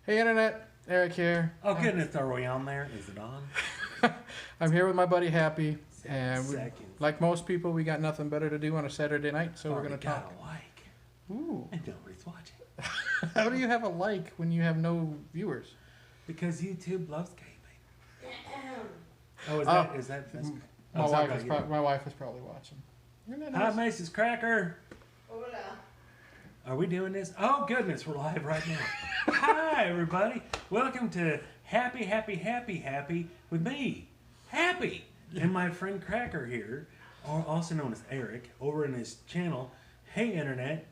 Hey Internet, Eric here. Oh goodness, are we on there? Is it on? I'm here with my buddy Happy, and Seconds. like most people, we got nothing better to do on a Saturday night, so we're gonna talk. Got a like. Ooh. And nobody's watching. How do you have a like when you have no viewers? Because YouTube loves gaming. Oh, is that? That's, My wife is probably watching. Isn't that Hi, nice? Mrs. Cracker. Hola. Are we doing this? Oh goodness, we're live right now. Hi everybody. Welcome to Happy with me, Happy, and my friend Cracker here, or also known as Eric, over in his channel. Hey Internet,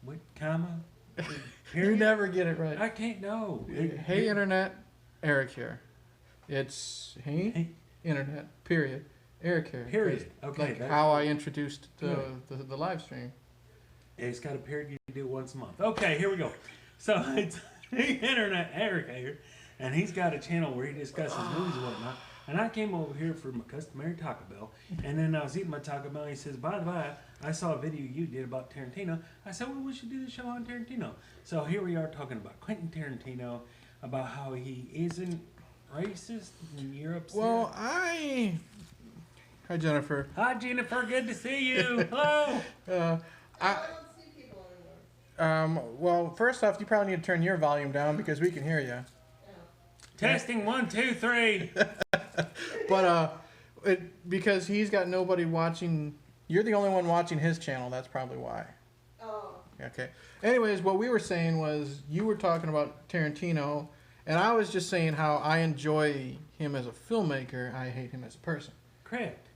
what comma? You never get it right. I can't know. Hey Internet, Eric here. It's hey Internet. Period. Eric here. Period. Okay. Like how I introduced the live stream. It's got a period you do once a month. Okay, here we go. So it's Hey Internet, Eric here, and he's got a channel where he discusses movies and whatnot. And I came over here for my customary Taco Bell, and then I was eating my Taco Bell, and he says, by the way, I saw a video you did about Tarantino. I said, well, we should do the show on Tarantino. So here we are talking about Quentin Tarantino, about how he isn't racist in Europe. Well, Hi Jennifer. Hi Jennifer, good to see you. Hello. I don't see people anymore. Well, first off, you probably need to turn your volume down because we can hear you. Testing 1, 2, 3. But because he's got nobody watching, you're the only one watching his channel. That's probably why. Oh. Okay. Anyways, what we were saying was you were talking about Tarantino, and I was just saying how I enjoy him as a filmmaker. I hate him as a person. Correct.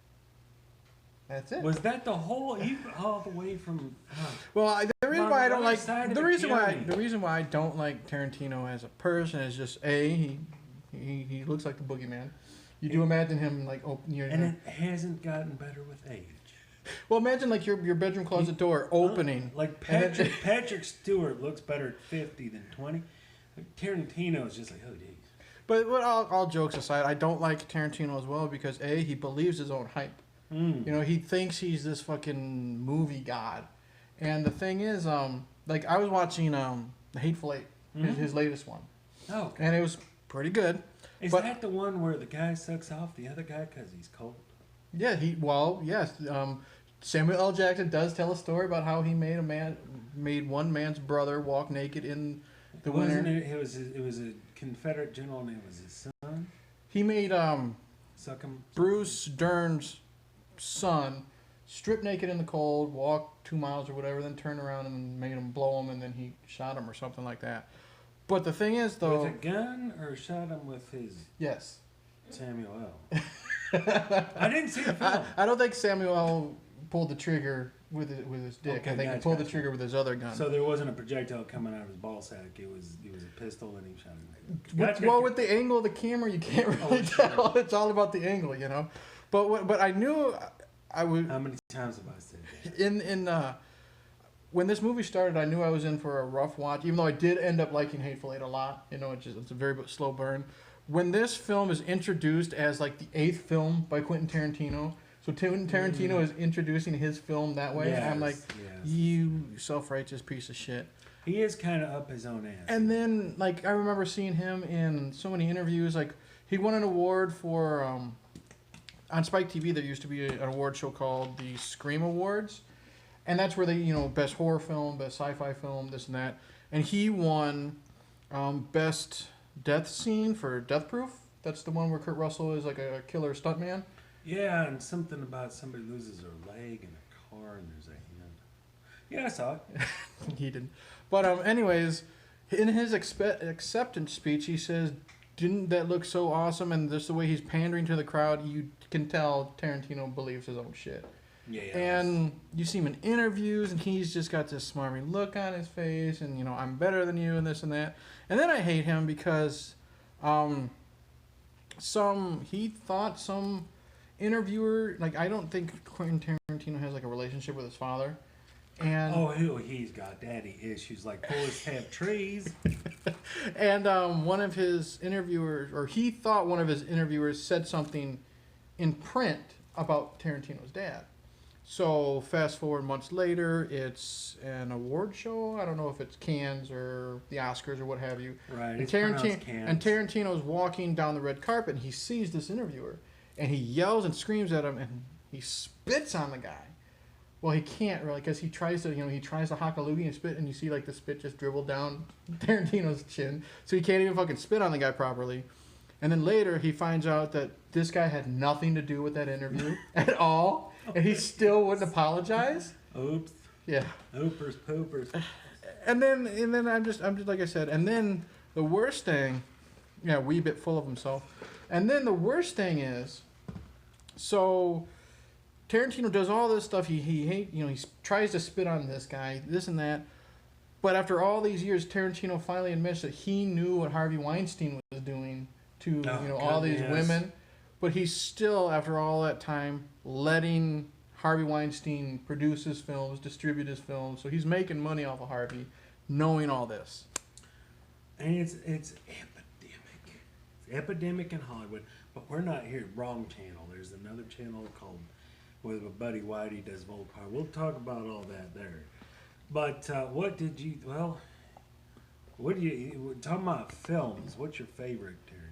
That's it. Was that the whole? You all the way from? Well, the reason why I don't like side of the the reason why I county. don't like Tarantino as a person is just he looks like the boogeyman. You do imagine him like open your. And it hasn't gotten better with age. Well, imagine like your bedroom closet door opening. Like and Patrick Stewart looks better at 50 than 20. Like Tarantino is just like, oh geez. But all jokes aside, I don't like Tarantino as well because he believes his own hype. You know, he thinks he's this fucking movie god. And the thing is, like I was watching The Hateful Eight, his latest one. Oh. Okay. And it was pretty good. Is that the one where the guy sucks off the other guy because he's cold? Yeah, yes. Samuel L. Jackson does tell a story about how he made one man's brother walk naked in the winter. It was a Confederate general and it was his son. He made Suck him. Bruce Dern's son strip naked in the cold, walk 2 miles or whatever, then turn around and made him blow him, and then he shot him or something like that. But the thing is, though, with a gun or shot him with his yes, Samuel L. I didn't see the film. I don't think Samuel L. pulled the trigger with his dick. Okay, I think he pulled the trigger with his other gun. So there wasn't a projectile coming out of his ball sack. It was a pistol and he shot him. Well, with the angle of the camera, you can't really tell. It's all about the angle, you know. But I knew I would. How many times have I said that? When this movie started, I knew I was in for a rough watch. Even though I did end up liking Hateful Eight a lot, you know, it's a very slow burn. When this film is introduced as like the 8th film by Quentin Tarantino, so Tarantino is introducing his film that way, I'm like, you self-righteous piece of shit. He is kind of up his own ass. And then, like, I remember seeing him in so many interviews. Like, he won an award for on Spike TV. There used to be an award show called the Scream Awards, and that's where they, you know, best horror film, best sci-fi film, this and that. And he won best death scene for Death Proof. That's the one where Kurt Russell is like a killer stuntman. Yeah, and something about somebody loses their leg in a car and there's a hand. Yeah, I saw it. He didn't. But anyways, in his acceptance speech, he says, didn't that look so awesome? And just the way he's pandering to the crowd, you can tell Tarantino believes his own shit. Yeah. And you see him in interviews, and he's just got this smarmy look on his face, and, you know, I'm better than you, and this and that. And then I hate him because he thought some interviewer, like, I don't think Quentin Tarantino has like a relationship with his father. And he's got daddy issues like boys have trees. And one of his interviewers, or he thought one of his interviewers said something in print about Tarantino's dad. So fast forward months later, it's an award show. I don't know if it's Cannes or the Oscars or what have you. Right. And It's pronounced And Cannes. Tarantino's walking down the red carpet, and he sees this interviewer, and he yells and screams at him, and he spits on the guy. Well, he can't really, because he tries to hock a loogie and spit, and you see like the spit just dribble down Tarantino's chin, so he can't even fucking spit on the guy properly. And then later, he finds out that this guy had nothing to do with that interview at all, and he still wouldn't apologize. Oops. Yeah. Oopers, poopers. And then I'm just like I said. And then the worst thing, yeah, wee bit full of himself. And then the worst thing is, so Tarantino does all this stuff. He tries to spit on this guy, this and that. But after all these years, Tarantino finally admits that he knew what Harvey Weinstein was doing to all these women. But he's still, after all that time, letting Harvey Weinstein produce his films, distribute his films. So he's making money off of Harvey, knowing all this. And it's epidemic. It's epidemic in Hollywood. But we're not here. Wrong channel. There's another channel called, with a buddy Whitey does Volpire. We'll talk about all that there. But what do you, talking about films, what's your favorite Tarantino?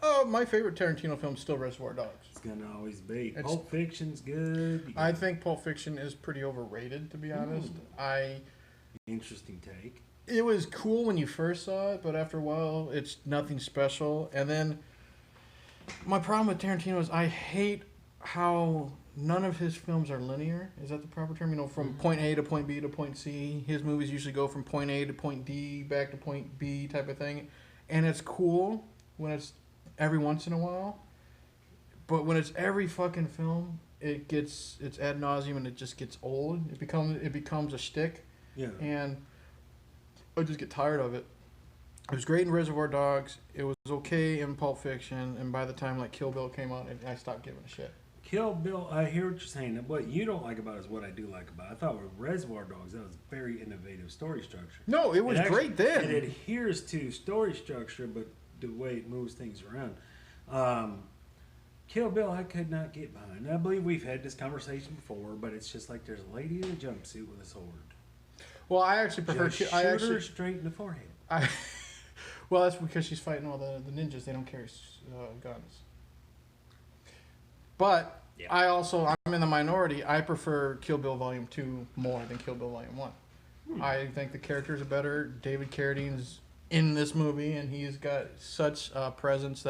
Oh, my favorite Tarantino film is still Reservoir Dogs. It's going to always be. Pulp Fiction's good. I think Pulp Fiction is pretty overrated, to be honest. Interesting take. It was cool when you first saw it, but after a while, it's nothing special. And then my problem with Tarantino is I hate how none of his films are linear. Is that the proper term? From point A to point B to point C. His movies usually go from point A to point D, back to point B type of thing. And it's cool when it's every once in a while. But when it's every fucking film, it's ad nauseum and it just gets old. It becomes a shtick. Yeah. And I just get tired of it. It was great in Reservoir Dogs. It was okay in Pulp Fiction. And by the time like Kill Bill came out, I stopped giving a shit. Kill Bill, I hear what you're saying. What you don't like about it is what I do like about it. I thought with Reservoir Dogs, that was very innovative story structure. No, it was great then. It adheres to story structure, but the way it moves things around. Kill Bill, I could not get behind. I believe we've had this conversation before, but it's just like there's a lady in a jumpsuit with a sword. Well, I actually prefer. Just shoot her straight in the forehead. Well, that's because she's fighting all the ninjas. They don't carry guns. But yeah. I'm in the minority. I prefer Kill Bill Volume 2 more than Kill Bill Volume 1. I think the characters are better. David Carradine's in this movie, and he's got such a presence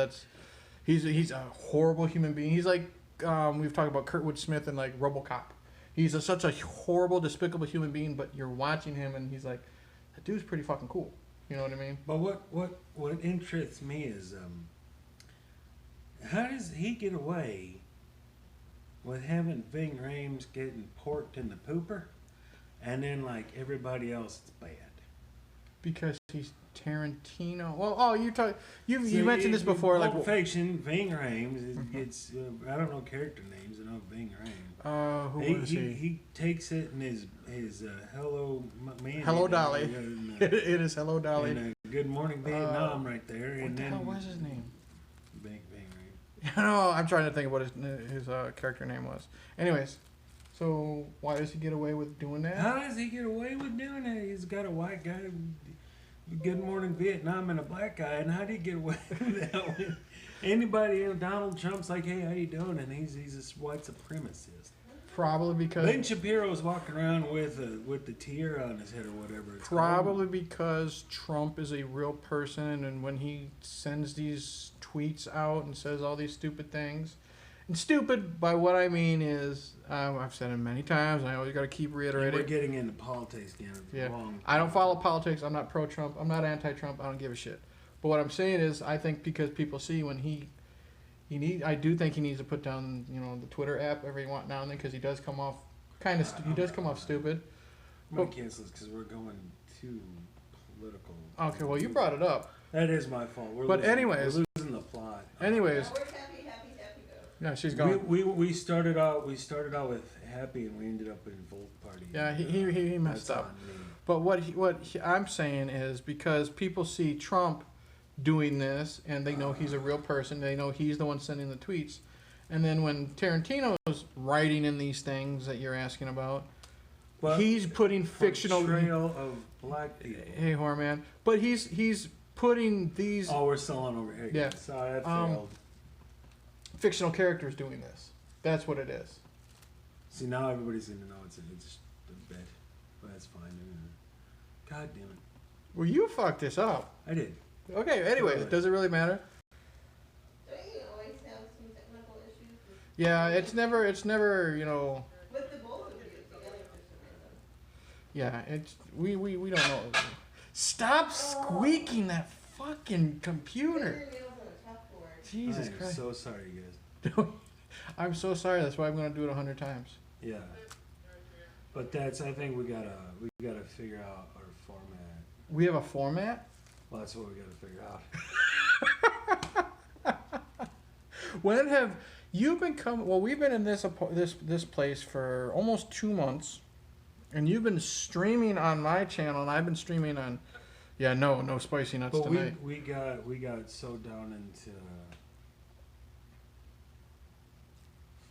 he's a horrible human being. He's like, we've talked about Kurtwood Smith and like RoboCop. He's such a horrible, despicable human being, but you're watching him, and he's like, that dude's pretty fucking cool. You know what I mean? But what interests me is, how does he get away with having Ving Rhames getting porked in the pooper, and then like everybody else, it's bad? Because he's Tarantino. Well, you mentioned this before, like Pulp Fiction. Ving Rhames gets I don't know character names. I know Ving Rhames. Who was he? He takes it in his Hello Man. Hello Dolly. It is Hello Dolly. And, Good Morning Vietnam right there. What the hell was his name? Ving Rhames. No, I'm trying to think of what his character name was. Anyways, so why does he get away with doing that? How does he get away with doing that? He's got a white guy. Good Morning Vietnam and a black guy, and how do you get away with that? Anybody, Donald Trump's like, hey, how you doing? And he's a white supremacist. Probably because Ben Shapiro's walking around with the tiara on his head or whatever. Probably because Trump is a real person, and when he sends these tweets out and says all these stupid things, and stupid by what I mean is, I've said it many times, and I always got to keep reiterating. We're getting into politics again. Yeah, I don't follow politics. I'm not pro-Trump. I'm not anti-Trump. I don't give a shit. But what I'm saying is, I think because people see when I do think he needs to put down, the Twitter app every now and then, because he does come off stupid. I'm gonna cancel this because we're going too political. Okay, well you brought it up. That is my fault. We're losing the plot. Anyways. Where's Happy go? Yeah, she's gone. We started out with Happy and we ended up in Volt Party. Yeah, he messed up. But what I'm saying is, because people see Trump doing this, and they know he's a real person, they know he's the one sending the tweets, And then when Tarantino's writing in these things that you're asking about, he's putting fictional portrayal of black people. Hey, horror man, but he's putting these. Oh, we're still on over here. Yeah. Sorry, I failed. Fictional characters doing this. That's what it is. See, now everybody's gonna know it's a bit, but that's fine. God damn it. Well, you fucked this up. I did. Okay. Anyways, does it really matter? Don't you always have some technical issues? Yeah, it's never, you know. With the both of you together for some reason. Yeah, we don't know. Stop squeaking that fucking computer. Your nails on a chalkboard. Jesus I'm Christ. so sorry, you guys. I'm so sorry. That's why I'm gonna do it 100 times. Yeah. But I think we gotta figure out our format. We have a format. Well, that's what we gotta figure out. When have you been coming? Well, we've been in this place for almost 2 months, and you've been streaming on my channel, and I've been streaming on. Yeah, no spicy nuts But tonight. we got so down into.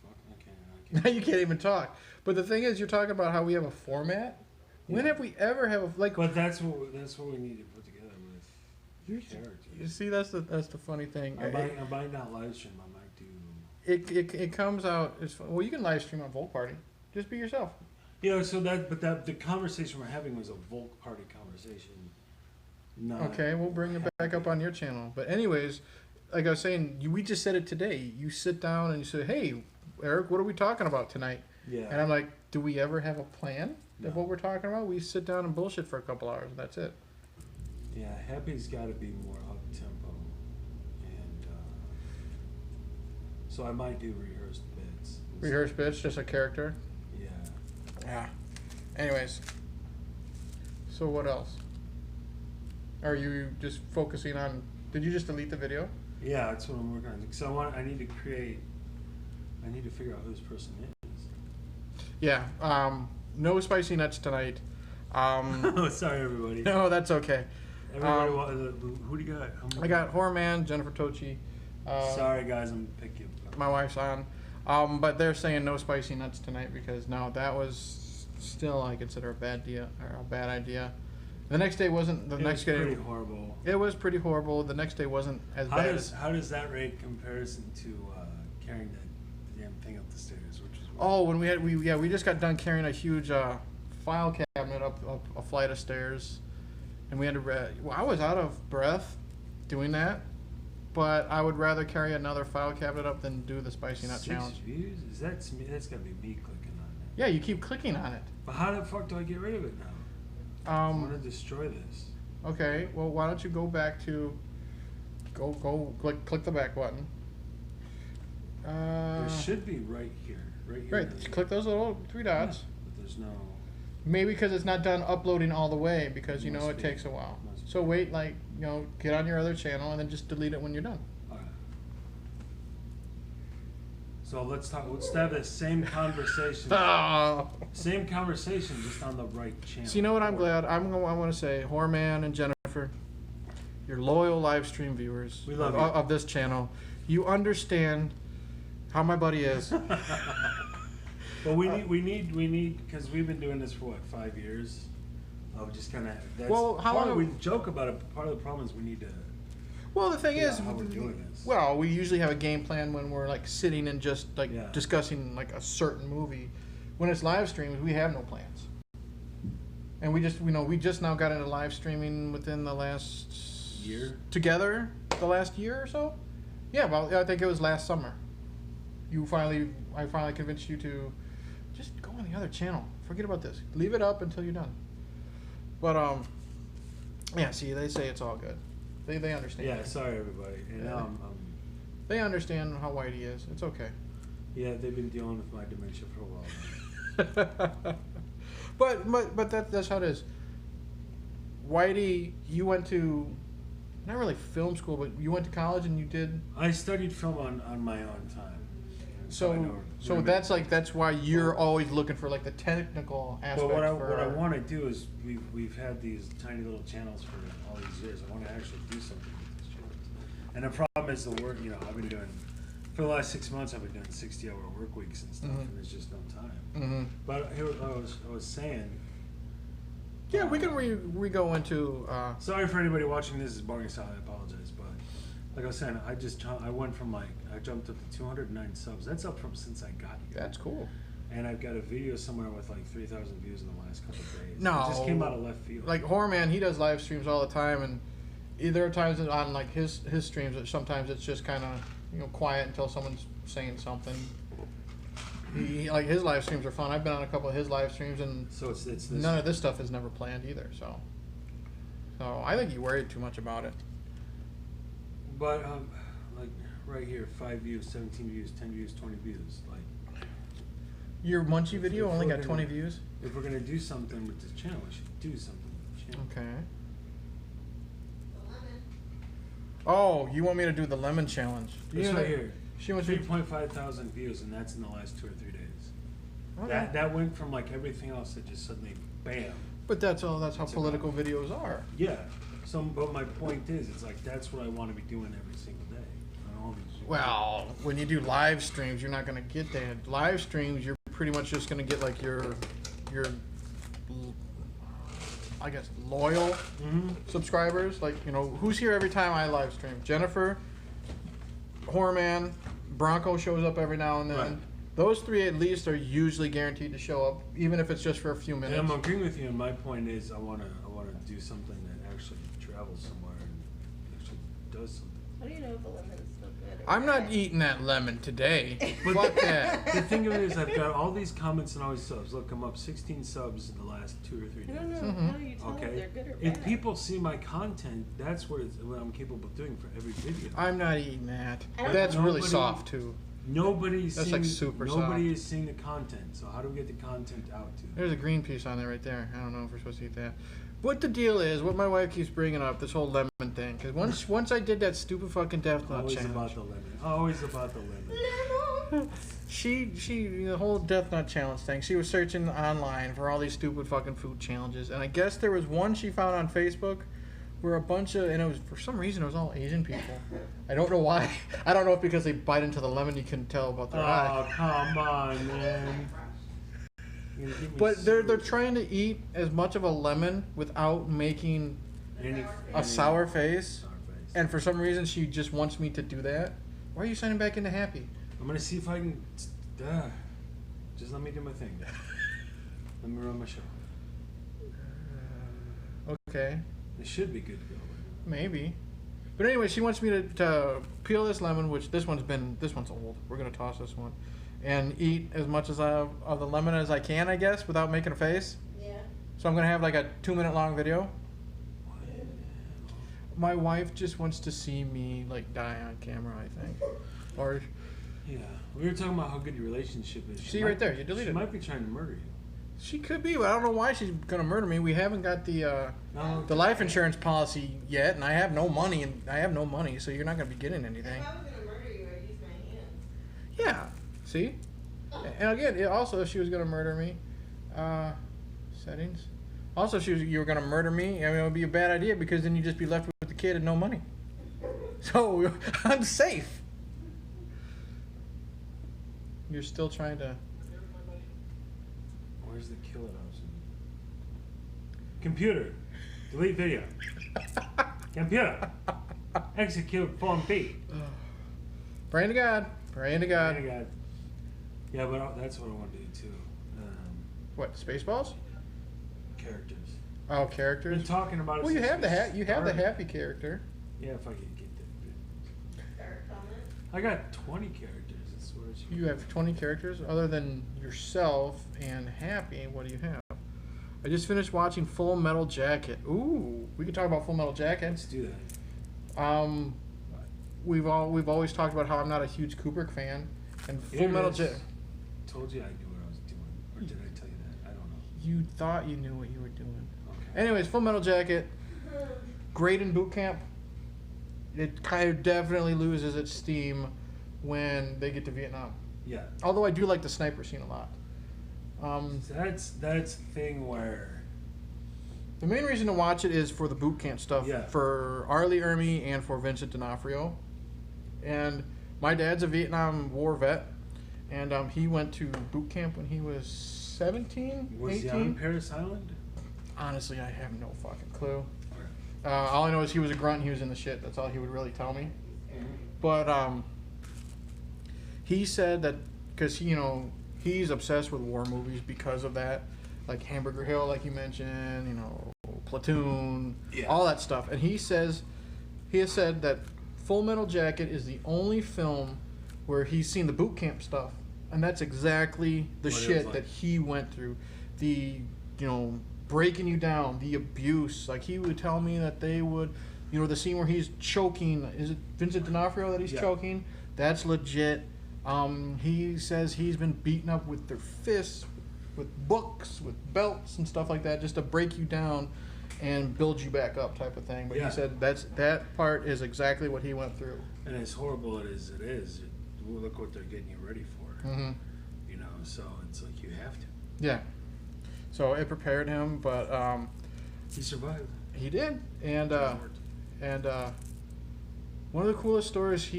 Fuck, I can't. Now you can't even talk. But the thing is, you're talking about how we have a format. When Yeah. have we ever have a like? But that's what we need to put together with characters. You see, that's the funny thing. I might not live stream. I might do. It comes out. Well, you can live stream on Volt Party. Just be yourself. Yeah. So the conversation we're having was a Volk Party conversation. Not Okay, we'll bring it back up on your channel. But anyways, like I was saying, we just said it today. You sit down and you say, "Hey, Eric, what are we talking about tonight?" Yeah. And I'm like, "Do we ever have a plan No. of what we're talking about?" We sit down and bullshit for a couple hours, and that's it. Yeah, Happy's got to be more up tempo, and so I might do rehearsed bits. Rehearse bitch, just a character. Yeah. Yeah. Anyways, so what else? Are you just focusing on? Did you just delete the video? Yeah, that's what I'm working on. So I need to create. I need to figure out who this person is. Yeah. No spicy nuts tonight. Oh, sorry, everybody. No, that's okay. Everybody, who do you got? I got Horror Man, Jennifer Tochi. Sorry, guys, I'm picking. My wife's on. But they're saying no spicy nuts tonight because no, that was still I consider a bad idea. The next day wasn't. The next day. Pretty horrible. It was pretty horrible. The next day wasn't as bad. How does that rate comparison to carrying that damn thing up the stairs? Which is Oh, when we just got done carrying a huge file cabinet up a flight of stairs, and we had to. Well, I was out of breath doing that, but I would rather carry another file cabinet up than do the spicy nut 6 challenge. views? That's me. That's gotta be me clicking on that. Yeah, you keep clicking on it. But how the fuck do I get rid of it now? I want to destroy this. Okay, well, why don't you go back to click the back button. There should be right here. Right, click those little 3 dots. But there's no. Maybe because it's not done uploading all the way because you know Must it be. takes a while. Must be. So wait, get on your other channel and then just delete it when you're done. Alright. So let's have the same conversation. Oh. Same conversation, just on the right channel. So you know what? I'm glad. I want to say, Horrorman and Jennifer, your loyal live stream viewers We love you. of this channel, you understand how my buddy is. But we need because we've been doing this for what 5 years. Of just kind of. Well, how long we joke about it? But part of the problem is we need to. Well, the thing figure is, out how we're doing this. well, we usually have a game plan when we're like sitting and just like Yeah. discussing like a certain movie. When it's live streams, we have no plans. And we just now got into live streaming within the last Year? Together, the last year or so. Yeah, well, I think it was last summer. I finally convinced you to just go on the other channel. Forget about this. Leave it up until you're done. But yeah. See, they say it's all good. They understand. Yeah, sorry everybody. And Yeah. now They understand how white he is. It's okay. yeah, they've been dealing with my dementia for a while now. but that's how it is. Whitey, you went to not really film school, but you went to college and you did. I studied film on my own time. And I So know that's why you're always looking for like the technical aspect. But what I want to do is we've had these tiny little channels for all these years. I want to actually do something with these channels. And the problem is the work. I've been doing For the last 6 months, I've been doing 60-hour work weeks and stuff, and there's just no time. Mm-hmm. But here I was saying. Yeah, we can we go into. Sorry for anybody watching this is boring style. I apologize, but like I was saying, I went from I jumped up to 209 subs. That's up from since I got here. That's cool. And I've got a video somewhere with like 3,000 views in the last couple of days. No, It just came out of left field. Like Horror Man, he does live streams all the time, and there are times on like his streams that sometimes it's just kind of quiet until someone's saying something. He like his live streams are fun. I've been on a couple of his live streams, and so it's this. None of this stuff is never planned either. So I think you worried too much about it. But like right here, 5 views, 17 views, 10 views, 20 views. Like your Munchie video if only we're got 20 views. If we're gonna do something with this channel, we should do something with the channel. Okay. Oh, you want me to do the lemon challenge? It's right here. She wants me. 3.5 thousand views, and that's in the last 2 or 3 days. Okay. That went from like everything else that just suddenly bam. But that's all. That's how It's political videos are. Yeah. But my point is, it's like that's what I want to be doing every single day. On all these. Well, when you do live streams, you're not going to get that. Live streams, you're pretty much just going to get like your, I guess, loyal subscribers. Like, who's here every time I live stream? Jennifer, Horror Man, Bronco shows up every now and then. Right. Those three at least are usually guaranteed to show up, even if it's just for a few minutes. And I'm agreeing with you. And my point is, I want to do something that actually travels somewhere and actually does something. How do you know if the lemon's still good? I'm not eating that lemon today. Fuck that. The thing of it is, I've got all these comments and all these subs. Look, I'm up 16 subs in the last 2 or 3 days. No. How do you tell if Okay. they're good or If bad? people see my content, that's what I'm capable of doing for every video. I'm not eating that. But That's really nobody- soft too. Nobody's That's seeing, like super nobody soft. is seeing the content. So how do we get the content out to? There's a green piece on there right there. I don't know if we're supposed to eat that. What the deal is, what my wife keeps bringing up, this whole lemon thing. Because once I did that stupid fucking Death Nut Always challenge. about the lemon. Always about the lemon. She the whole Death Nut challenge thing. She was searching online for all these stupid fucking food challenges, and I guess there was one she found on Facebook where a bunch of, and it was for some reason it was all Asian people. I don't know why. I don't know if because they bite into the lemon you can tell about their eye. Oh, come on, man. You're gonna give me But they're soup. trying to eat as much of a lemon without making Any sour face. sour face. And for some reason she just wants me to do that. Why are you signing back into Happy? I'm gonna see if I can. Just let me do my thing. Let me run my show. Okay. It should be good to go. Maybe. But anyway, she wants me to peel this lemon, which this one's old. We're gonna toss this one, and eat as much of the lemon as I can, I guess, without making a face. Yeah. So I'm gonna have like a 2-minute long video. My wife just wants to see me like die on camera, I think. Or Yeah, we were talking about how good your relationship is. See right there, you deleted She it. might be trying to murder you. she could be, but I don't know why she's gonna murder me. We haven't got the life insurance policy yet, and I have no money, so you're not gonna be getting anything. If I was gonna murder you, I'd use my hands. Yeah. See? And again, also, if she was gonna murder me, settings. Also, if you were gonna murder me, I mean, it would be a bad idea because then you'd just be left with the kid and no money. So I'm safe. You're still trying to. Where's the killer option? Computer, delete video. Computer, execute Form B. Praying to God. Praying to God. Oh my God. Yeah, but that's what I want to do too. What? Spaceballs? Characters. Oh, Been characters. talking about it. Well, you since have the we hat. You have the started. happy character. Yeah, if I could get that. Start on it. I got 20 characters. That's what it's. You have 20 characters other than yourself and Happy. What do you have? I just finished watching Full Metal Jacket. Ooh, we can talk about Full Metal Jacket. Let's do that. We've always talked about how I'm not a huge Kubrick fan, and Full Metal Jacket. Told you I knew what I was doing, or did I tell you that? I don't know. You thought you knew what you were doing. Okay. Anyways, Full Metal Jacket, great in boot camp. It kind of definitely loses its steam when they get to Vietnam. Yeah. Although I do like the sniper scene a lot. That's the thing where. The main reason to watch it is for the boot camp stuff, Yeah. for Arlie Ermy and for Vincent D'Onofrio. And My dad's a Vietnam War vet, and he went to boot camp when he was 17, Was 18. he on Paris Island? Honestly, I have no fucking clue. All I know is he was a grunt and he was in the shit. That's all he would really tell me. But he said that because he's obsessed with war movies because of that, like Hamburger Hill, like you mentioned, Platoon, all that stuff. And he has said that Full Metal Jacket is the only film where he's seen the boot camp stuff, and that's exactly the shit that he went through. The breaking you down, the abuse. Like he would tell me that they would, the scene where he's choking. Is it Vincent D'Onofrio that he's choking? That's legit. He says he's been beaten up with their fists, with books, with belts and stuff like that, just to break you down and build you back up, type of thing. But he said that part is exactly what he went through. And as horrible as it is, look what they're getting you ready for. Mm-hmm. So it's like you have to. Yeah. So it prepared him, but he survived. He did, and one of the coolest stories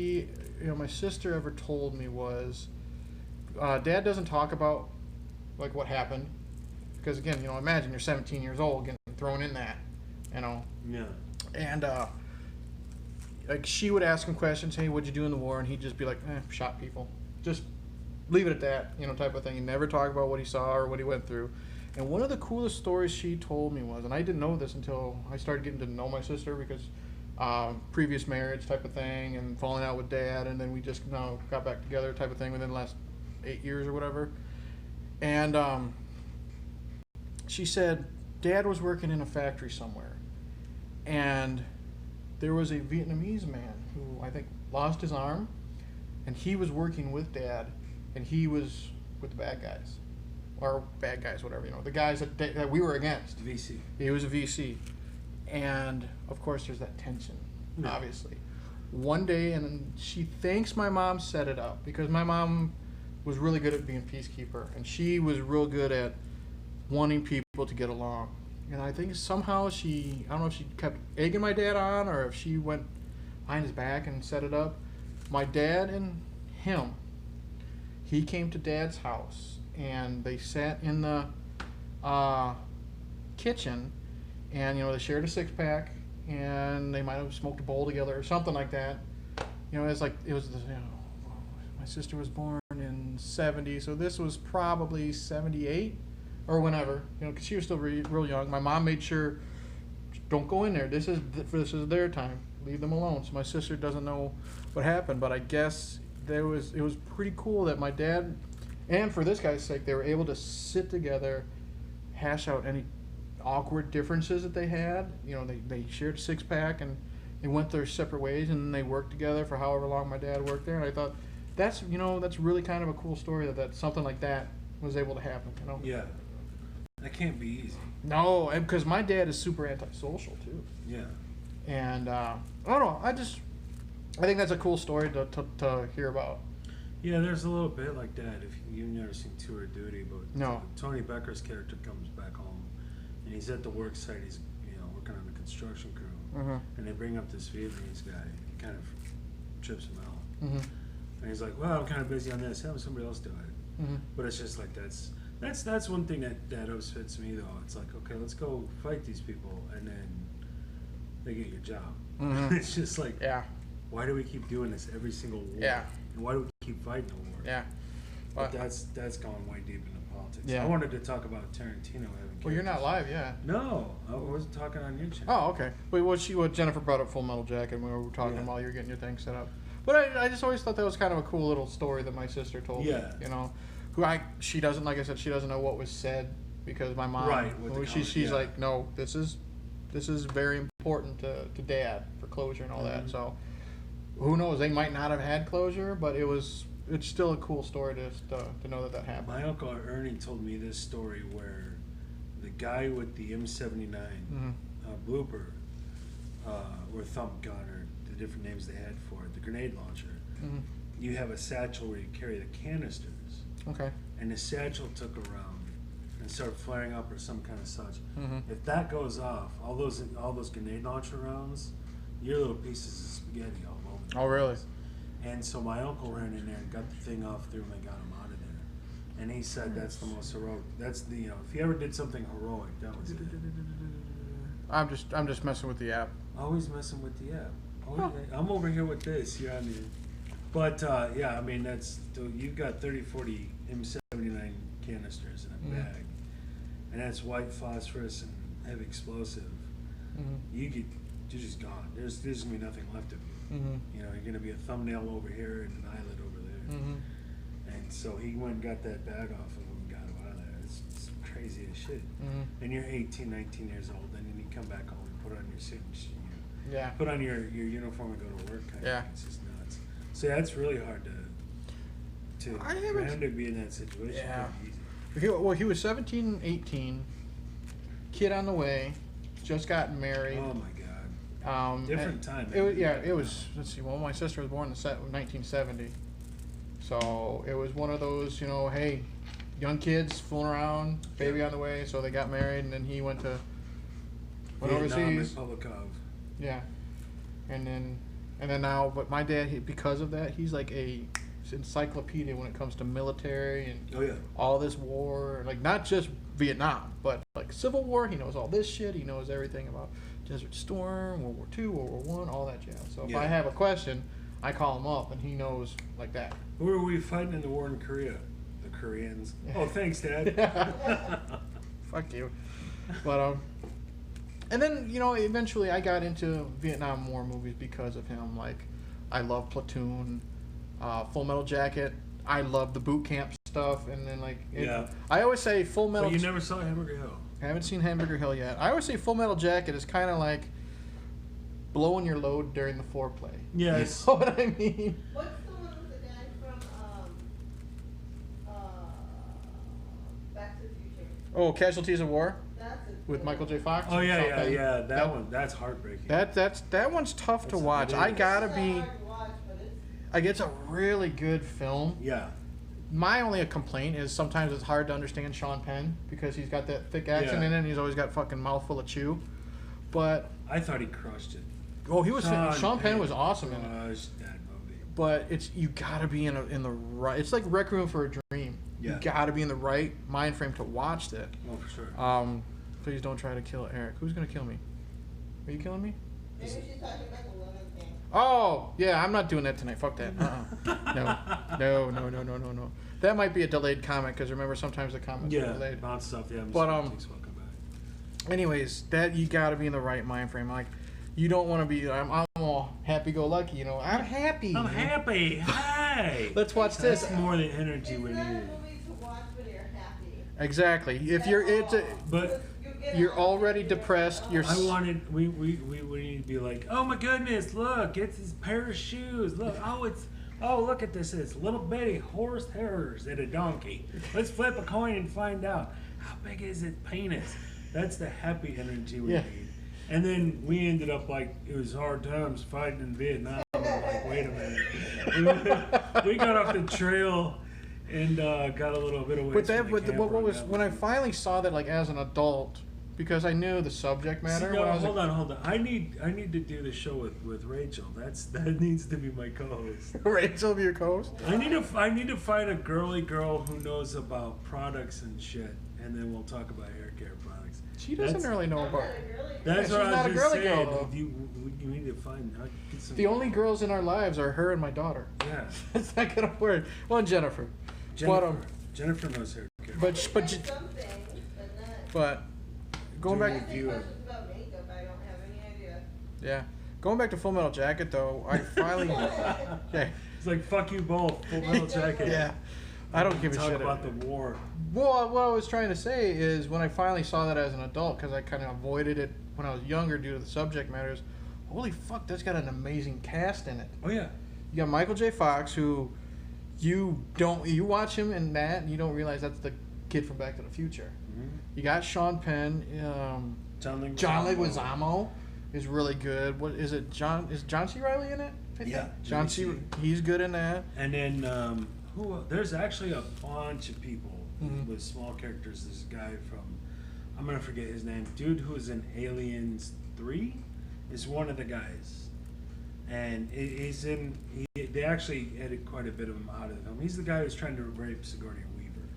my sister ever told me was, Dad doesn't talk about like what happened, because again, imagine you're 17 years old getting thrown in that, Yeah. And like she would ask him questions, hey, what'd you do in the war? And he'd just be like, shot people. Just leave it at that, type of thing. He never talked about what he saw or what he went through. And one of the coolest stories she told me was, and I didn't know this until I started getting to know my sister, because previous marriage type of thing and falling out with Dad, and then we just got back together type of thing within the last 8 years or whatever. And she said Dad was working in a factory somewhere, and there was a Vietnamese man who I think lost his arm, and he was working with Dad, and he was with the bad guys. Or bad guys, whatever, the guys that we were against. VC. He was a VC. And, of course, there's that tension, obviously. One day, and she thinks my mom set it up, because my mom was really good at being peacekeeper, and she was real good at wanting people to get along. And I think somehow I don't know if she kept egging my dad on, or if she went behind his back and set it up. My dad and him, he came to Dad's house, and they sat in the kitchen, and they shared a 6-pack, and they might have smoked a bowl together or something like that. My sister was born in 70, so this was probably 78 or whenever, because she was still real young. My mom made sure, don't go in there. This is their time. Leave them alone. So my sister doesn't know what happened, but I guess it was pretty cool that my dad, and for this guy's sake, they were able to sit together, hash out any awkward differences that they had. They shared a 6-pack, and they went their separate ways, and then they worked together for however long my dad worked there. And I thought that's really kind of a cool story that something like that was able to happen. Yeah. That can't be easy. No, because my dad is super antisocial too. Yeah. And I don't know. I think that's a cool story to hear about. Yeah, there's a little bit like that. If you've never seen Tour of Duty, but No. Tony Becker's character comes back home, and he's at the work site. He's working on the construction crew, Mm-hmm. and they bring up this Vietnamese guy. He kind of trips him out, Mm-hmm. and he's like, "Well, I'm kind of busy on this. Have somebody else do it." Mm-hmm. But it's just like that's one thing that upsets me though. It's like, okay, let's go fight these people, and then they get your job. Mm-hmm. It's just like, Yeah. why do we keep doing this every single war? Yeah. And why do we keep fighting the war? Yeah. But that's gone way deep into politics. Yeah. I wanted to talk about Tarantino having Well, you're not characters. live, yeah. No, I wasn't talking on your channel. Oh, okay. But what Jennifer brought up Full Metal Jacket when we were talking while you were getting your thing set up. But I just always thought that was kind of a cool little story that my sister told me. She doesn't, like I said, she doesn't know what was said, because my mom, she's like, no, this is very important to Dad for closure and all that. So who knows? They might not have had closure, but it's still a cool story to know that happened. My uncle Ernie told me this story where the guy with the M79 blooper, or thump gun, or the different names they had for it, the grenade launcher, you have a satchel where you carry the canisters. Okay. And the satchel took a round and started flaring up or some kind of such. Mm-hmm. If that goes off, all those grenade launcher rounds, your little pieces of spaghetti all over. Oh, really? And so my uncle ran in there and got the thing off through him and got him out of there. And he said that's the most heroic. That's the if he ever did something heroic, that was it. I'm just messing with the app. Always messing with the app. I'm over here with this. You're on the. But yeah, I mean you've got 30, 40 M79 canisters in a bag, and that's white phosphorus and heavy explosive. You're just gone. There's gonna be nothing left of you. You know, you're gonna be a thumbnail over here and an eyelid over there. And so he went and got that bag off of him and got him out of there. It's crazy as shit. And you're 18, 19 years old, and then you come back home and put on your suit and put on your uniform and go to work. Kind of. It's just nuts. So yeah, it's really hard for him to be in that situation. Yeah. Easy. He was 17, 18, kid on the way, just gotten married. Oh my God. Different time. It was. Let's see. Well, my sister was born in 1970, so it was one of those. Hey, young kids fooling around, baby on the way. So they got married, and then he went overseas. Yeah, and then now, but my dad, because of that, he's like a encyclopedia when it comes to military and all this war, like not just Vietnam, but like Civil War. He knows all this shit. He knows everything about Desert Storm, World War II, World War I, all that jazz. So if I have a question, I call him up, and he knows like that. Who were we fighting in the war in Korea? The Koreans. Oh, thanks, Dad. Fuck you. But and then eventually I got into Vietnam War movies because of him. Like, I love Platoon, Full Metal Jacket. I love the boot camp stuff, and then I always say Full Metal. But you never saw Hamburger Hill. I haven't seen Hamburger Hill yet. I always say Full Metal Jacket is kind of like blowing your load during the foreplay. Yes. You know what I mean? What's the one with the guy from Back to the Future? Oh, Casualties of War That's it. with Michael J. Fox. Oh yeah. That one. That's heartbreaking. That one's tough to watch. I gotta be. Hard to watch, but it's It's a really good film. Yeah. My only complaint is sometimes it's hard to understand Sean Penn because he's got that thick accent in it, and he's always got fucking mouthful of chew. But I thought he crushed it. oh, he was Sean Penn was awesome in it. That movie. But you gotta be in the right. It's like Requiem for a Dream. Yeah. You gotta be in the right mind frame to watch that. Oh, for sure. Please don't try to kill Eric. Who's gonna kill me? Are you killing me? maybe she's talking about the Women King. Oh yeah, I'm not doing that tonight. Fuck that. No. That might be a delayed comment because remember sometimes the comments are delayed. Bounce stuff. Yeah. But takes a while to come back. anyways, that you got to be in the right mind frame. Like, you don't want to be. I'm all happy-go-lucky. I'm happy. I'm happy. Hey. Let's watch this. That's more the energy It's we not a need. movie to watch when you're happy. Exactly. If you're But you're already depressed. You're. I wanted we need to be like, oh my goodness, look, it's his pair of shoes. Look, look at this. It's little bitty horse hairs and a donkey. Let's flip a coin and find out how big is its penis. That's the happy energy we need. And then we ended up like it was hard times fighting in Vietnam. I'm like, wait a minute. We got off the trail and got a little bit away. What was when I finally saw that like as an adult, because I knew the subject matter. Hold on. I need to do the show with Rachel. That needs to be my co-host. Rachel be your co-host. I need to find a girly girl who knows about products and shit, and then we'll talk about hair care products. She doesn't really know about. That's she's what not I a was girly just saying. girl, You need to find. Get some The only girls in our lives are her and my daughter. Yeah. It's not gonna work. Well, and Jennifer. Jennifer knows hair care. But going back. About makeup, I don't have any idea. Yeah. Going back to Full Metal Jacket, though, I finally. Okay. It's like fuck you both. Full Metal Jacket. Yeah. I don't give a Talk shit about the war. Well, what I was trying to say is when I finally saw that as an adult, because I kind of avoided it when I was younger due to the subject matters. Holy fuck, that's got an amazing cast in it. Oh yeah. You got Michael J. Fox, who you watch him in that, and you don't realize that's the kid from Back to the Future. Mm-hmm. You got Sean Penn. John Leguizamo is really good. What is it? Is John C. Reilly in it? Yeah. John C. He's good in that. And then there's actually a bunch of people with small characters. This guy from, I'm gonna forget his name. Dude who was in Aliens 3 is one of the guys, and he's in. they actually edited quite a bit of him out of the film. He's the guy who's trying to rape Sigourney Weaver.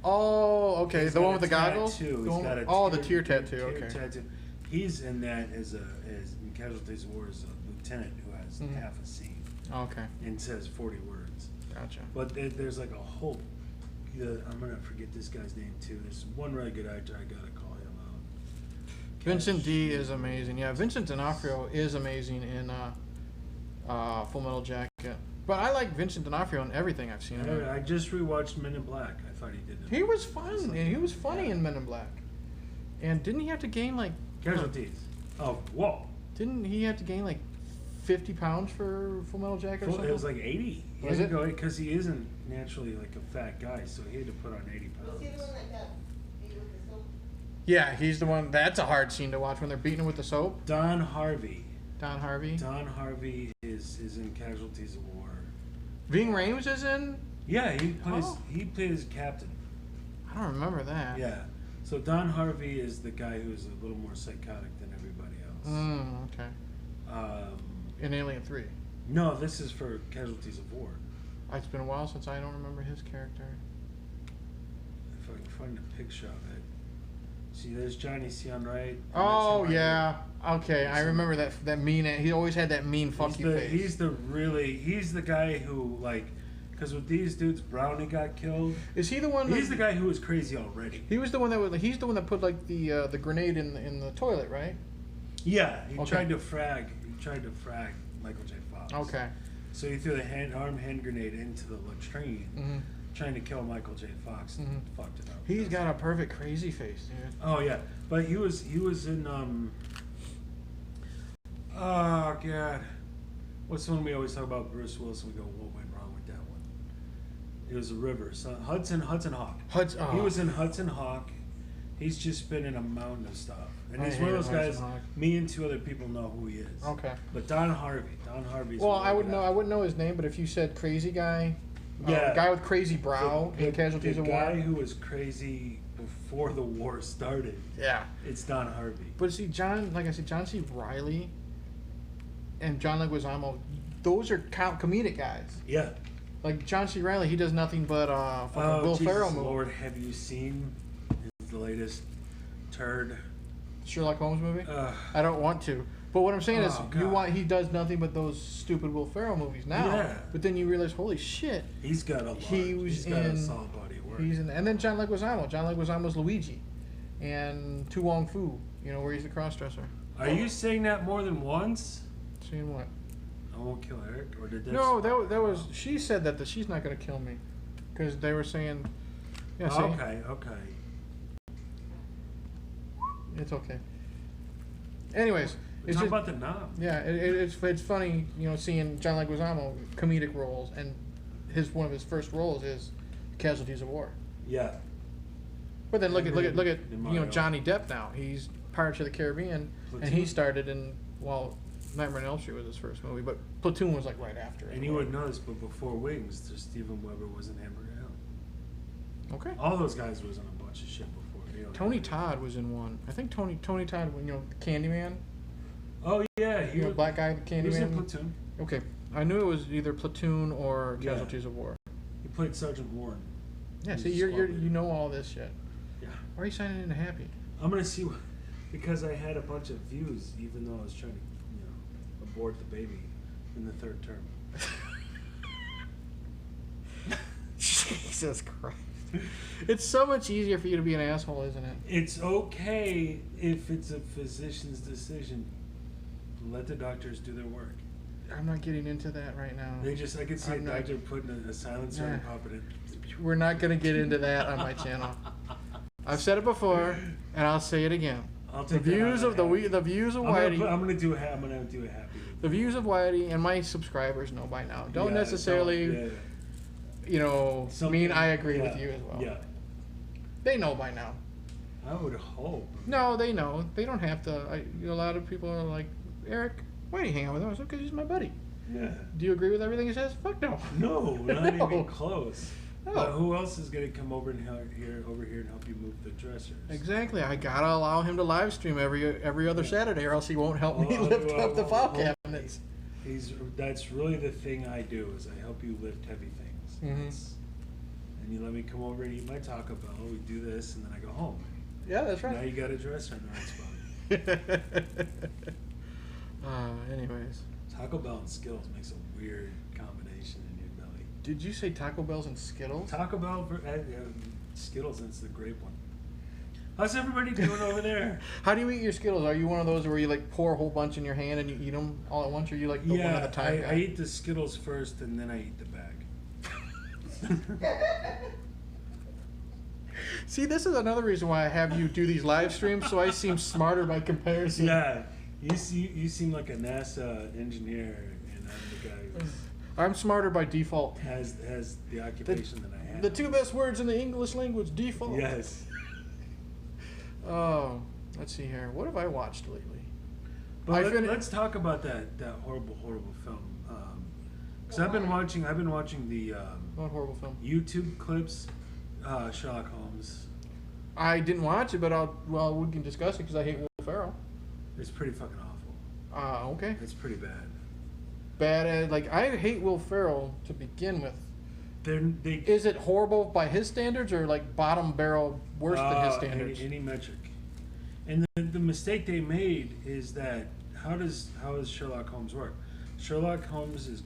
Oh, okay. He's The got one a with the goggles? tattoo. The He's one- got a oh, the tear tattoo. tear Okay. tattoo. He's in that as in Casualties of War as a lieutenant who has Mhm. half a scene Okay. and says 40 words. Gotcha. But there's like a whole. I'm gonna forget this guy's name too. There's one really good actor. I gotta call him out. Vincent D is amazing. Yeah, Vincent D'Onofrio is amazing in Full Metal Jacket. But I like Vincent D'Onofrio in everything I've seen him in. I just rewatched Men in Black. I thought he did. He was fun, and he was funny in Men in Black. And didn't he have to gain like Casualties. Oh, whoa. Didn't he have to gain like 50 pounds for Full Metal Jacket or something? It was like 80. Was it? Because he isn't naturally like a fat guy, so he had to put on 80 Was pounds. he the one that got beat with the soap? Yeah, he's the one. That's a hard scene to watch when they're beating him with the soap. Don Harvey. Don Harvey. Don Harvey is in Casualties of War. Ving Rhames is in. Yeah, he plays Oh. he plays captain. I don't remember that. Yeah. So Don Harvey is the guy who's a little more psychotic than everybody else. Okay. Um, In Alien 3. no, this is for Casualties of War. It's been a while since I don't remember his character. If I can find a picture of it. See, there's Johnny C. on right. and Oh that's him right yeah. Okay, I He's remember that mean. He always had that mean here. fuck you face. He's the guy who like, because with these dudes, Brownie got killed. Is he the one? He's the guy who was crazy already. He was the one that was. He's the one that put like the grenade in the toilet, right? Yeah, he Okay. tried to frag. Michael J. Fox. Okay. So he threw the arm hand grenade into the latrine, hmm trying to kill Michael J. Fox. And Mhm. fucked it up. He's got a perfect crazy face, dude. Oh yeah, but he was in oh god, what's the one we always talk about? Bruce Willis. We go, what went wrong with that one? It was a river. So Hudson Hawk. He was in Hudson Hawk. He's just been in a mountain of stuff, and I he's one of hate those Hudson guys. Hawk. Me and two other people know who he is. Okay. But Don Harvey's. Well, a really I would good know. I actor. wouldn't know his name, but if you said crazy guy, Yeah. guy with crazy brow The in Casualties the of guy War. who was crazy before the war started. Yeah. It's Don Harvey. But see, like I said, John C. Reilly and John Leguizamo, those are comedic guys. Yeah. Like John C. Reilly, he does nothing but fucking Oh, Will Jesus Ferrell movie. Lord, have you seen the latest turd? Sherlock Holmes movie. Ugh. I don't want to. But what I'm saying is, Oh, you God. want he does nothing but those stupid Will Ferrell movies now. Yeah. But then you realize, holy shit, He's got a lot. He's got a in- solid body of work. he's in. And then John Leguizamo. John Leguizamo's Luigi, and Tu Wong Fu. You know where he's the crossdresser. Are you saying that more than once? Seeing what? I won't kill Eric, or did that? No, that was. She said that she's not gonna kill me, because they were saying. Yeah. See, Okay. it's okay. Anyways, It's it's not just. about the knob. Yeah, it's funny, you know, seeing John Leguizamo comedic roles, and one of his first roles is Casualties of War. Yeah. But then look at In you know, Mario. Johnny Depp now. He's Pirates of the Caribbean, and he Platoon. started in Nightmare on Elm Street was his first movie, but Platoon was like right after. And you wouldn't know this, but before Wings, Steven Weber was in Hamburger Hill. Okay. All those guys was in a bunch of shit before. You know, Tony Todd was in one. I think Tony Todd, you know, Candyman. Oh yeah, he You know, was, black guy, he was in Candyman. Platoon. Okay, I knew it was either Platoon or Yeah. Casualties of War. He played Sergeant Warren. Yeah, He's see, a you squad leader. know all this shit. Yeah. Why are you signing into Happy? I'm gonna see what, because I had a bunch of views, even though I was trying to, you know, abort the baby in the third term. Jesus Christ. It's so much easier for you to be an asshole, isn't it? It's okay if it's a physician's decision. Let the doctors do their work. I'm not getting into that right now. They just, I could see a I'm not- doctor putting a silencer and Yeah. popping it. We're not going to get into that on my channel. I've said it before, and I'll say it again. I'll The take that views out of the views of I'm Whitey, gonna do a happy. the views of Whitey, and my subscribers know by now. Don't Yeah, necessarily, yeah. you know, Something- mean I agree yeah, with you as well. Yeah, They know by now. I would hope. No, they know. They don't have to. A lot of people are like, Eric, why do you hang out with him? I said, because he's my buddy. Yeah. Do you agree with everything he says? Fuck no. No, not No. even close. No. But who else is gonna come over and over here and help you move the dressers? Exactly. I gotta allow him to live stream every other Saturday, or else he won't help me Well, lift well, up the well, file well, cabinets. That's really the thing I do is I help you lift heavy things. Mhm. And you let me come over and eat my Taco Bell. We do this, and then I go home. Yeah, that's Now right. you got a dresser in the right spot. Anyways. Taco Bell and Skittles makes a weird combination in your belly. Did you say Taco Bells and Skittles? Taco Bell, Skittles, and it's the grape one. How's everybody doing over there? How do you eat your Skittles? Are you one of those where you like pour a whole bunch in your hand and you eat them all at once, or you like the one at a time? I eat the Skittles first, and then I eat the bag. See, this is another reason why I have you do these live streams, so I seem smarter by comparison. Yeah, you seem like a NASA engineer, and I'm the guy I'm smarter by default. who has the occupation that I have. The two best words in the English language, default. Yes. Oh, let's see here. What have I watched lately? But let's talk about that horrible film. Because I've been watching the What horrible film? YouTube clips, Sherlock Holmes. I didn't watch it, but we can discuss it because I hate Will Ferrell. It's pretty fucking awful. Okay. It's pretty bad. Bad. Like, I hate Will Ferrell to begin with. They Is it horrible by his standards, or like bottom barrel worse than his standards? Any metric. And the mistake they made is that how does Sherlock Holmes work? Sherlock Holmes is,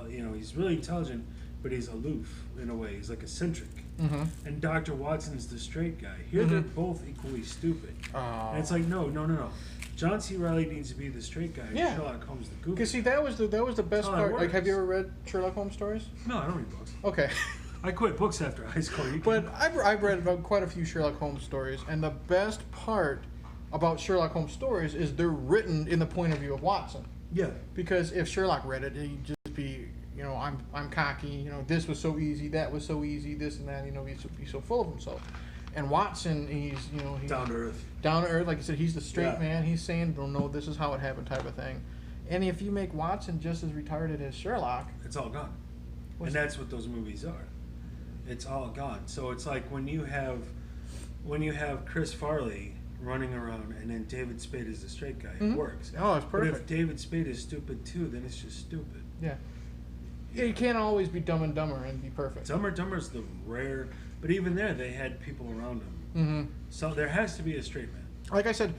he's really intelligent, but he's aloof in a way. He's like eccentric. Mm-hmm. And Dr. Watson's the straight guy. Here they're both equally stupid. And it's like, no. John C. Reilly needs to be the straight guy. Yeah. Sherlock Holmes the goofy. Because see, that was the best how it part. Like, have works. you ever read Sherlock Holmes stories? No, I don't read books. Okay. I quit books after high school. But I've read about quite a few Sherlock Holmes stories, and the best part about Sherlock Holmes stories is they're written in the point of view of Watson. Yeah. Because if Sherlock read it, he'd just be, I'm cocky. This was so easy, that was so easy, this and that. He'd be so full of himself. And Watson, he's Down to earth. Down to earth, like I said, he's the straight Yeah. man. He's saying, no, this is how it happened, type of thing. And if you make Watson just as retarded as Sherlock, It's all gone. What's- And that's what those movies are. It's all gone. So it's like when you have Chris Farley running around and then David Spade is the straight guy, Mhm. it works. Oh, it's But if perfect. David Spade is stupid too, then it's just stupid. Yeah, you can't always be Dumb and Dumber and be perfect. Dumb and Dumber's the rare, but even there they had people around him. Mm-hmm. So there has to be a straight man. Like I said,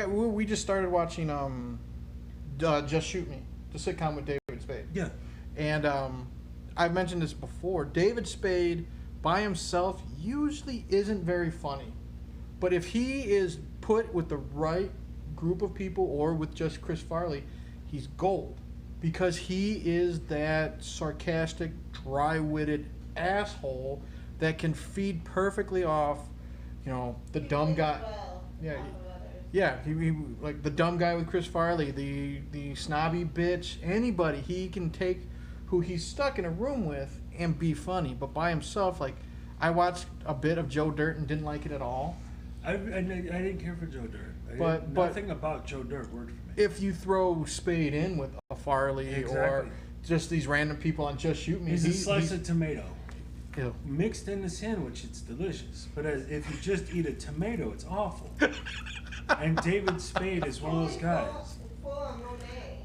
we just started watching Just Shoot Me, the sitcom with David Spade. Yeah. And I've mentioned this before. David Spade by himself usually isn't very funny. But if he is put with the right group of people or with just Chris Farley, he's gold. Because he is that sarcastic, dry-witted asshole that can feed perfectly off, the dumb guy. Yeah, yeah, he like the dumb guy with Chris Farley, the snobby bitch, anybody. He can take who he's stuck in a room with and be funny. But by himself, like, I watched a bit of Joe Dirt and didn't like it at all. I didn't care for Joe Dirt. But nothing about Joe Dirt worked for me. If you throw Spade in with a Farley or Exactly. just these random people on Just Shoot Me, He's a slice of tomato. Ew. Mixed in the sandwich, it's delicious. But if you just eat a tomato, it's awful. And David Spade is one of those guys.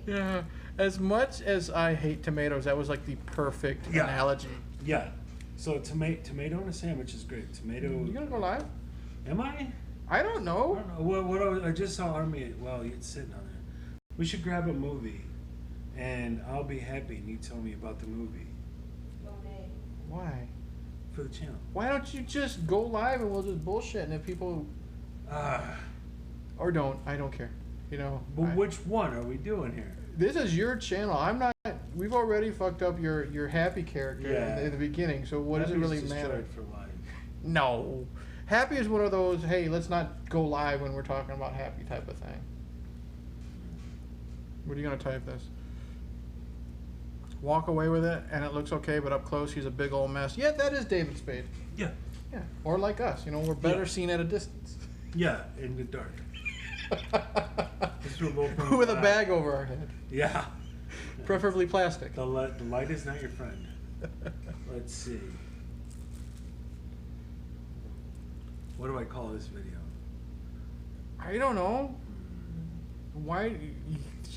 Yeah. As much as I hate tomatoes, that was like the perfect Yeah. analogy. Yeah. So tomato in a sandwich is great. Tomato. You gonna go live? Am I? I don't I know. don't know. What I just saw Army. Well, it's sitting on there. We should grab a movie, and I'll be happy. And you tell me about the movie Why? for the channel. Why don't you just go live and we'll just bullshit, and if people or don't, I don't care. But which one are we doing here? This is your channel. I'm not. We've already fucked up your happy character Yeah. in the beginning. So what does it Happy's really destroyed matter? for life. No. Happy is one of those, hey, let's not go live when we're talking about happy type of thing. What are you going to type this? Walk away with it, and it looks okay, but up close, he's a big old mess. Yeah, that is David Spade. Yeah. Yeah. Or like us, we're better Yeah. seen at a distance. Yeah, in the dark. Just remove from With the a back. bag over our head. Yeah. Preferably plastic. The light is not your friend. Let's see. What do I call this video? I don't know. Why?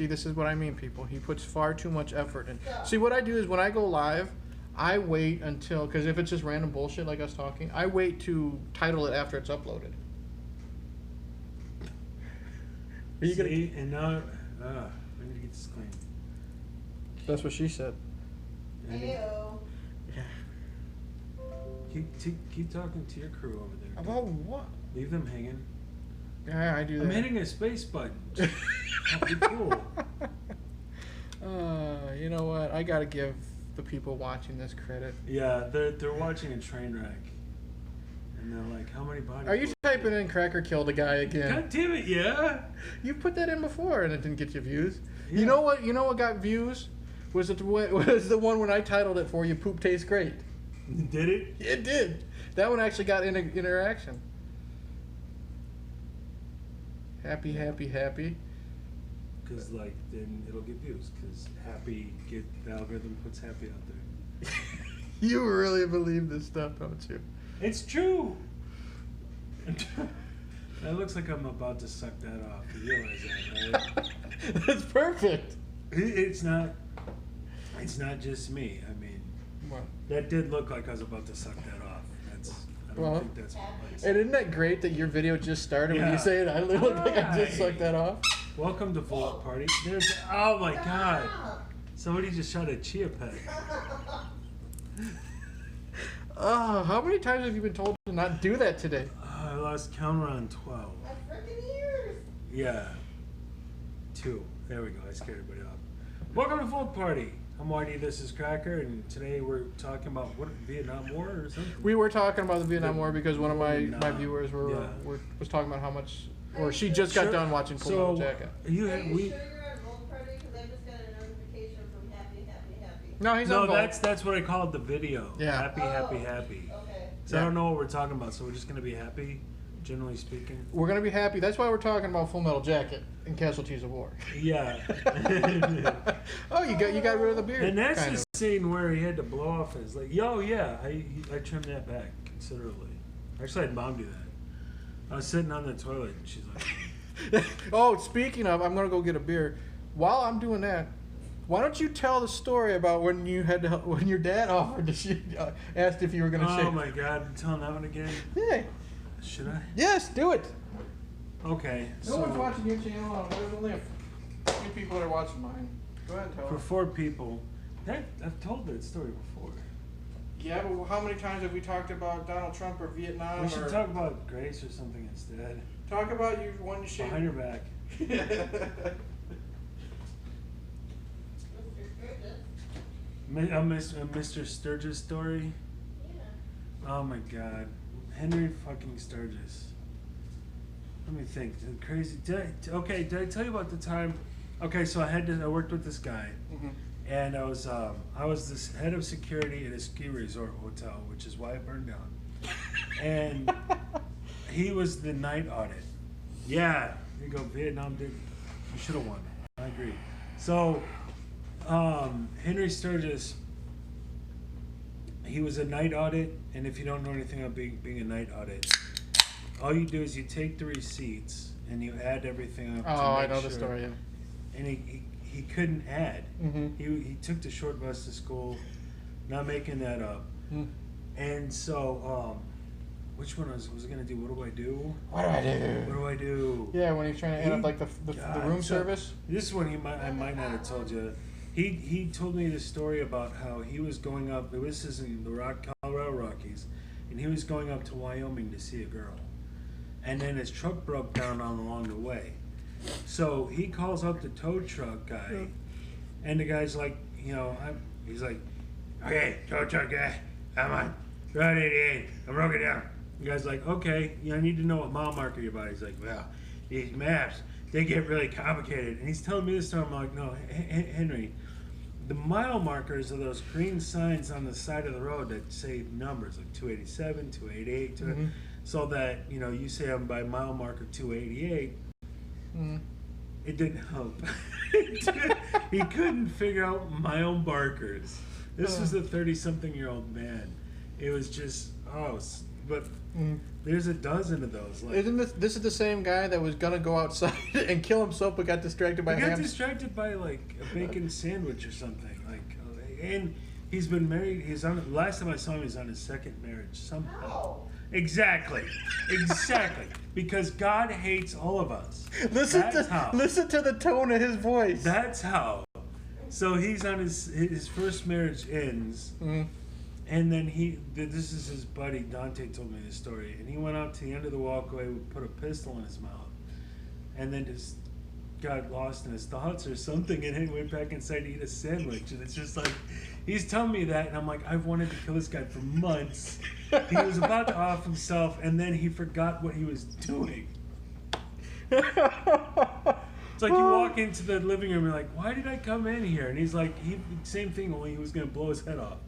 See, this is what I mean, people. He puts far too much effort in. See, what I do is when I go live, I wait until, because if it's just random bullshit like us talking, I wait to title it after it's uploaded. Are you See, and now, I need to get this clean. That's what she said. Heyo. Yeah. Keep talking to your crew over there. About what? Leave them hanging. Yeah, I do that. I'm hitting a space button. That'd be cool. You know what? I gotta give the people watching this credit. Yeah, they're watching a train wreck, and they're like, "How many bodies?" Are you typing in "Cracker killed a guy" again? God damn it! Yeah. You put that in before and it didn't get you views. Yeah. You know what? You know what got views? Was the one when I titled it for "You Poop Tastes Great." Did it? It did. That one actually got interaction. Happy, happy, happy. Because like then it'll get views. Because the algorithm puts happy out there. You really believe this stuff, don't you? It's true. That looks like I'm about to suck that off. You realize that, right? That's perfect. It's not. It's not just me. I mean, What? that did look like I was about to suck that off. I don't think that's my place. And isn't that great that your video just started when Yeah. you say it? I literally think I just Right. sucked that off. Welcome to Vault Party. There's. Oh my God! Somebody just shot a chia pet. Oh, how many times have you been told to not do that today? I lost count around 12. My freaking ears. Yeah. 2. There we go. I scared everybody off. Welcome to Vault Party. I'm Whitey. This is Cracker, and today we're talking about what, Vietnam War or something. We were talking about the Vietnam War because one of my Vietnam. viewers Yeah. was talking about how much, or she just got Sure. done watching Full Metal Jacket. Are Are you you we? sure you're on Vault Party? Because I just got a notification from Happy, Happy, Happy. No, he's No, on Vault. that's what I called the video. Yeah. Happy, happy, happy. Okay. So Yeah. I don't know what we're talking about. So we're just gonna be happy, generally speaking. We're gonna be happy. That's why we're talking about Full Metal Jacket and Casualties of War. Yeah. Oh, you got rid of the beard. And that's kind the scene where he had to blow off his I trimmed that back considerably. Actually, I had Mom do that. I was sitting on the toilet and she's like, Oh, speaking of, I'm gonna go get a beer. While I'm doing that, why don't you tell the story about when when your dad offered to asked if you were gonna "Oh shave? my God, I'm telling that one again." Yeah. Should I? Yes, do it. Okay. No one's watching your channel. There's only a few people that are watching mine. Go ahead, tell For them. 4 people, I've told that story before. Yeah, but how many times have we talked about Donald Trump or Vietnam? We should talk about Grace or something instead. Talk about you wanting to shave. Behind her back. Mr. Sturgis story. Yeah. Oh my God, Henry fucking Sturgis. Let me think. Crazy. Did I tell you about the time? Okay, so I worked with this guy, Mhm. and I was this head of security at a ski resort hotel, which is why it burned down. And he was the night audit. Yeah, there you go. Vietnam did. You should have won. I agree. So, Henry Sturgis. He was a night audit, and if you don't know anything about being a night audit, all you do is you take the receipts and you add everything up. Oh, I know the story. Yeah. And he couldn't add. Mhm. He took the short bus to school, not making that up. Mm. And so, which one was I gonna do? What do I do? What do I do? What do I do? Yeah, when he's trying to add up like the God, room so- service. This is one I might not have told you. He told me the story about how he was going up. This is in the Colorado Rockies, and he was going up to Wyoming to see a girl, and then his truck broke down along the way. So he calls up the tow truck guy, and the guy's like, he's like, "Okay, tow truck guy, I'm on Route 88. I broke it down." The guy's like, "Okay, I need to know what mile marker you're by." He's like, "Well, these maps, they get really complicated." And he's telling me this story. I'm like, "No, Henry, the mile markers are those green signs on the side of the road that say numbers like 287, 288, Mhm. so that, you say I'm by mile marker 288. Mm. It didn't help. He couldn't figure out mile markers. This was a 30-something-year-old man. It was just, but there's a dozen of those. Like, Isn't this is the same guy that was gonna go outside and kill himself, but got distracted by he got hams? distracted by like a bacon sandwich or something. And he's been married. Last time I saw him, he's on his second marriage somehow. Oh. Exactly. Because God hates all of us. Listen to the tone of his voice. That's how. So he's on his first marriage ends, and then this is his buddy Dante told me this story, and he went out to the end of the walkway, put a pistol in his mouth, and then just got lost in his thoughts or something, and then went back inside to eat a sandwich. And it's just like, he's telling me that, and I'm like, I've wanted to kill this guy for months. He was about to off himself, and then he forgot what he was doing. It's like you walk into the living room and you're like, why did I come in here? And he's like, same thing, only he was going to blow his head off.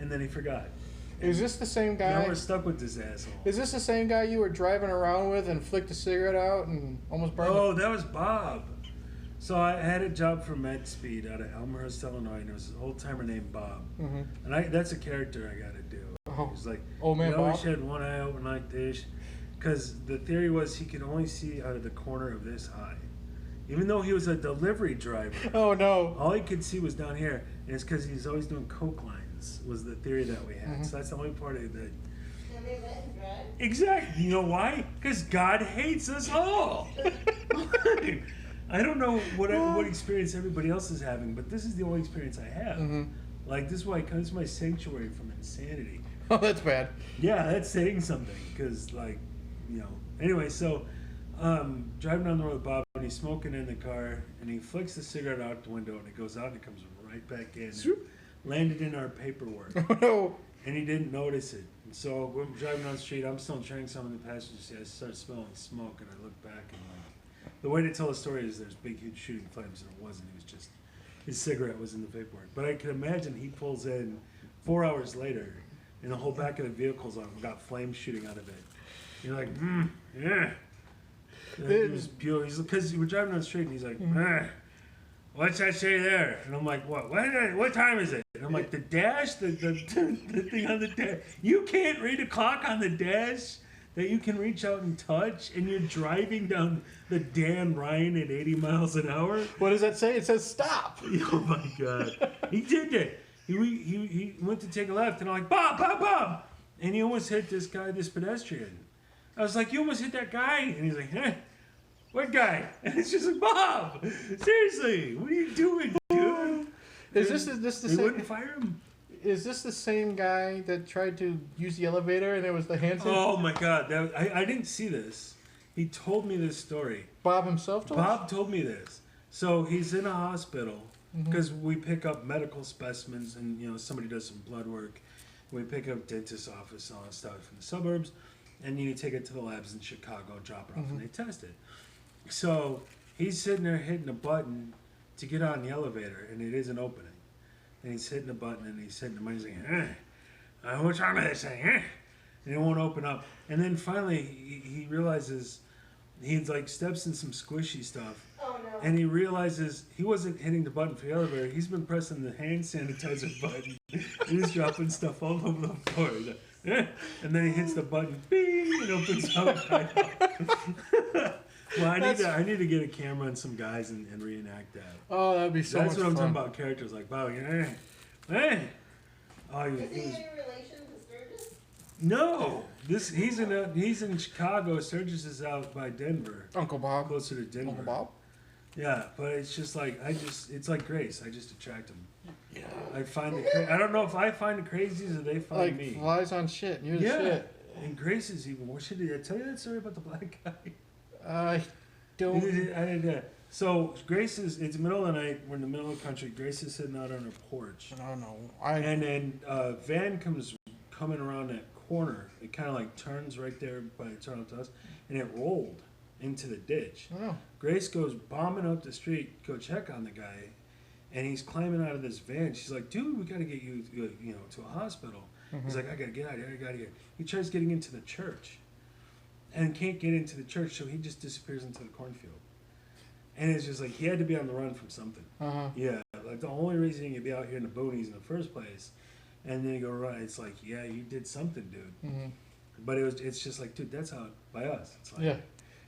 And then he forgot. Is this the same guy? Now we're stuck with this asshole. Is this the same guy you were driving around with and flicked a cigarette out and almost burned Oh, that was Bob. So I had a job for MedSpeed out of Elmhurst, Illinois, and there was an old-timer named Bob. And that's a character I got to do. He's like, old man he always Bob? had one eye open like this. Because the theory was he could only see out of the corner of this eye. Even though he was a delivery driver. Oh, no. All he could see was down here. And it's because he's always doing coke lines, was the theory that we had. So that's the only part of that. Exactly. You know why? Because God hates us all. I don't know what experience everybody else is having, but this is the only experience I have. Like, this is why it comes to my sanctuary from insanity. Oh, that's bad. Yeah, that's saying something, because, like, you know. Anyway, so driving down the road with Bob, and he's smoking in the car, and he flicks the cigarette out the window, and it goes out, and it comes right back in. Landed in our paperwork. Oh, no. And he didn't notice it. And so when we're driving down the street, I'm still trying some in the passenger seat. I start smelling smoke, and I look back, and like, the way to tell the story is there's big, huge shooting flames, and it wasn't. It was just his cigarette was in the paperwork. But I can imagine he pulls in 4 hours later, and the whole back of the vehicle's on, got flames shooting out of it. You're like, yeah. It was pure. Because we're driving down the street, and he's like, what's that say there? And I'm like, what time is it? And I'm like, the dash, the thing on the dash. You can't read a clock on the dash that you can reach out and touch, and you're driving down the Dan Ryan at 80 miles an hour. What does that say? It says stop. Oh my God. He did that. He went to take a left, and I'm like, Bob. And he almost hit this pedestrian. I was like, you almost hit that guy. And he's like, what guy? And it's just like, Bob, seriously, what are you doing, dude? Is this the They same? wouldn't fire him. Is this the same guy that tried to use the elevator and it was the Hanson? Oh my God, I didn't see this. He told me this story. Bob himself told us? Bob told me this. So he's in a hospital because we pick up medical specimens, and somebody does some blood work. We pick up dentist's office, all that stuff in the suburbs, and you take it to the labs in Chicago, drop it off, and they test it. So he's sitting there hitting a button to get on the elevator, and it isn't opening. And he's hitting a button, and he's hitting the button, he's like, what's wrong with this thing? And it won't open up. And then finally, he realizes he like steps in some squishy stuff. Oh, no. And he realizes he wasn't hitting the button for the elevator. He's been pressing the hand sanitizer button. He's dropping stuff all over the floor. He's like, and then he hits the button, bing, and opens up. Well, I need to get a camera and some guys and reenact that. Oh, that'd be so much fun. That's what I'm talking about. Characters like Bob. Hey. Oh, Is he any relation to Sturgis? No. He's in Chicago. Sturgis is out by Denver. Uncle Bob. Closer to Denver. Uncle Bob? Yeah, but it's just like it's like Grace. I just attract them. Yeah. I don't know if I find the crazies or they find Like me. flies on shit. You're the shit. And Grace is even worse. Did I tell you that story about the black guy? I don't. I did that. So Grace it's the middle of the night. We're in the middle of the country. Grace is sitting out on her porch. I don't know. And then van comes coming around that corner. It kind of like turns right there by the turn up to us, and it rolled into the ditch. I don't know. Grace goes bombing up the street, go check on the guy, and he's climbing out of this van. She's like, dude, we got to get you, to a hospital. He's like, I got to get out of here. He tries getting into the church and can't get into the church, so he just disappears into the cornfield. And it's just like, he had to be on the run from something. Yeah, like the only reason he could be out here in the boonies in the first place, and then you go run, it's like, yeah, you did something, dude. But it's just like, dude, that's how by us. It's like, Yeah.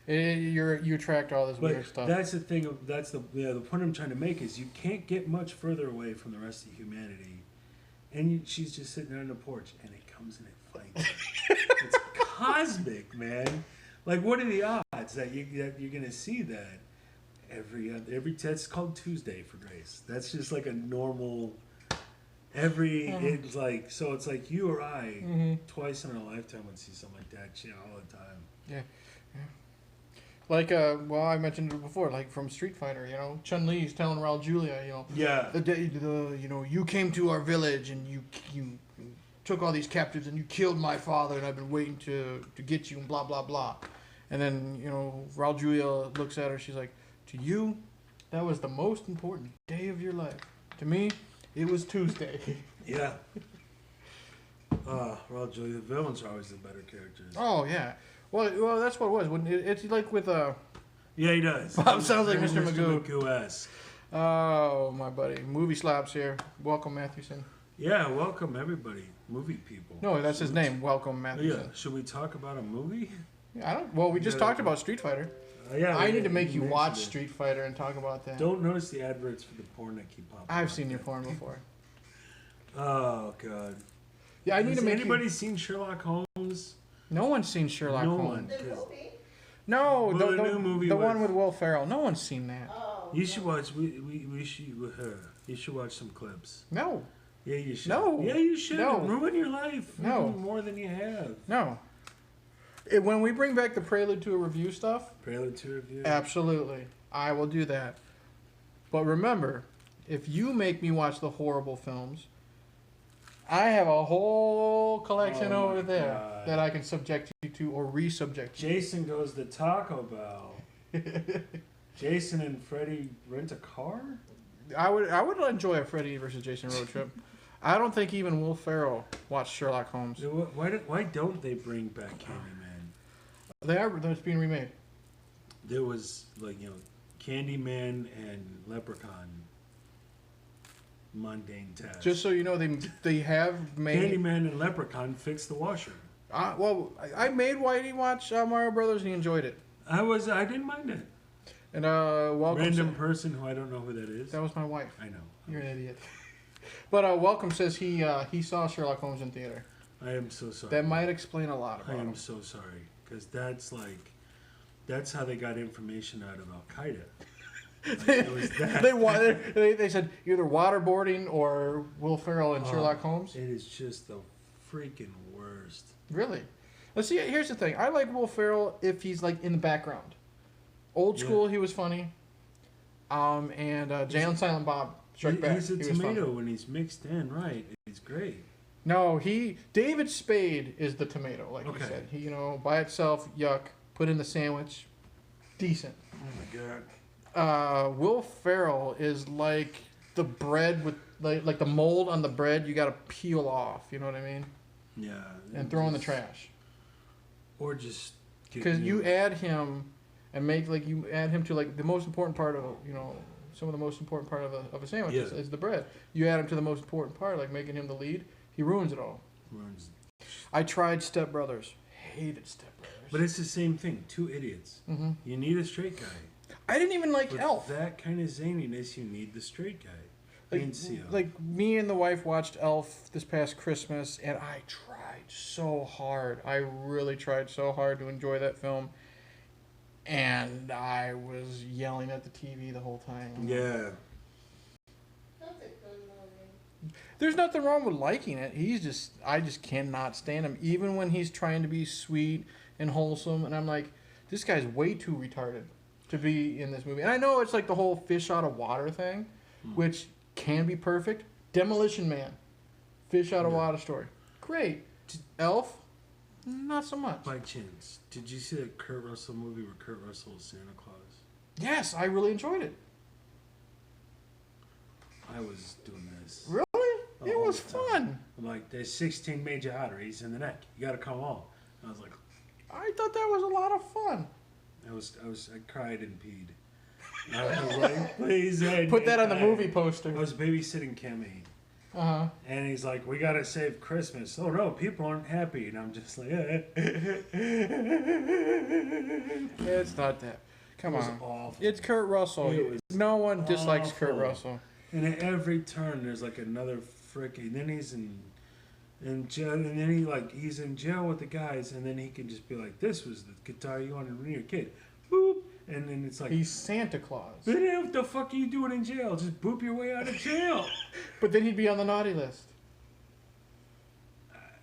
You attract all this but weird stuff. that's the thing. That's the point I'm trying to make is you can't get much further away from the rest of humanity, and she's just sitting there on the porch, and it comes and it fights. It's cosmic, man. Like, what are the odds that you're gonna see that every that's called Tuesday for Grace. That's just like a normal. It's like you or I twice in our lifetime would see something like that all the time. Yeah. Like, I mentioned it before, like from Street Fighter, Chun-Li's telling Raul Julia, Yeah. the day, you came to our village and you took all these captives and you killed my father and I've been waiting to get you and blah, blah, blah. And then, Raul Julia looks at her, she's like, to you, that was the most important day of your life. To me, it was Tuesday. Yeah. Raul Julia, the villains are always the better characters. Oh, yeah. Well, that's what it was. It's like with Yeah, he does. Bob sounds like Mr. Magoo. Magoo-esque. Oh, my buddy. Movie Slaps here. Welcome, Matthewson. Yeah, welcome everybody. Movie people. No, that's his name. Welcome, Yeah. Matthewson. Should we talk about a movie? Yeah, I don't. Well, we just talked about Street Fighter. Yeah. I need to make you mentioned watch it. Street Fighter and talk about that. Don't notice the adverts for the porn that keep popping. I've up. seen your porn before. Oh God. Yeah, I need Has to make anybody seen Sherlock Holmes? No one's seen Sherlock No Holmes. one. The movie? No, Well, the new movie the with- one with Will Ferrell. No one's seen that. Oh. You should watch. We should. You should watch some clips. No, Yeah, you should. No. Yeah, you should. No. Ruin your life. No. Ruin more than you have. no. When we bring back the Prelude to a Review stuff, Prelude to review. absolutely, I will do that. But remember, if you make me watch the horrible films, I have a whole collection Oh over my there God. that I can subject you to or re-subject you. Jason goes to Taco Bell. Jason and Freddie rent a car. I would enjoy a Freddy versus Jason road trip. I don't think even Will Ferrell watched Sherlock Holmes. Why don't they bring back Candyman? It's being remade. There was Candyman and Leprechaun. Mundane task. Just so you know, they have made. Candyman and Leprechaun fixed the washer. I made Whitey watch Mario Brothers and he enjoyed it. I didn't mind it. And welcome. Random person who I don't know who that is. That was my wife. I know. You're an idiot. But welcome says he saw Sherlock Holmes in theater. I am so sorry. That might explain a lot I about am him. so sorry because that's how they got information out of Al Qaeda. It was that. they said either waterboarding or Will Ferrell and Sherlock Holmes. It is just the freaking worst. Really? Let's see. Here's the thing. I like Will Ferrell if he's like in the background. Old school, he was funny. And Jay and Silent Bob Struck Back. He's a he was tomato funny. when he's mixed in, right? He's great. No, David Spade is the tomato, like you Okay. said. He, by itself, yuck. Put in the sandwich, decent. Oh my God. Will Ferrell is like the bread with like the mold on the bread. You got to peel off. You know what I mean? Yeah. And throw in the trash. Or just Because you add him and you add him to like the most important part of some of the most important part of a sandwich is the bread. You add him to the most important part, like making him the lead. He ruins it all. I tried Step Brothers. Hated Step Brothers. But it's the same thing. Two idiots. Mm-hmm. You need a straight guy. I didn't even like With Elf. that kind of zaniness, you need the straight guy. Like me and the wife watched Elf this past Christmas, and I tried so hard. I really tried so hard to enjoy that film, and I was yelling at the TV the whole time. Yeah. That's a good movie. There's nothing wrong with liking it. I just cannot stand him, even when he's trying to be sweet and wholesome, and I'm like, this guy's way too retarded to be in this movie. And I know it's like the whole fish out of water thing, which can be perfect. Demolition Man, fish out of water story, great. Elf, not so much. By chance, did you see that Kurt Russell movie where Kurt Russell is Santa Claus? Yes, I really enjoyed it. I was doing this. Really? It all was the time. fun. I'm like, there's 16 major arteries in the neck. You got to come on. I was like, I thought that was a lot of fun. I cried and peed. I was like, please, Ed. Put that on the movie poster. I was babysitting Cammy, And he's like, we gotta save Christmas. Oh no, people aren't happy. And I'm just like, It's not that. Come It was on. awful. It's Kurt Russell. It was No one dislikes Kurt awful. Russell. And at every turn, there's like another freaking. Then he's in jail, and then he's in jail with the guys, and then he can just be like, "This was the guitar you wanted when you were a kid." Boop, and then it's like, He's Santa Claus. "But then what the fuck are you doing in jail? Just boop your way out of jail." But then he'd be on the naughty list.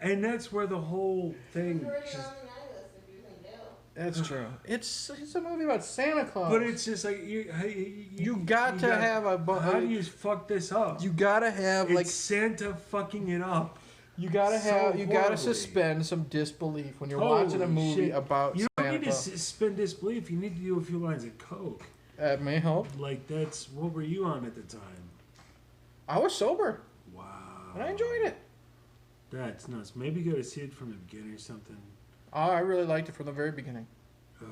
And that's where the whole thing. You're already Just, on the night list if you're in jail. That's true. It's a movie about Santa Claus. but it's just like you got to have a. How do you fuck this up? You gotta have it's like Santa fucking it up. you gotta so have you gotta horribly. suspend some disbelief when you're Holy watching a movie shit. about You don't Santa need to Claus. suspend disbelief. You need to do a few lines of coke. That may help. Like that's what were you on at the time? I was sober Wow. and I enjoyed it. That's nuts. Maybe you got to see it from the beginning or something. I really liked it from the very beginning. It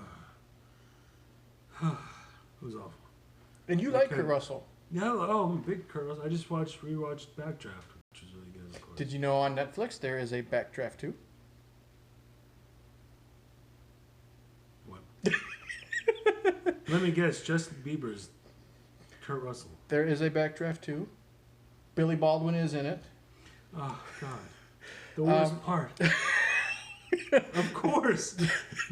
was awful. And you like Okay. Kurt Russell. Yeah, I'm a big Kurt Russell. I just rewatched Backdraft, which was really good. Of course. Did you know on Netflix there is a Backdraft 2? What? Let me guess. Justin Bieber's Kurt Russell. There is a Backdraft 2. Billy Baldwin is in it. Oh God. The worst part. Of course,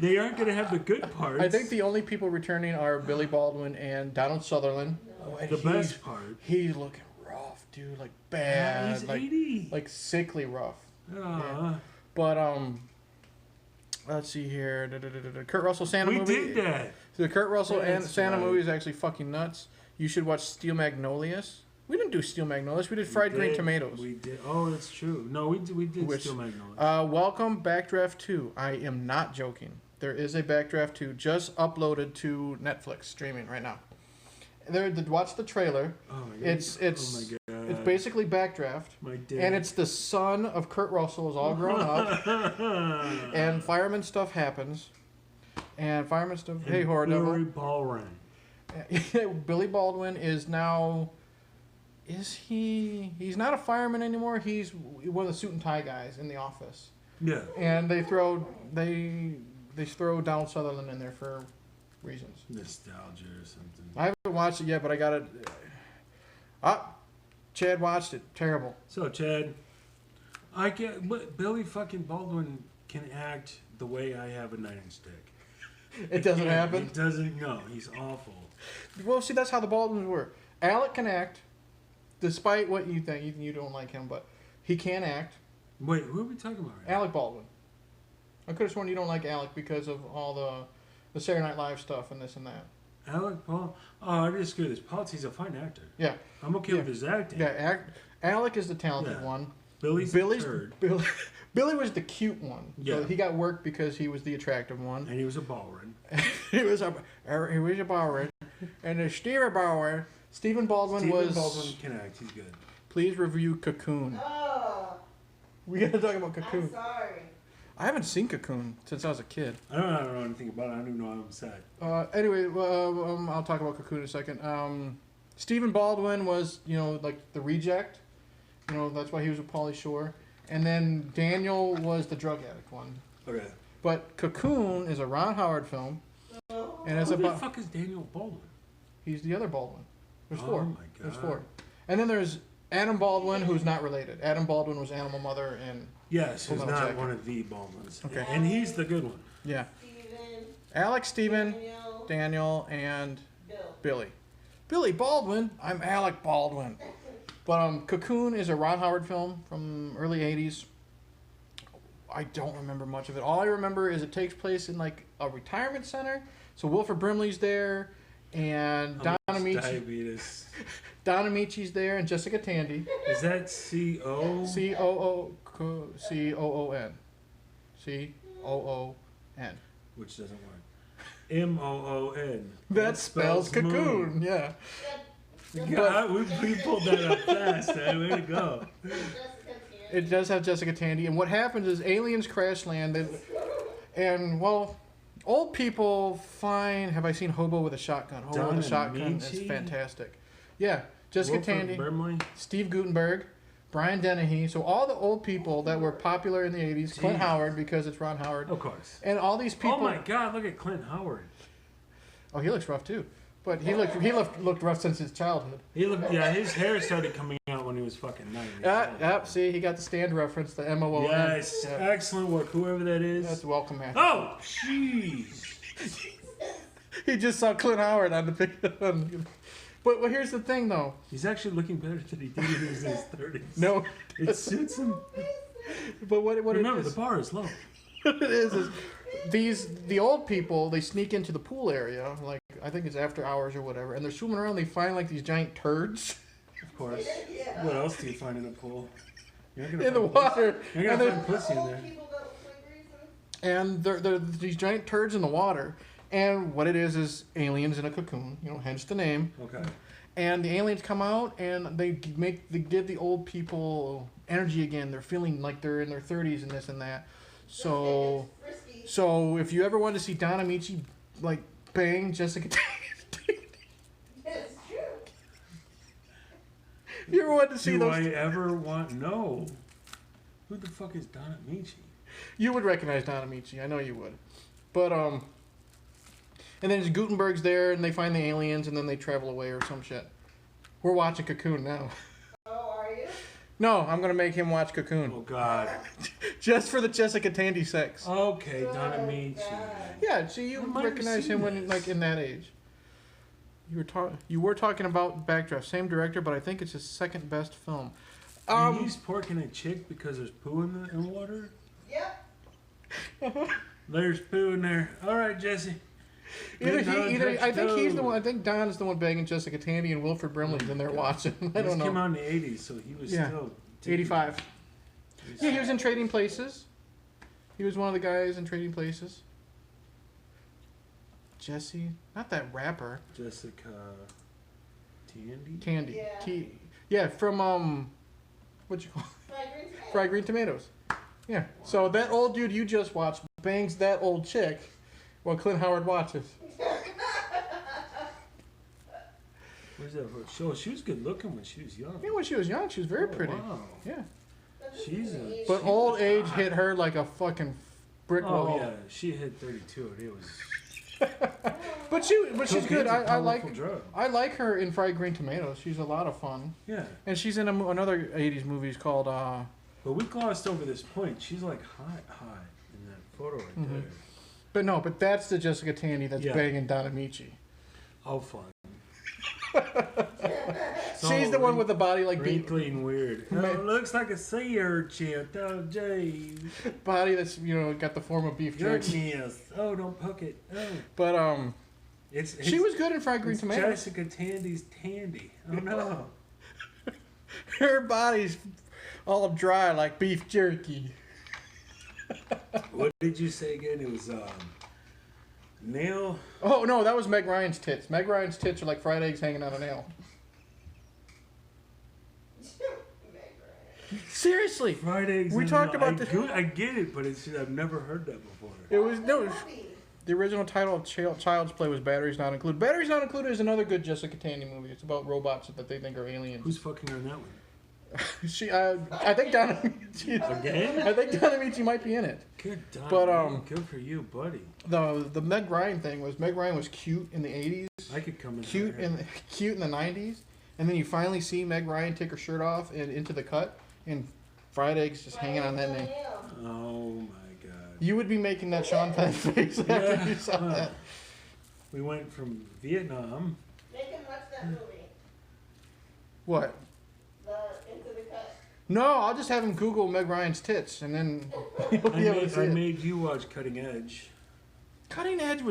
they aren't going to have the good parts. I think the only people returning are Billy Baldwin and Donald Sutherland. Oh, and the best part. He's looking rough, dude. Like Yeah, bad. he's like 80. like sickly rough. Ah, But let's see here. Kurt Russell Santa we movie. did that. The Kurt Russell and That's Santa right. movie is actually fucking nuts. You should watch Steel Magnolias. We didn't do Steel Magnolias. We did Fried We Green did. Tomatoes. We did. Oh, that's true. No, we did Which- Steel Magnolias. Welcome Backdraft 2. I am not joking. There is a Backdraft 2 just uploaded to Netflix streaming right now. Watch the trailer. Oh my God. It's oh my God. it's basically Backdraft, My dad. and it's the son of Kurt Russell is all grown up, and fireman stuff happens, and fireman stuff. Hey, horror Billy devil. Ballrin. Billy Baldwin is now. Is he? He's not a fireman anymore. He's one of the suit and tie guys in the office. Yeah. And they throw Donald Sutherland in there for reasons. Nostalgia or something. I haven't watched it yet, but I got it. Chad watched it. Terrible. So Chad, I get. But Billy fucking Baldwin can act the way I have a 9-inch stick. It doesn't He happen. doesn't. No, he's awful. Well, see, that's how the Baldwins were. Alec can act, despite what you think. You don't like him, but he can act. Wait, who are we talking about right now? Alec Baldwin. I could have sworn you don't like Alec because of all the Saturday Night Live stuff and this and that. Alec Paul. Oh, I disagree with his politics. He's a fine actor. Yeah. I'm okay with his acting. Yeah, Alec is the talented Yeah. one. Billy's a turd. Billy was the cute one. Yeah. So he got work because he was the attractive one. And he was a Ballrin. he was a Bauer. And the Stephen Bauer. Stephen Baldwin Stephen was. Baldwin can act. He's good. Please review Cocoon. Oh, We gotta talk about I'm Cocoon. sorry. I haven't seen Cocoon since I was a kid. I don't know anything about it. I don't even know why I'm sad. Anyway, I'll talk about Cocoon in a second. Stephen Baldwin was, like the reject. That's why he was with Pauly Shore. And then Daniel was the drug addict one. Okay. But Cocoon is a Ron Howard film, and it's Who the about fuck is Daniel Baldwin? he's the other Baldwin. There's Oh four. my There's God. 4. And then there's Adam Baldwin, who's not related. Adam Baldwin was Animal Mother, and Yes, Hold who's on a not second. one of the Baldwins. Okay. And he's the good one. yeah, Steven, Alex, Stephen, Daniel, Daniel, and Bill. Billy. Billy Baldwin. I'm Alec Baldwin. But Cocoon is a Ron Howard film from early '80s. I don't remember much of it. All I remember is it takes place in like a retirement center. So Wilford Brimley's there, and How Donna much Michi. diabetes. Donna Michi's there, and Jessica Tandy. Is that C-O? COON. COON. Which doesn't work. M-O-O-N. That spells Cocoon. Yeah. God, we pulled that up fast. Way to go. It does have Jessica Tandy, and what happens is aliens crash land, and well, old people find. Have I seen Hobo with a Shotgun? Hobo with Donna a Shotgun is Michi? fantastic. Yeah, Jessica Wilford Tandy, Brimley. Steve Guttenberg, Brian Dennehy. So all the old people that were popular in the 80s. Clint Howard, because it's Ron Howard. Of course. And all these people. Oh my God! Look at Clint Howard. Oh, he looks rough too. But he looked rough since his childhood. His hair started coming out when he was fucking 9 years old. Yep, see, he got the stand reference, the MOON. Yes, Yeah. excellent work, whoever that is. That's welcome, man. Oh, jeez. He just saw Clint Howard on the picture. But well, here's the thing, though. He's actually looking better than he did when he was in his 30s. No. It suits him. But what Remember, it is, the bar is low. what it is the old people, they sneak into the pool area, like, I think it's after hours or whatever, and they're swimming around, they find, like, these giant turds. Of course. Yeah. What else do you find in a pool? You're not In the water. You're And gonna they're- find pussy in there. People that look like reason. And they're these giant turds in the water. And what it is aliens in a cocoon, hence the name. Okay. And the aliens come out and they give the old people energy again. They're feeling like they're in their 30s and this and that. So if you ever wanted to see Don Amici like bang Jessica It's true. you ever wanted to see Do those? I ever want? No. Who the fuck is Don Amici? You would recognize Don Amici. I know you would. But and then Gutenberg's there and they find the aliens and then they travel away or some shit. We're watching Cocoon now. Oh, are you? No, I'm gonna make him watch Cocoon Oh God. just for the Jessica Tandy sex. Okay, Don Oh, Amici. God. Yeah, see, you I might have recognize seen him when this. like in that age. You were talking about Backdraft, same director, but I think it's his second best film. He's porking a chick because there's poo in the water. Yep. There's poo in there. All right, Jesse. Either Big Don, I touch think he's the toe. one. I think Don is the one banging Jessica Tandy and Wilford Brimley's in there watching. I This don't came know. out in the 80s, so he was Yeah. still 85. Yeah, he was in Trading Places. He was one of the guys in Trading Places. Jesse, not that rapper. Jessica Tandy. Tandy. Yeah. Yeah, from what you call Fried Green Tomatoes. Yeah. So that old dude you just watched bangs that old chick while Clint Howard watches. Where's that for? So she was good looking when she was young. Yeah, when she was young, she was very Oh, pretty. Wow. Yeah. She's a. But old age hit her like a fucking brick Oh wall. yeah, she hit 32. It was. But she's good. Cocaine's a I like powerful drug. I like her in Fried Green Tomatoes. She's a lot of fun. Yeah, And she's in another 80s movie called but we glossed over this point. She's like hot in that photo right Mhm. there. but that's the Jessica Tandy that's Yeah. banging Don Amici. How fun. She's the one with the body like beef, wrinkly and weird. Oh, it looks like a sea urchin. Oh, jeez. body that's got the form of beef jerky. Goodness. Oh, don't poke it. Oh. But It's she was good in Fried Green it's Tomatoes. Jessica Tandy's Tandy. Oh no. Her body's all dry like beef jerky. What did you say again? It was nail. Oh no, that was Meg Ryan's tits. Meg Ryan's tits are like fried eggs hanging on a nail. Seriously, Fried eggs. We and talked nail. about this- I get it, but I've never heard that before. it was the original title of Child's Play was Batteries Not Included. Batteries Not Included is another good Jessica Tandy movie. It's about robots that they think are aliens. Who's fucking her in that one? I think Don Amici. Again? I think Don Amici might be in it. Good done. But, good for you, buddy. The Meg Ryan thing was Meg Ryan was cute in the 80s, I could come in. cute there. in the 90s, and then you finally see Meg Ryan take her shirt off and into the cut, and fried eggs just hanging on that name. Oh my god. You would be making that Sean Penn face after you saw that. We went from Vietnam. Make him watch that movie. What? Into the Cut. No, I'll just have him Google Meg Ryan's tits, and then he'll be able to see I it. made you watch Cutting Edge. Cutting Edge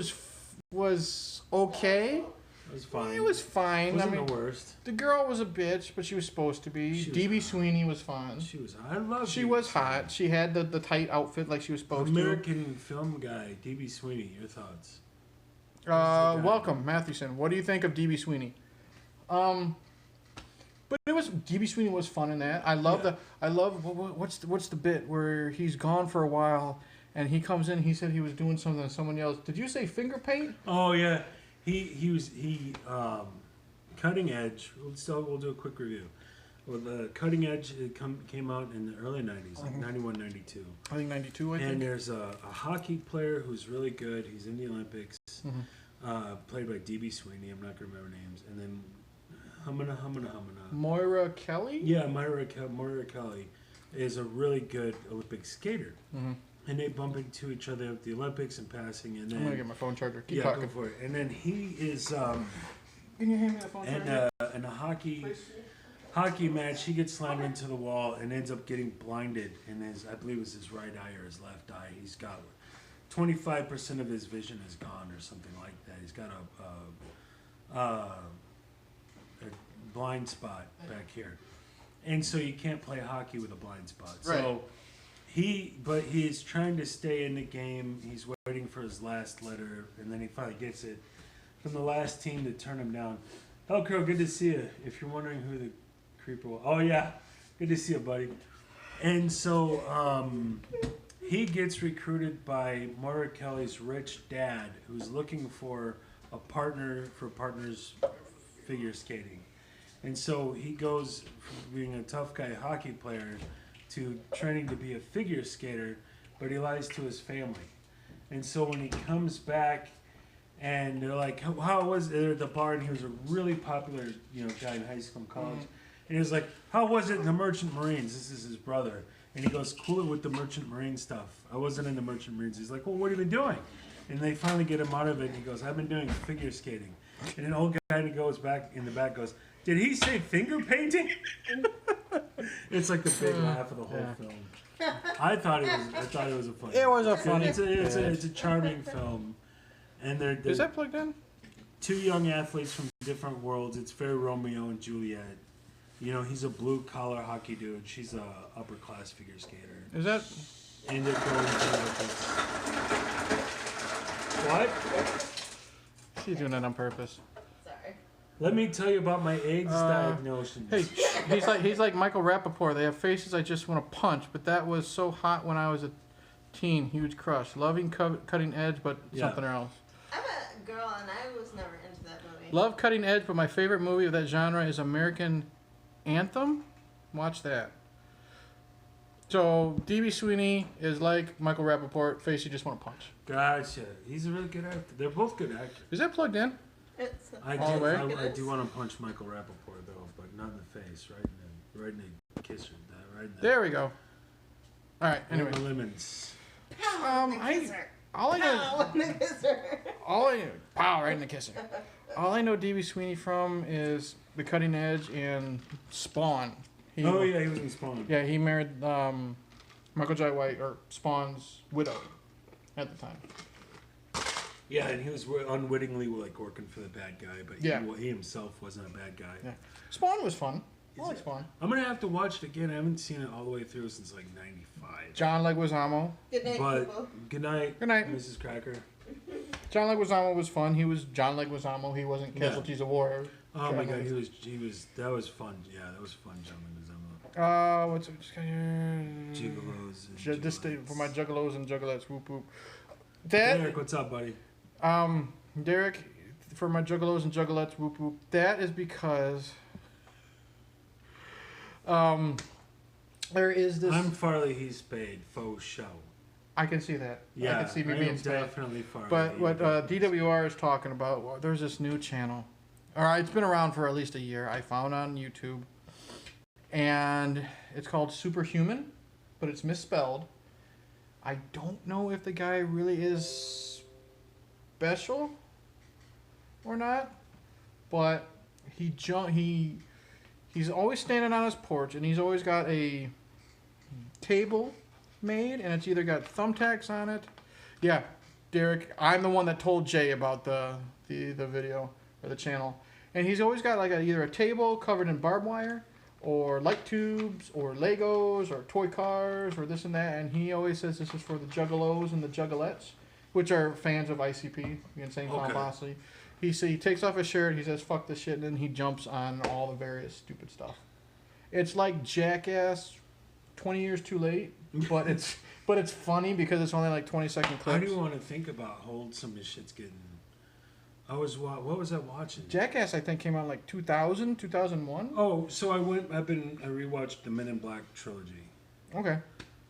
was okay. It was fine. It was fine. Wasn't I mean, the worst. the girl was a bitch, but she was supposed to be. She was DB hot. Sweeney was fun. She was. I love. She DB was Sweeney. hot. She had the tight outfit like she was supposed American film guy, DB Sweeney. Your thoughts? to. guy. Welcome, Mathewson. What do you think of DB Sweeney? But it was DB Sweeney was fun in that. I love what's the bit where he's gone for a while and he comes in. He said he was doing something and someone yells, "Did you say finger paint?" Oh yeah, he Cutting Edge. We'll do a quick review. Well, the Cutting Edge came out in the early 90s, like 91, 92. I think 92, I think. And there's a hockey player who's really good. He's in the Olympics. Played by D.B. Sweeney. I'm not going to remember names. And then Humana. Moira Kelly? Yeah, Moira Kelly is a really good Olympic skater. And they bump into each other at the Olympics and passing. And then, I'm going to get my phone charger. Keep yeah, talking. go for it. And then he is... Can you hand me the phone charger? in a hockey match, he gets slammed into the wall and ends up getting blinded. And I believe it was his right eye or his left eye. He's got 25% of his vision is gone or something like that. He's got a blind spot back here. And so you can't play hockey with a blind spot. Right. So he's trying to stay in the game. He's waiting for his last letter, and then he finally gets it from the last team to turn him down. Oh, Crow, good to see you. If you're wondering who the creeper was. Oh, yeah. Good to see you, buddy. And so he gets recruited by Moira Kelly's rich dad, who's looking for a partner for partners figure skating. And so he goes from being a tough guy hockey player to training to be a figure skater, but he lies to his family. And so when he comes back, and they're like, how was it at the bar? And he was a really popular, guy in high school and college. And he was like, how was it in the Merchant Marines? This is his brother. And he goes, cool it with the Merchant Marine stuff. I wasn't in the Merchant Marines. He's like, well, what have you been doing? And they finally get him out of it. And he goes, I've been doing figure skating. And an old guy goes back in the back goes, did he say finger painting? It's like the big laugh of the whole film. I thought it was a funny. It was a funny. It's a charming film. And they're Is that plugged in? two young athletes from different worlds. It's very Romeo and Juliet. He's a blue-collar hockey dude. She's a upper-class figure skater. Is that... And they're going to this. What? She's doing that on purpose. Sorry. Let me tell you about my AIDS diagnosis. Hey, he's like Michael Rappaport. They have faces I just want to punch, but that was so hot when I was a teen. Huge crush. Loving Cutting Edge, but something else. I'm a girl and I was never into that movie. Love Cutting Edge, but my favorite movie of that genre is American Anthem. Watch that. So, D.B. Sweeney is like Michael Rappaport, face you just want to punch. Gotcha. He's a really good actor. They're both good actors. Is that plugged in? It's I All the way? do want to punch Michael Rappaport though, but not in the face, right in the kisser, right in the. There we go. All right. Anyway, the lemons. Pow right in the kisser. All I know D.B. Sweeney from is The Cutting Edge and Spawn. He was in Spawn. Yeah, he married Michael Jai White, or Spawn's widow, at the time. Yeah, and he was unwittingly working for the bad guy, but he himself wasn't a bad guy. Yeah. Spawn was fun. I like Spawn. I'm gonna have to watch it again. I haven't seen it all the way through since '95. John Leguizamo. Good night, But people. good night, Mrs. Cracker. John Leguizamo was fun. He was John Leguizamo. He wasn't Casualties of War. Oh my God, he was. That was fun. Yeah, that was fun. John Leguizamo. What's it? Gigolos. This day for my juggalos and juggalettes. Whoop whoop. Derek, what's up, buddy? Derek, for my juggalos and juggalettes. Whoop whoop. That is because there is this. I'm Farley. He's Spade. Faux show. I can see that. Yeah, I can see me being Spade. definitely Farley. But what DWR is talking about, well, there's this new channel. All right, it's been around for at least a year. I found on YouTube, and it's called Superhuman, but it's misspelled. I don't know if the guy really is special or not, but he's always standing on his porch, and he's always got a table made, and it's either got thumbtacks on it. Yeah, Derek, I'm the one that told Jay about the video or the channel, and he's always got either a table covered in barbed wire, or light tubes, or Legos, or toy cars, or this and that, and he always says this is for the juggalos and the juggalettes, which are fans of ICP, Insane Clown Posse. He takes off his shirt, he says fuck this shit, and then he jumps on all the various stupid stuff. It's like Jackass 20 years too late, but it's funny because it's only 20-second clips. How do you want to think about hold some of this shit's getting What was I watching? Jackass, I think, came out like 2000, 2001. Oh, so I rewatched the Men in Black trilogy. Okay.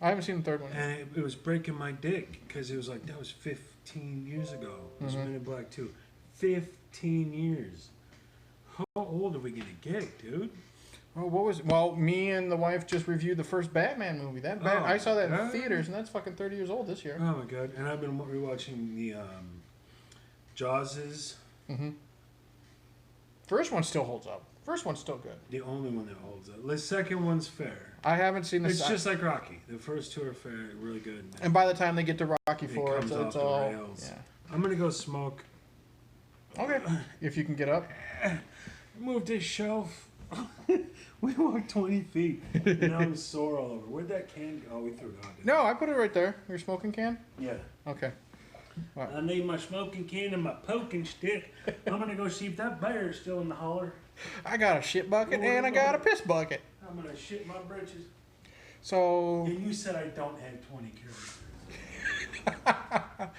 I haven't seen the third one. And it was breaking my dick because it was like, that was 15 years ago. It was Men in Black 2. 15 years. How old are we going to get, dude? Well, me and the wife just reviewed the first Batman movie. I saw that in theaters, and that's fucking 30 years old this year. Oh my god! And I've been rewatching the Jaws's. Mm-hmm. First one still holds up. First one's still good. The only one that holds up. The second one's fair. I haven't seen the. It's just like Rocky. The first two are fair, really good. And by the time they get to Rocky 4, it's all. Rails. Yeah. I'm gonna go smoke. Okay. If you can get up. Move this shelf. We walked 20 feet, and I was sore all over. Where'd that can go? Oh, we threw it out. No, I put it right there. Your smoking can? Yeah. Okay. Right. I need my smoking can and my poking stick. I'm going to go see if that bear is still in the holler. I got a shit bucket and I got a piss bucket. I'm going to shit my britches. So... And you said I don't have 20 characters.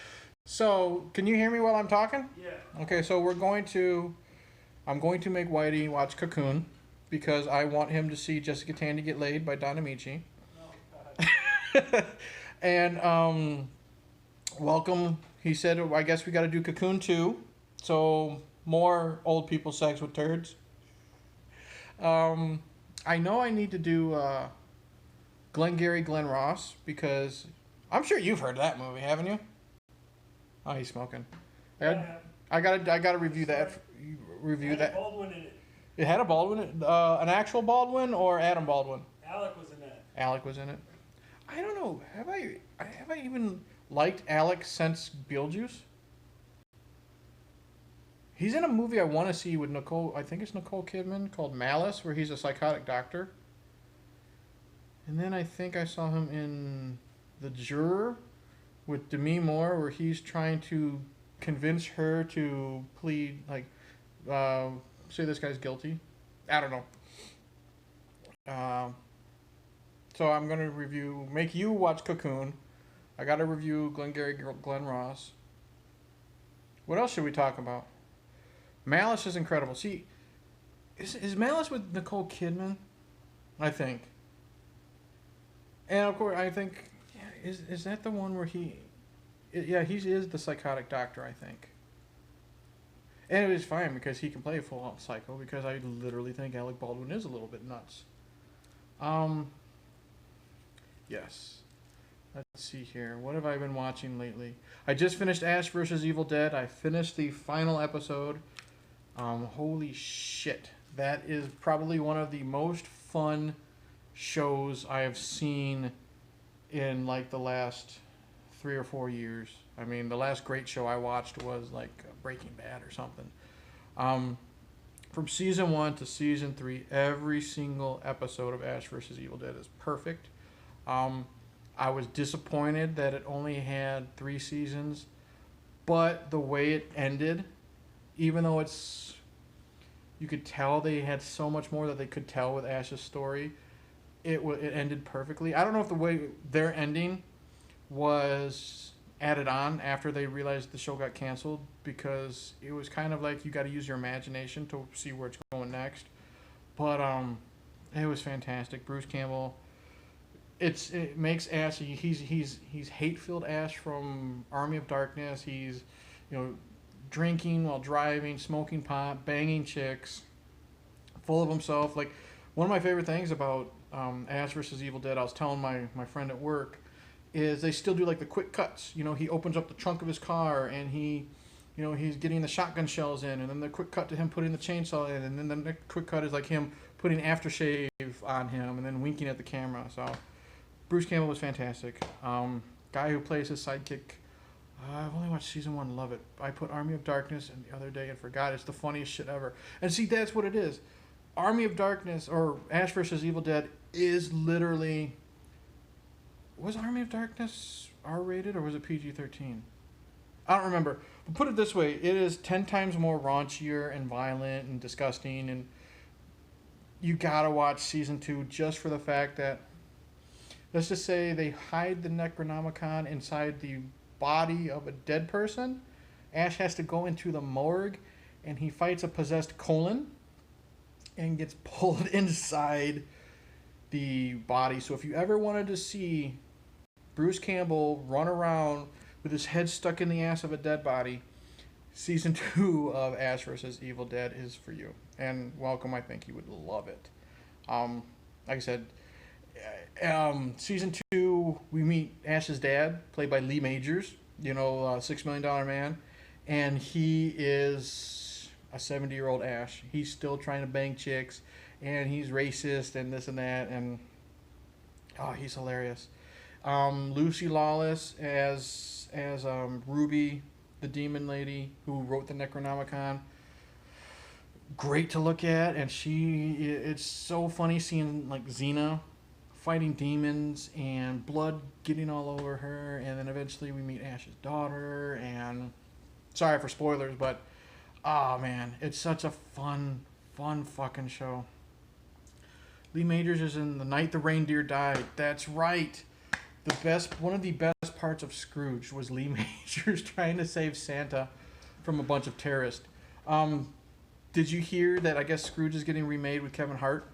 So, can you hear me while I'm talking? Yeah. Okay, so I'm going to make Whitey watch Cocoon. Because I want him to see Jessica Tandy get laid by Don Amici. Oh, and welcome. He said, I guess we got to do Cocoon 2. So more old people sex with turds. I know I need to do Glengarry Glen Ross because I'm sure you've heard of that movie, haven't you? Oh, he's smoking. I gotta review that. Review that. Baldwin in it. It had a Baldwin, an actual Baldwin or Adam Baldwin? Alec was in that. Alec was in it. I don't know. Have I even liked Alec since Beetlejuice? He's in a movie I want to see with Nicole. I think it's Nicole Kidman called Malice, where he's a psychotic doctor. And then I think I saw him in The Juror with Demi Moore, where he's trying to convince her to plead say this guy's guilty. I don't know. So I'm going to make you watch Cocoon. I got to review Glengarry Glen Ross. What else should we talk about? Malice is incredible. See, is Malice with Nicole Kidman? I think. And of course, I think, is that the one where he is the psychotic doctor, I think. And it was fine because he can play a full-out psycho because I literally think Alec Baldwin is a little bit nuts. Yes. Let's see here. What have I been watching lately? I just finished Ash vs. Evil Dead. I finished the final episode. Holy shit. That is probably one of the most fun shows I have seen in like the last 3 or 4 years. I mean, the last great show I watched was like Breaking Bad or something. From season 1 to season 3, every single episode of Ash vs. Evil Dead is perfect. I was disappointed that it only had 3 seasons, but the way it ended, even though you could tell they had so much more that they could tell with Ash's story, it ended perfectly. I don't know if the way their ending was added on after they realized the show got canceled, because it was kind of like you got to use your imagination to see where it's going next. But it was fantastic. Bruce Campbell. It makes Ash. He's hate-filled Ash from Army of Darkness. He's drinking while driving, smoking pot, banging chicks, full of himself. Like, one of my favorite things about Ash vs. Evil Dead, I was telling my friend at work, is they still do like the quick cuts. He opens up the trunk of his car and he's getting the shotgun shells in, and then the quick cut to him putting the chainsaw in, and then the next quick cut is like him putting aftershave on him and then winking at the camera. So Bruce Campbell was fantastic. Guy who plays his sidekick, I've only watched season 1, love it. I put Army of Darkness in the other day and forgot. It's the funniest shit ever. And see, that's what it is. Army of Darkness, or Ash vs. Evil Dead, is literally... Was Army of Darkness R-rated or was it PG-13? I don't remember. But put it this way, it is 10 times more raunchier and violent and disgusting, and you gotta watch season 2 just for the fact that, let's just say they hide the Necronomicon inside the body of a dead person, Ash has to go into the morgue, and he fights a possessed colon, and gets pulled inside the body. So if you ever wanted to see Bruce Campbell run around with his head stuck in the ass of a dead body, season 2 of Ash vs. Evil Dead is for you. And welcome, I think you would love it. Like I said, season 2, we meet Ash's dad, played by Lee Majors, $6 Million Man. And he is a 70-year-old Ash. He's still trying to bang chicks, and he's racist and this and that, and he's hilarious. Lucy Lawless as Ruby, the demon lady who wrote the Necronomicon. Great to look at, and it's so funny seeing like Xena fighting demons and blood getting all over her, and then eventually we meet Ash's daughter, and sorry for spoilers, but oh man, it's such a fun fucking show. Lee Majors is in The Night the Reindeer Died. That's right. One of the best parts of Scrooge was Lee Majors trying to save Santa from a bunch of terrorists. Did you hear that? I guess Scrooge is getting remade with Kevin Hart.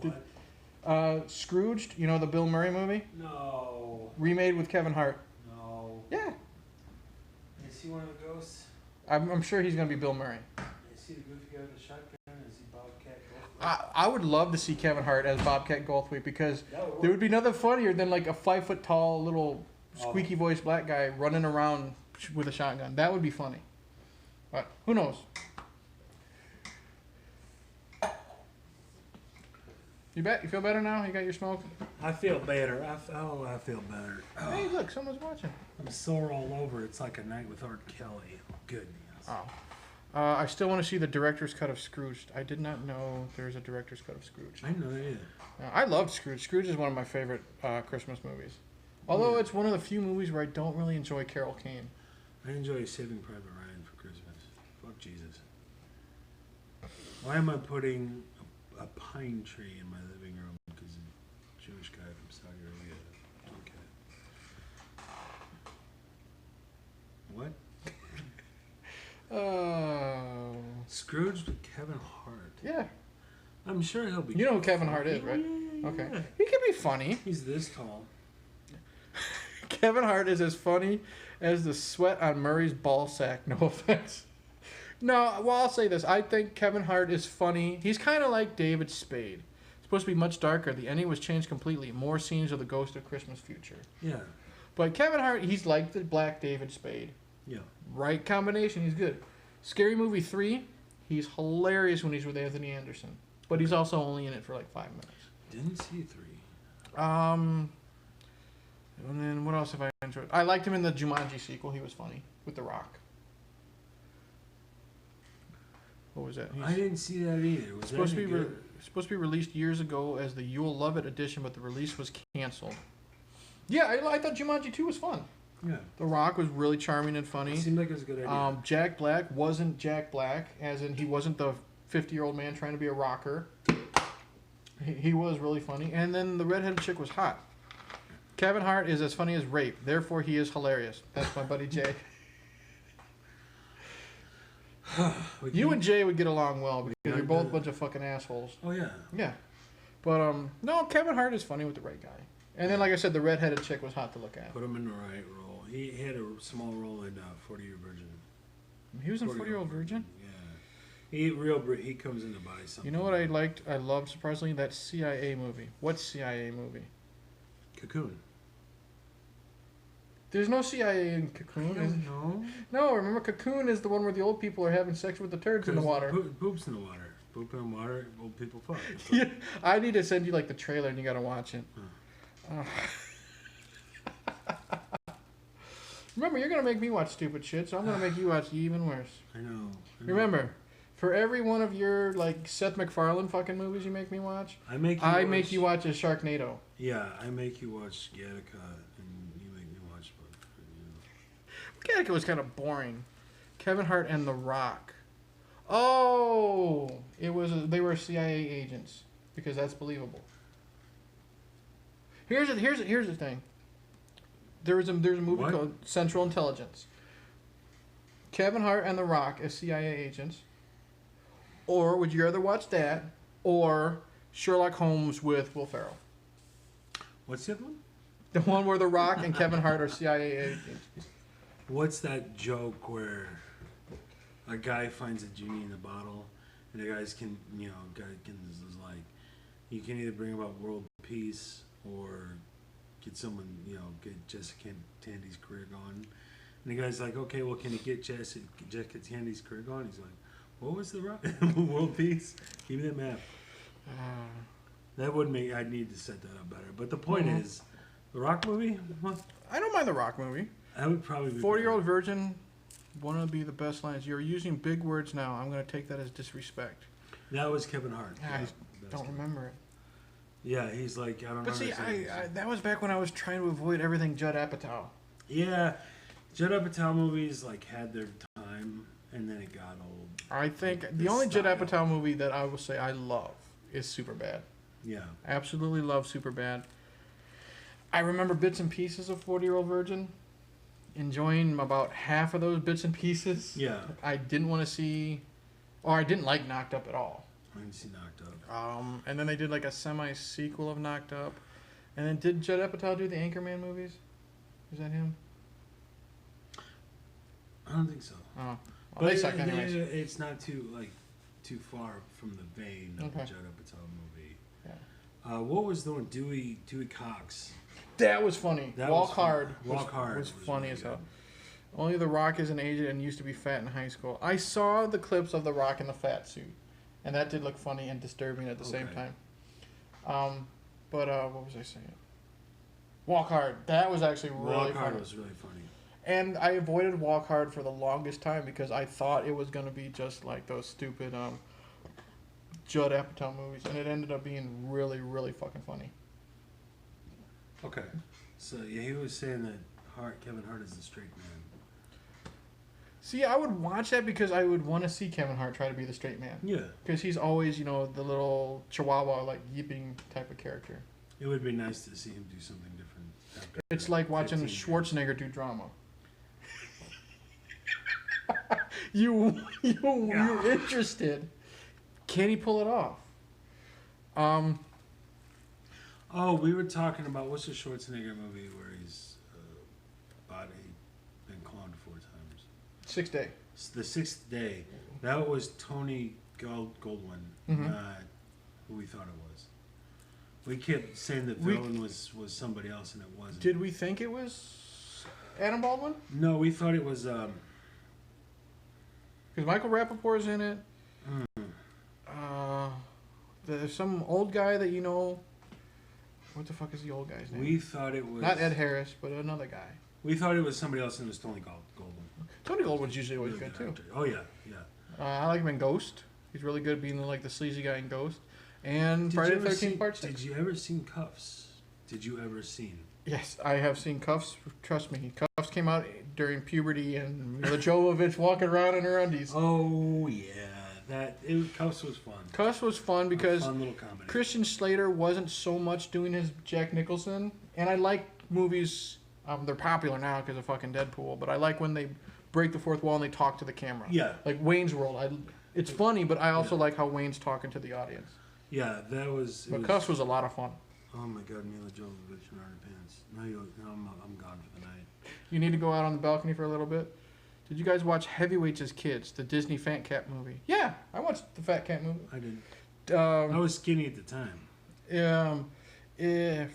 What? Scrooged, the Bill Murray movie, No. remade with Kevin Hart. No. Yeah, Is he one of the ghosts? I'm sure he's gonna be Bill Murray. Is he the goofy guy with the shotgun? Is he Bobcat Goldthwait? I would love to see Kevin Hart as Bobcat Goldthwait, because That would work. there would be nothing funnier than like a 5 foot tall little squeaky voiced black guy running around with a shotgun. That would be funny. But who knows? You bet. You feel better now? You got your smoke? I feel better. I feel better. Hey, look, someone's watching. I'm sore all over. It's like a night with R. Kelly. Goodness. Oh. I still want to see the director's cut of Scrooge. I did not know there's a director's cut of Scrooge. I know it. I loved Scrooge. Scrooge is one of my favorite Christmas movies. Although it's one of the few movies where I don't really enjoy Carol Kane. I enjoy Saving Private Ryan for Christmas. Fuck Jesus. Why am I putting a pine tree in my living room? Because a Jewish guy from Saudi Arabia. Okay. What? Scrooge with Kevin Hart. Yeah. I'm sure he'll be. You know who Kevin Hart is, right? Yeah. Okay. He can be funny. He's this tall. Kevin Hart is as funny as the sweat on Murray's ball sack. No offense. No, well, I'll say this. I think Kevin Hart is funny. He's kind of like David Spade. It's supposed to be much darker. The ending was changed completely. More scenes of the Ghost of Christmas Future. Yeah. But Kevin Hart, he's like the Black David Spade. Yeah. Right combination, he's good. Scary Movie 3, he's hilarious when he's with Anthony Anderson. But he's also only in it for like 5 minutes. Didn't see 3. And then what else have I enjoyed? I liked him in the Jumanji sequel. He was funny with The Rock. What was that? I didn't see that either. Was supposed that to be any good? supposed to be released years ago as the You'll Love It edition, but the release was canceled. Yeah, I thought Jumanji 2 was fun. Yeah. The Rock was really charming and funny. It seemed like it was a good idea. Jack Black wasn't Jack Black, as in he wasn't the 50-year-old man trying to be a rocker. He was really funny. And then the redheaded chick was hot. Kevin Hart is as funny as Rape. Therefore, he is hilarious. That's my buddy Jay. You and Jay would get along well because you're both a bunch of fucking assholes. Oh, yeah. Yeah. But, no, Kevin Hart is funny with the right guy. And then, like I said, the redheaded chick was hot to look at. Put him in the right role. He had a small role in 40 Year Virgin. He was in 40-Year-Old Virgin? Yeah. He comes in to buy something. You know what I liked? I loved, surprisingly, that CIA movie. What CIA movie? Cocoon. There's no CIA in Cocoon. No, remember Cocoon is the one where the old people are having sex with the turds in the water. Poops in the water. Poop in the water, old people fuck. Yeah, I need to send you like the trailer and you gotta watch it. Remember, you're gonna make me watch stupid shit, so I'm gonna make you watch even worse. I know. Remember, for every one of your like Seth MacFarlane fucking movies you make me watch, I make you watch a Sharknado. Yeah, I make you watch Gattaca, and you make me watch. Gattaca was kind of boring. Kevin Hart and The Rock. Oh, they were CIA agents because that's believable. Here's the thing. There's a movie What? called Central Intelligence. Kevin Hart and The Rock as CIA agents. Or would you rather watch that or Sherlock Holmes with Will Ferrell? What's the other one? The one where The Rock and Kevin Hart are CIA agents. What's that joke where a guy finds a genie in the bottle, and the guys can, is like, you can either bring about world peace or get someone, get Jessica Tandy's career going. And the guy's like, okay, well, can you get Jessica Tandy's career going? He's like, what was the world peace? Give me that map. That would make, I'd need to set that up better. But the point is, the Rock movie, well, I don't mind The Rock movie. that would probably be 40-year-old virgin, one of be the best lines. You're using big words now. I'm going to take that as disrespect. That was Kevin Hart. I That's don't Kevin. remember it. Yeah, he's like, I don't But see, remember. that was back when I was trying to avoid everything Judd Apatow. Yeah, Judd Apatow movies like had their time, and then it got old. I think The the only Judd style. Apatow movie that I will say I love is Superbad. Yeah, Absolutely love Superbad. I remember bits and pieces of 40-year-old virgin. Enjoying about half of those bits and pieces. yeah. I didn't want to see, or I didn't like Knocked Up at all. I didn't see Knocked Up. And then they did like a semi-sequel of Knocked Up. And then did Judd Apatow do the Anchorman movies? Is that him? I don't think so. Oh. Well, But they suck anyways. it's not too far from the vein of the Okay. Judd Apatow movie. Yeah. What was the one? Dewey Cox. That was funny. That Walk was Hard. fun. Walk Hard was was funny really as hell. good. Only The Rock is an agent and used to be fat in high school. I saw the clips of The Rock in the fat suit, and that did look funny and disturbing at the same Okay. time. But what was I saying? Walk Hard. That was actually really Walk funny. Hard was really funny. And I avoided Walk Hard for the longest time because I thought it was going to be just like those stupid Judd Apatow movies, and it ended up being really, really fucking funny. Okay, so yeah, he was saying that Kevin Hart is a straight man. See, I would watch that because I would want to see Kevin Hart try to be the straight man. Yeah, Because he's always, the little chihuahua, like, yipping type of character. it would be nice to see him do something different. After It's like watching 15 years. Schwarzenegger do drama. You're interested. Can he pull it off? Oh, we were talking about what's the Schwarzenegger movie where he's body been cloned 4 times. 6 Day. The Sixth Day. That was Tony Goldwyn, Mhm. not who we thought it was. We kept saying the We- villain was somebody else, and it wasn't. Did we think it was Adam Baldwin? No, we thought it was. Because Michael Rappaport's in it. There's some old guy that you know. What the fuck is the old guy's name? We thought it was Not Ed Harris, but another guy. We thought it was somebody else, and it was Tony Goldwyn. Tony Goldwyn's usually always Really good too. actor. Oh yeah, yeah. I like him in Ghost. He's really good being like the sleazy guy in Ghost. And Did Friday you the ever 13th see- Part 6. Did you ever seen Cuffs? Did you ever seen? Yes, I have seen Cuffs. Trust me, Cuffs came out during puberty and Mila Jovovich walking around in her undies. Oh yeah, Cuffs was fun. Cuffs was fun because Fun little comedy. Christian Slater wasn't so much doing his Jack Nicholson, and I like movies. They're popular now because of fucking Deadpool, but I like when they break the fourth wall and they talk to the camera. Yeah, Like Wayne's World. It's funny, but I also like how Wayne's talking to the audience. yeah, that was. But Cuffs was a lot of fun. Oh my God, Mila Jovovich in underpants. No, I'm gone for the night. You need to go out on the balcony for a little bit. Did you guys watch Heavyweights as kids, the Disney Fat Cat movie? Yeah, I watched the Fat Cat movie. I didn't. I Um, was skinny at the time.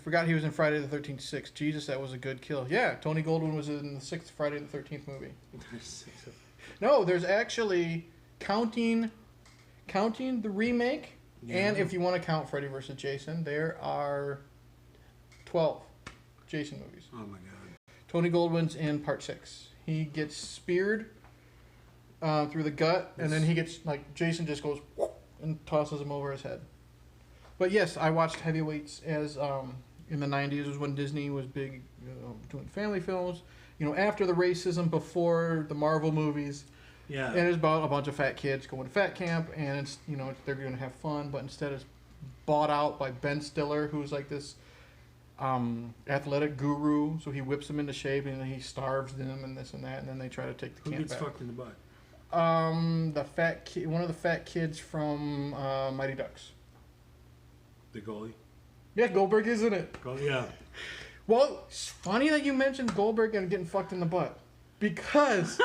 Forgot he was in Friday the 13th 6. Jesus, that was a good kill. Yeah, Tony Goldwyn was in the 6th Friday the 13th movie. No, there's actually counting the remake, and if you want to count Freddy vs. Jason, there are 12 Jason movies. Oh my God. Tony Goldwyn's in Part 6. He gets speared through the gut, and then he gets, like, Jason just goes whoop, and tosses him over his head. But yes, I watched Heavyweights as in the 90s was when Disney was big doing family films. After the racism, before the Marvel movies. Yeah. And it's about a bunch of fat kids going to fat camp, and it's they're going to have fun, but instead it's bought out by Ben Stiller, who's like this athletic guru, so he whips them into shape and then he starves them and this and that, and then they try to take the Who camp gets back. fucked in the butt? One of the fat kids from Mighty Ducks. The goalie? Yeah, Goldberg is in it. Yeah. Well, it's funny that you mentioned Goldberg and getting fucked in the butt. Because...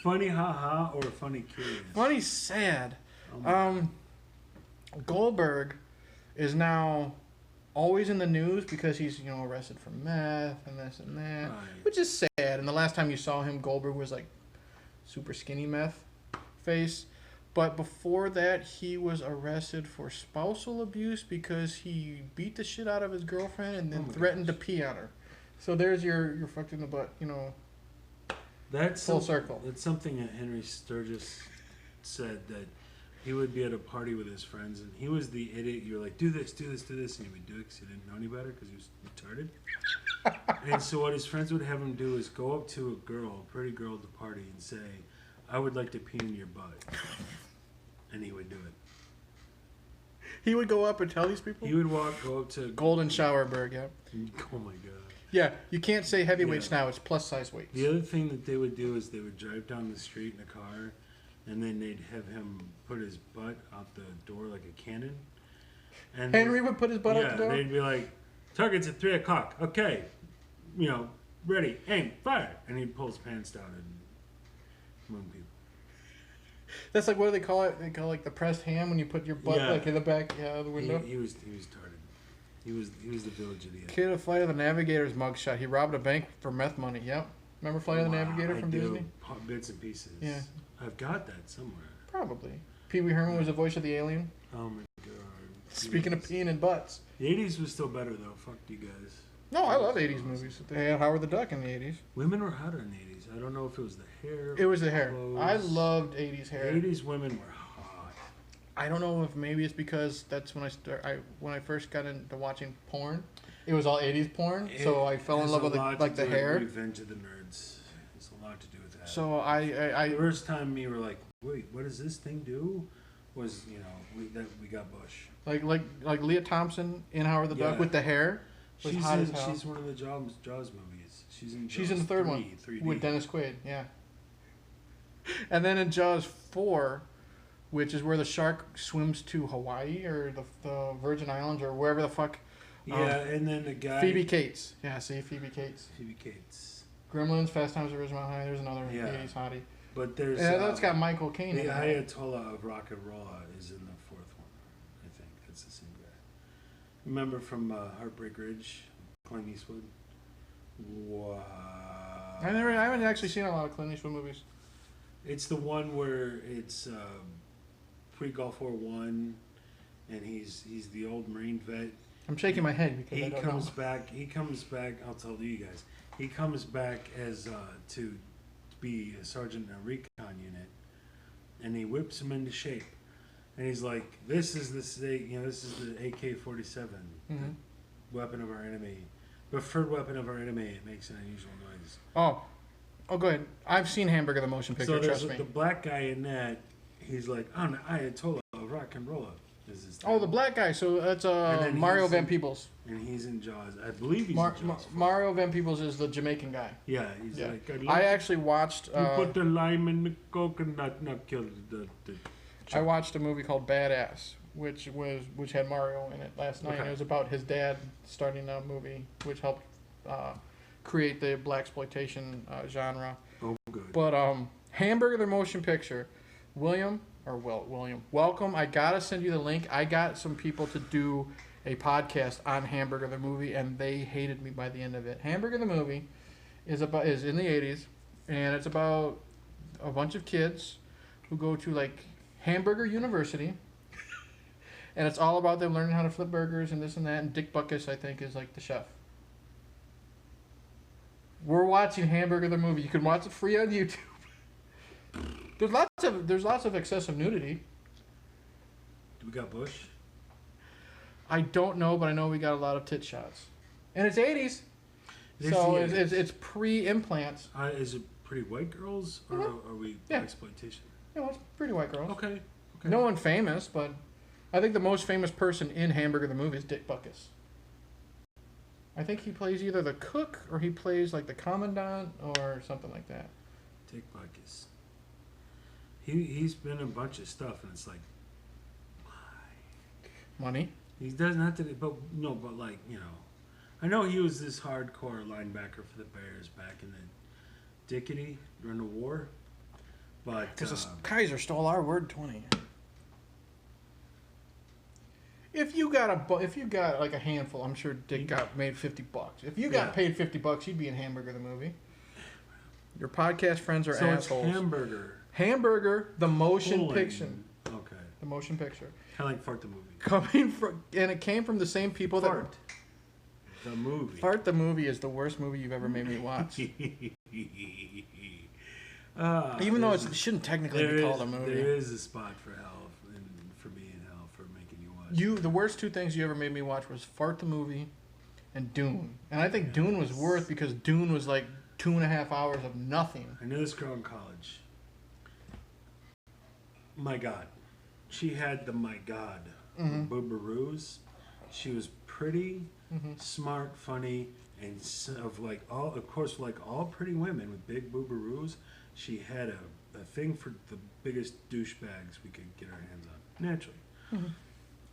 Funny haha or funny curious? funny sad. Oh Goldberg is now always in the news because he's, arrested for meth and this and that. Right. Which is sad. And the last time you saw him, Goldberg was like super skinny meth face. But before that, he was arrested for spousal abuse because he beat the shit out of his girlfriend and then threatened to pee on her. So there's your fucked in the butt, That's full circle. It's something that Henry Sturgis said, that he would be at a party with his friends and he was the idiot. You're like, do this, and he would do it because he didn't know any better because he was retarded. And so what his friends would have him do is go up to a pretty girl at the party and say, I would like to pee in your butt. And he would do it. He would go up and tell these people? He would go up to... Golden Showerberg, yeah. Oh my God. Yeah, you can't say heavyweights now. It's plus size weights. The other thing that they would do is they would drive down the street in a car, and then they'd have him put his butt out the door like a cannon. And Henry would put his butt out the door? They'd be like, target's at 3 o'clock. Okay. Ready, aim, fire. And he'd pull his pants down and moon people. That's like, what do they call it? They call it like the pressed ham when you put your butt like in the back of the window. He was retarded. He was the village idiot. Kid of Flight of the Navigator's mugshot. He robbed a bank for meth money. Yep. Remember Flight of the Navigator from Disney? Bits and pieces. Yeah. I've got that somewhere. Probably. Pee Wee Herman was the voice of the alien. Oh my God. Speaking of peeing in butts. The 80s was still better though. Fuck you guys. No, I love 80s movies. They had Howard the Duck in the 80s. Women were hotter in the 80s. I don't know if it was the hair. It was the hair. clothes. I loved 80s hair. 80s women were hot. I don't know if maybe it's because that's when when I first got into watching porn. It was all 80s porn, so I fell in love with the hair. Revenge of the Nerds. It's a lot to do with that. So I the first time we were like, wait, what does this thing do? Was we got Bush. like Leah Thompson in Howard the Duck with the hair. She's one of the Jaws movies. She's in the third one 3D. with Dennis Quaid. Yeah. And then in Jaws 4, which is where the shark swims to Hawaii or the Virgin Islands or wherever the fuck. Yeah, and then the guy Phoebe Cates. Yeah, see Phoebe Cates. Phoebe Cates. Gremlins, Fast Times at Ridgemont High. There's another 80s hottie. But there's that's got Michael Caine in the it. Ayatollah of Rock and Roll is in the fourth one. I think that's the same guy. Remember from Heartbreak Ridge, Clint Eastwood. Wow. I haven't actually seen a lot of Clint Eastwood movies. It's the one where it's pre-Gulf War I, and he's the old Marine vet. I'm shaking my head because I don't know. He comes back. I'll tell you guys. He comes back as to be a sergeant in a recon unit, and he whips him into shape. And he's like, "This is the AK-47, weapon of our enemy, preferred weapon of our enemy. It makes an unusual noise." Oh, go ahead. I've seen Hamburger the motion picture. So there's trust me. the black guy in that. He's like, "I'm the Ayatollah of Rock and Roll." The black guy. So that's Mario Van Peebles. And he's in Jaws. I believe he's in Jaws. Mario Van Peebles is the Jamaican guy. Yeah, he's like. I actually watched. You put the lime in the coconut, not kill the I watched a movie called Badass, which had Mario in it last night. Okay. It was about his dad starting a movie, which helped create the blaxploitation genre. Oh, good. But Hamburger the motion picture, William, welcome. I gotta send you the link. I got some people to do a podcast on Hamburger the movie, and they hated me by the end of it. Hamburger the movie is in the 80s, and it's about a bunch of kids who go to like Hamburger University, and it's all about them learning how to flip burgers and this and that. And Dick Buckus, I think, is like the chef. We're watching Hamburger the movie. You can watch it free on YouTube. There's lots of excessive nudity. Do we got Bush? I don't know, but I know we got a lot of tit shots, and it's 80s, so it's pre-implants. Is it pretty white girls, or are we exploitation? No, it's pretty white girls. Okay. No one famous, but I think the most famous person in Hamburger the movie is Dick Buckus. I think he plays either the cook or he plays like the commandant or something like that. Dick Butkus. He's been in a bunch of stuff, and it's like, why? Money. He does not, but like, I know he was this hardcore linebacker for the Bears back in the Dickety during the war, but because Kaiser stole our word 20. If you got like a handful, I'm sure Dick got made $50. If you got paid $50, you'd be in Hamburger the movie. Your podcast friends are assholes. It's Hamburger, the motion picture. Okay. The motion picture. Kind of like Fart the movie. And it came from the same people Fart. The movie. Fart the movie is the worst movie you've ever made me watch. Even though it shouldn't technically be called a movie. There is a spot for hell, and for me in hell for making you watch. The worst two things you ever made me watch was Fart the movie and Dune. And I think Dune was worth because Dune was like 2.5 hours of nothing. I knew this girl in college. My God. She had the my God boobaroos. She was pretty, smart, funny, and of course, like all pretty women with big boobaroos, she had a thing for the biggest douchebags we could get our hands on, naturally. Mm-hmm.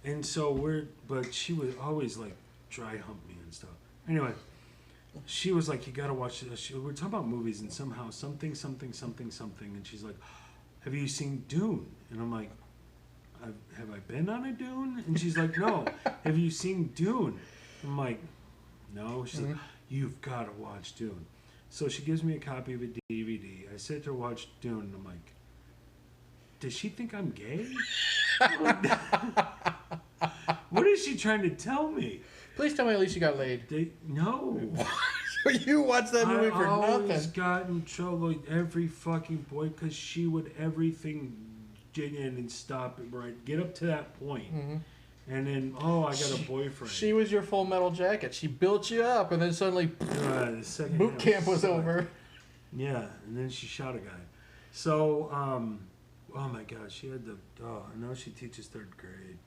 And so but she would always like dry hump me and stuff. Anyway, she was like, you gotta watch this. We're talking about movies and somehow something, and she's like, have you seen Dune? And I'm like, have I been on a Dune? And she's like, no. Have you seen Dune? I'm like, no. She's like, you've got to watch Dune. So she gives me a copy of a DVD. I sit there watch Dune, and I'm like, does she think I'm gay? What is she trying to tell me? Please tell me at least you got laid. No. You watched that movie for nothing. I always got in trouble with every fucking boy because she would everything dig in and stop it right. Get up to that point. Mm-hmm. And then, I got a boyfriend. She was your Full Metal Jacket. She built you up, and then suddenly boot camp was over. Yeah, and then she shot a guy. So, oh my God, she had I know she teaches 3rd grade.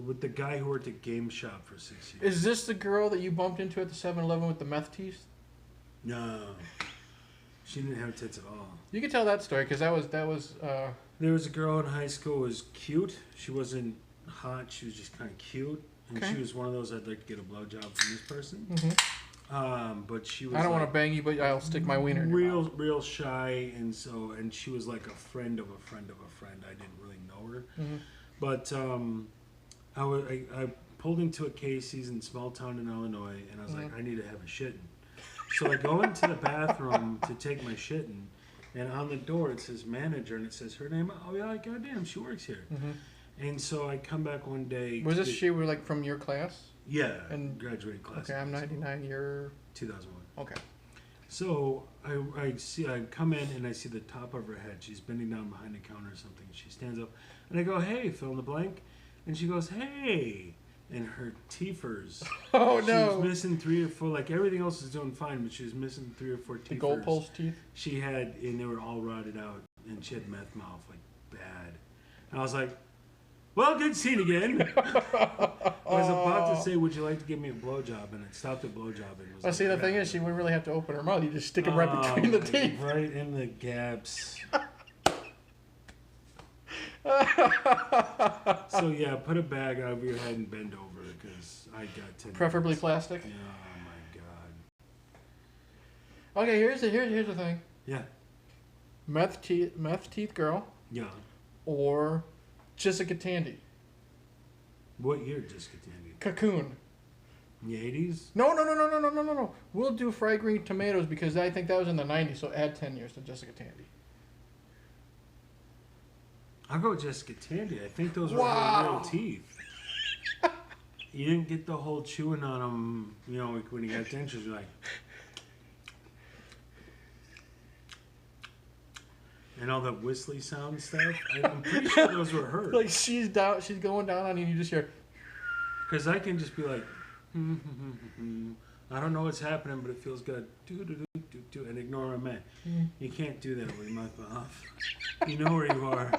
With the guy who worked at Game Shop for 6 years. Is this the girl that you bumped into at the 7-Eleven with the meth teeth? No. She didn't have tits at all. You can tell that story because that was. There was a girl in high school who was cute. She wasn't hot. She was just kind of cute, and she was one of those I'd like to get a blowjob from this person. Mm-hmm. But she was. I don't want to bang you, but I'll stick my wiener in your mouth. Real shy, and she was like a friend of a friend of a friend. I didn't really know her, but I pulled into a Casey's in small town in Illinois, and I was like, I need to have a shitting. So I go into the bathroom to take my shitting, and on the door it says manager, and it says her name. Oh yeah, goddamn, she works here. Mm-hmm. And so I come back one day. Was this she were like from your class? Yeah, and graduating class. Okay, I'm 99. You're 2001. Okay. So I come in and I see the top of her head. She's bending down behind the counter or something. She stands up, and I go, "Hey, fill in the blank," and she goes, "Hey." And her teethers. Oh, she no. She was missing 3 or 4. Like, everything else was doing fine, but she was missing 3 or 4 teethers. The goalpost teeth? She had, and they were all rotted out, and she had meth mouth, like, bad. And I was like, well, good scene again. I was about to say, would you like to give me a blowjob? And it stopped at blowjob. And was well, see, the thing is, she wouldn't really have to open her mouth. You just stick it right between the teeth. Right in the gaps. So yeah, put a bag over your head and bend over because I got 10. Preferably plastic. Yeah, oh my God. Okay, here's the thing. Yeah. Meth teeth girl. Yeah. Or Jessica Tandy. What year Jessica Tandy? Cocoon. In the 80s? No. We'll do fried green tomatoes because I think that was in the 90s. So add 10 years to Jessica Tandy. I'll go with Jessica Tandy. I think those were her real teeth. You didn't get the whole chewing on them, like when you got dentures, you're like... And all that whistly sound stuff. I'm pretty sure those were hers. Like she's going down on you and you just hear... Because I can just be like... I don't know what's happening, but it feels good. And ignore my man. You can't do that with your mouth off. You know where you are.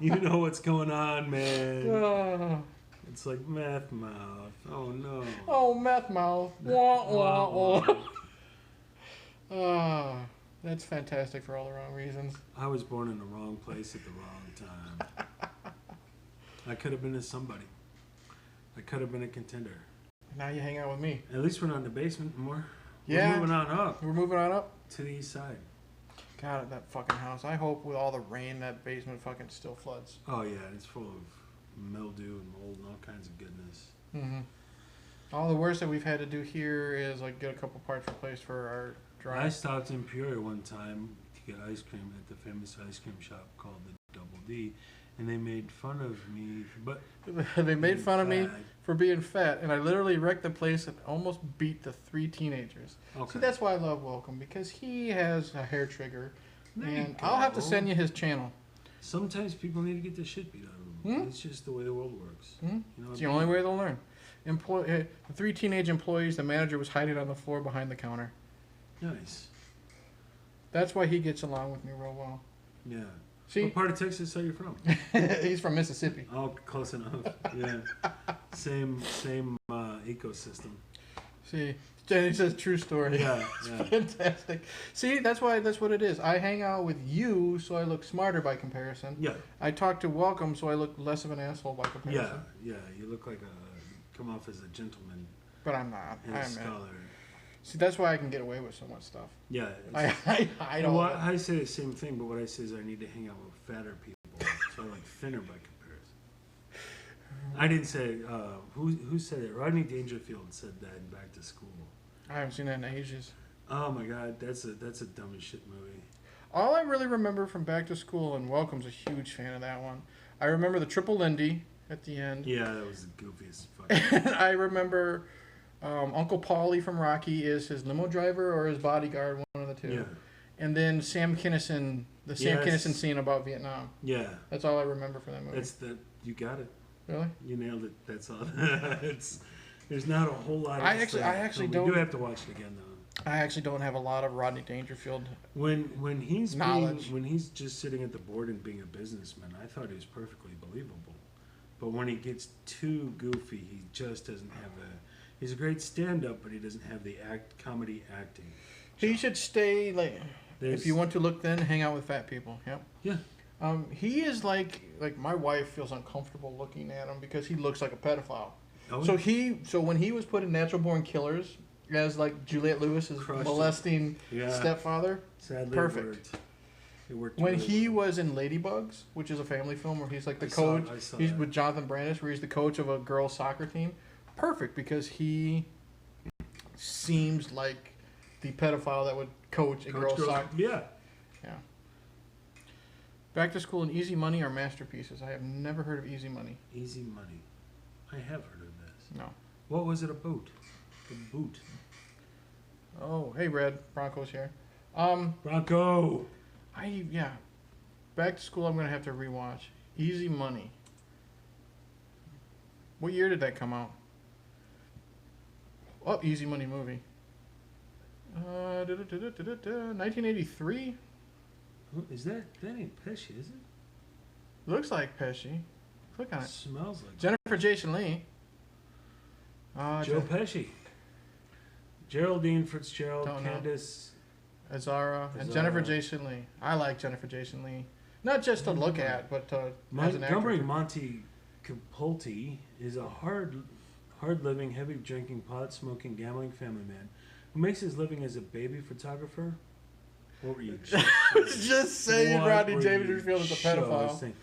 You know what's going on, man. It's like meth mouth. Oh no. Oh, meth mouth. Wah, wah, wah. Ah, that's fantastic for all the wrong reasons. I was born in the wrong place at the wrong time. I could have been a somebody. I could have been a contender. Now you hang out with me. At least we're not in the basement anymore. Yeah. We're moving on up We're moving on up. to the east side. God, that fucking house. I hope with all the rain that basement fucking still floods. Oh yeah, it's full of mildew and mold and all kinds of goodness. Mm-hmm. All the worst that we've had to do here is like get a couple parts replaced for our drive. I stopped in Peoria one time to get ice cream at the famous ice cream shop called the Double D, and they made fun of me. But They made fun of me fat. for being fat, and I literally wrecked the place and almost beat the 3 teenagers. Okay. See, that's why I love Welcome, because he has a hair trigger, There you and I'll have to go. send you his channel. Sometimes people need to get the shit beat out of them. It's just the way the world works. Hmm? You know, It's the only way they'll learn. The 3 teenage employees, the manager was hiding on the floor behind the counter. Nice. That's why he gets along with me real well. Yeah. See, What part of Texas are you from? he's from Mississippi. Oh, close enough. Yeah. Same ecosystem. See, Jenny says true story. Yeah, It's yeah. fantastic. See, that's what it is. I hang out with you, so I look smarter by comparison. Yeah. I talk to Welcome, so I look less of an asshole by Yeah. comparison. Yeah. You look like come off as a gentleman But I'm not. and a I'm scholar. See, that's why I can get away with so much stuff. Yeah. I don't. Well, I say the same thing, but what I say is I need to hang out with fatter people, so I like thinner by comparison. I didn't say who said it. Rodney Dangerfield said that in Back to School. I haven't seen that in ages. Oh my God, that's a dumb as shit movie. All I really remember from Back to School, and Welcome's a huge fan of that one. I remember the Triple Lindy at the end. Yeah, that was the goofiest fucking. I remember Uncle Paulie from Rocky is his limo driver or his bodyguard, one of the two. Yeah. And then Sam Kinison, the Sam Yes. Kinison scene about Vietnam. Yeah. That's all I remember from that movie. You got it. Really? You nailed it. That's all. There's not a whole lot. I actually we don't- do have to watch it again though. I actually don't have a lot of Rodney Dangerfield. When he's Knowledge. when he's just sitting at the board and being a businessman, I thought he was perfectly believable. But when he gets too goofy, he just doesn't have the. He's a great stand-up, but he doesn't have the comedy acting. He should stay like. There's- If you want to look thin, hang out with fat people. Yep. Yeah. He is like my wife feels uncomfortable looking at him because he looks like a pedophile. Oh, So when he was put in Natural Born Killers as like Juliette Lewis's Crushed it. molesting Yeah. stepfather. Sadly, Perfect. It worked. When really he well. was in Ladybugs, which is a family film where he's like the I saw- coach, I saw he's that. with Jonathan Brandis, where he's the coach of a girls' soccer team. Perfect, because he seems like the pedophile that would coach a girls' soccer. Yeah. Yeah. Back to School and Easy Money are masterpieces. I have never heard of Easy Money. Easy Money. I have heard of this. No. What was it about? The boot. Oh, hey, Red. Broncos here. Bronco. Yeah. Back to School, I'm going to have to rewatch. Easy Money. What year did that come out? Oh, Easy Money movie. 1983? Who- Is that ain't Pesci, is it? Looks like Pesci. Click on it. Smells like Jennifer Jason Leigh. Joe Pesci. Geraldine Fitzgerald, Don't know. Candace. Azara and Azara. Jennifer Jason Leigh. I like Jennifer Jason Leigh. Not just to look at, but as an Montgomery actor. Monty Capulti is a hard-living, heavy-drinking, pot-smoking, gambling family man who makes his living as a baby photographer. What were you Just saying What Rodney were Dangerfield is a just pedophile. saying?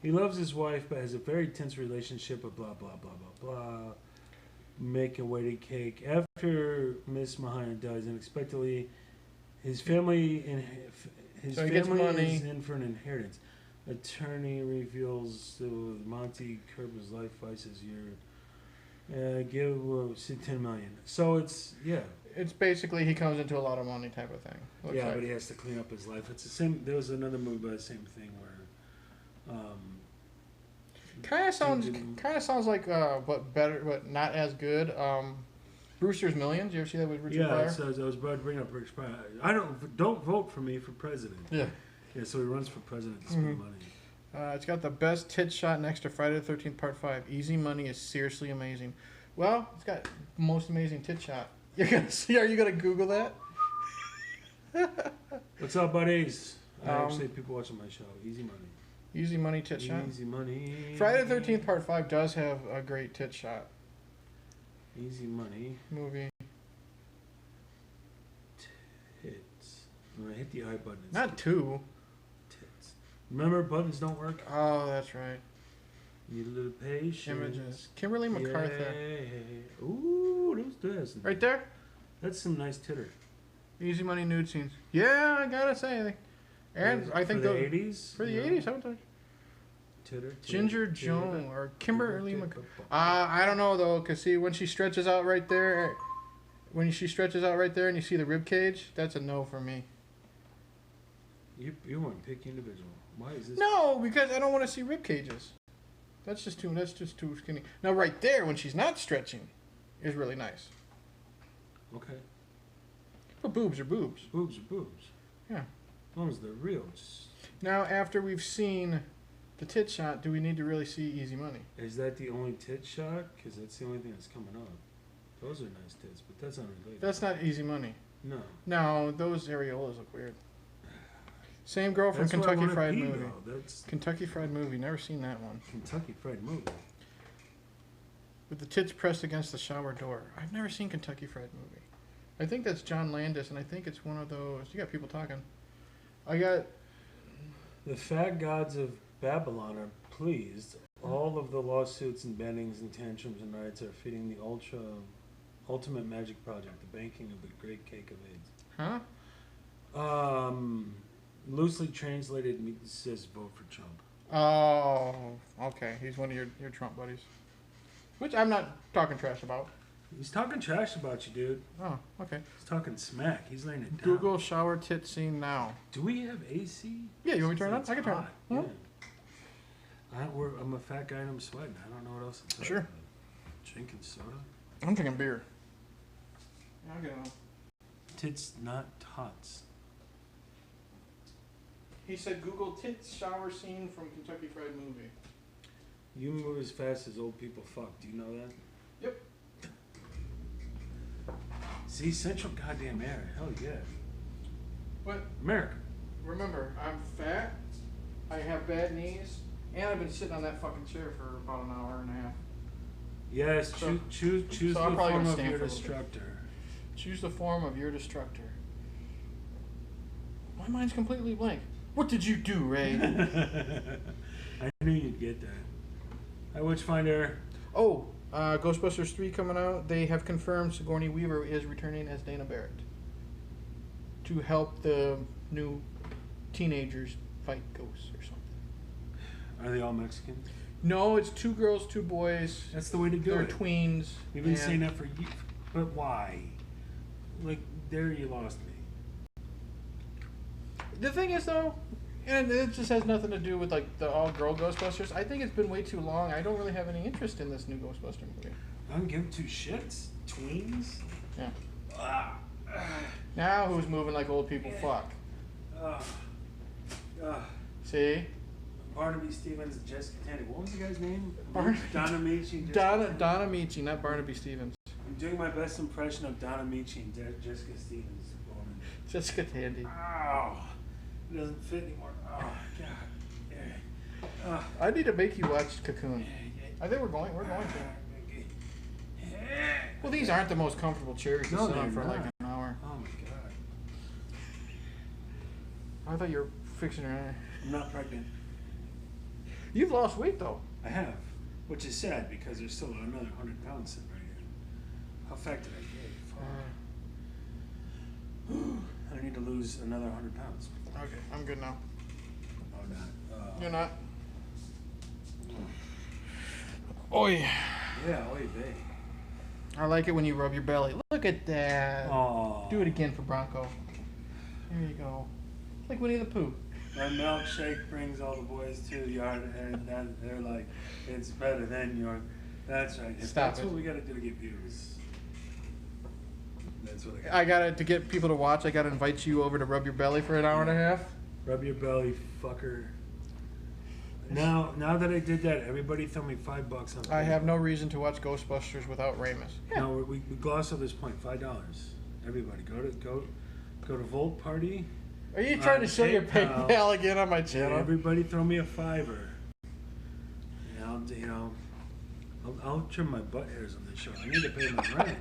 He loves his wife, but has a very tense relationship with blah, blah, blah, blah, blah. Make a wedding cake. After Miss Mahana dies unexpectedly, his family So he gets money. is in for an inheritance. Attorney reveals Monty curb his life vices year. Give 10 million. So it's It's basically he comes into a lot of money type of thing. Looks yeah, like. but he has to clean up his life. It's the same. There was another movie by the same thing where. Kind of sounds like but better, but not as good. Brewster's Millions. You ever see that with Richard Pryor? So I was about to bring up Rich Pryor. Don't vote for me for president. Yeah. Yeah, so he runs for president to spend money. It's got the best tit shot next to Friday the 13th Part 5. Easy Money is seriously amazing. Well, it's got most amazing tit shot. You're gonna see? Are you gonna Google that? What's up, buddies? Actually, people watching my show. Easy Money. Easy Money tit shot. Easy Money. Friday the 13th Part 5 does have a great tit shot. Easy Money. Movie. Tits. I'm gonna hit the I button. Not 2. Tits. Remember, buttons don't work. Oh, that's right. Need a little patience. Images. Kimberly MacArthur. Yeah. Ooh, those does. Right there. That's some nice titter. Easy Money nude scenes. Yeah, I gotta say. And I think for the those 80s. for the 80s, sometimes. Titter. Ginger Joan or Kimberly MacArthur. I don't know though, cause see when she stretches out right there, and you see the rib cage, that's a no for me. You want to pick individual. Why is this? No, because I don't want to see rib cages. That's just too skinny. Now right there, when she's not stretching, is really nice. Okay. But boobs are boobs. Boobs are boobs. Yeah. As long as they're real. Now after we've seen the tit shot, do we need to really see Easy Money? Is that the only tit shot? Because that's the only thing that's coming up. Those are nice tits, but that's unrelated. That's not Easy Money. No. No, those areolas look weird. Same girl from That's where I Kentucky wanna Fried be, Movie. though. That's Kentucky Fried Movie. Never seen that one. Kentucky Fried Movie. With the tits pressed against the shower door. I've never seen Kentucky Fried Movie. I think that's John Landis, and I think it's one of those. You got people talking. I got. The fat gods of Babylon are pleased. All of the lawsuits and bendings and tantrums and riots are feeding the ultimate magic project, the banking of the great cake of AIDS. Huh? Loosely translated says vote for Trump. Oh, okay. He's one of your Trump buddies. Which I'm not talking trash about. He's talking trash about you, dude. Oh, okay. He's talking smack. He's laying it down. Google shower tit scene now. Do we have AC? Yeah, you want me to turn it on? It's I can turn it hot. on. Yeah. I'm a fat guy and I'm sweating. I don't know what else to tell Sure. you. Drinking soda? I'm drinking beer. I'll get on. Tits, not tots. He said Google tits shower scene from Kentucky Fried Movie. You move as fast as old people fuck. Do you know that? Yep. See, Central goddamn air. Hell yeah. But America. remember, I'm fat, I have bad knees, and I've been sitting on that fucking chair for about an hour and a half. Yes, So- choose so the I'm probably form gonna of stand your for a little bit. destructor. Choose the form of your destructor. My mind's completely blank. What did you do, Ray? I knew you'd get that. Hi, Witchfinder. Oh, Ghostbusters 3 coming out. They have confirmed Sigourney Weaver is returning as Dana Barrett to help the new teenagers fight ghosts or something. Are they all Mexican? No, it's 2 girls, 2 boys. That's the way to do They're it. tweens. You've been and- saying that for years. But why? Like, there you lost me. The thing is, though, and it just has nothing to do with like the all-girl Ghostbusters. I think it's been way too long. I don't really have any interest in this new Ghostbuster movie. I don't give two shits. Tweens? Yeah. Ah. Now who's moving like old people fuck? See? Barnaby Stevens and Jessica Tandy. What was the guy's name? Barnaby- Donna Michi. Donna Michi, not Barnaby Stevens. I'm doing my best impression of Donna Michi and Jessica Stevens. Jessica Tandy. Ow. It doesn't fit anymore. Oh, God. Yeah. I need to make you watch Cocoon. I think we're going to. Well, these aren't the most comfortable chairs to No, sit on they're for like not. an hour. Oh, my God. I thought you were fixing her. I'm not pregnant. You've lost weight though. I have. Which is sad because there's still another 100 pounds sitting right here. How fat did I get? I need to lose another 100 pounds. Okay, I'm good now. Oh, not. You're not. Oi. Yeah, oy vey. I like it when you rub your belly. Look at that. Oh. Do it again for Bronco. There you go. It's like Winnie the Pooh. My milkshake brings all the boys to the yard, and then they're like, it's better than your. That's right. If Stop that's it. what we got to do to get views. That's what I gotta, to get people to watch, I gotta invite you over to rub your belly for an hour and a half. Rub your belly, fucker. Now that I did that, everybody throw me $5 on. I have no reason to watch Ghostbusters without Ramus. No, we gloss over this point. $5. Everybody, go to Volt Party. Are you trying to show your PayPal. PayPal again on my Yeah, channel? everybody throw me a $5. And I'll trim my butt hairs on this show. I need to pay my rent.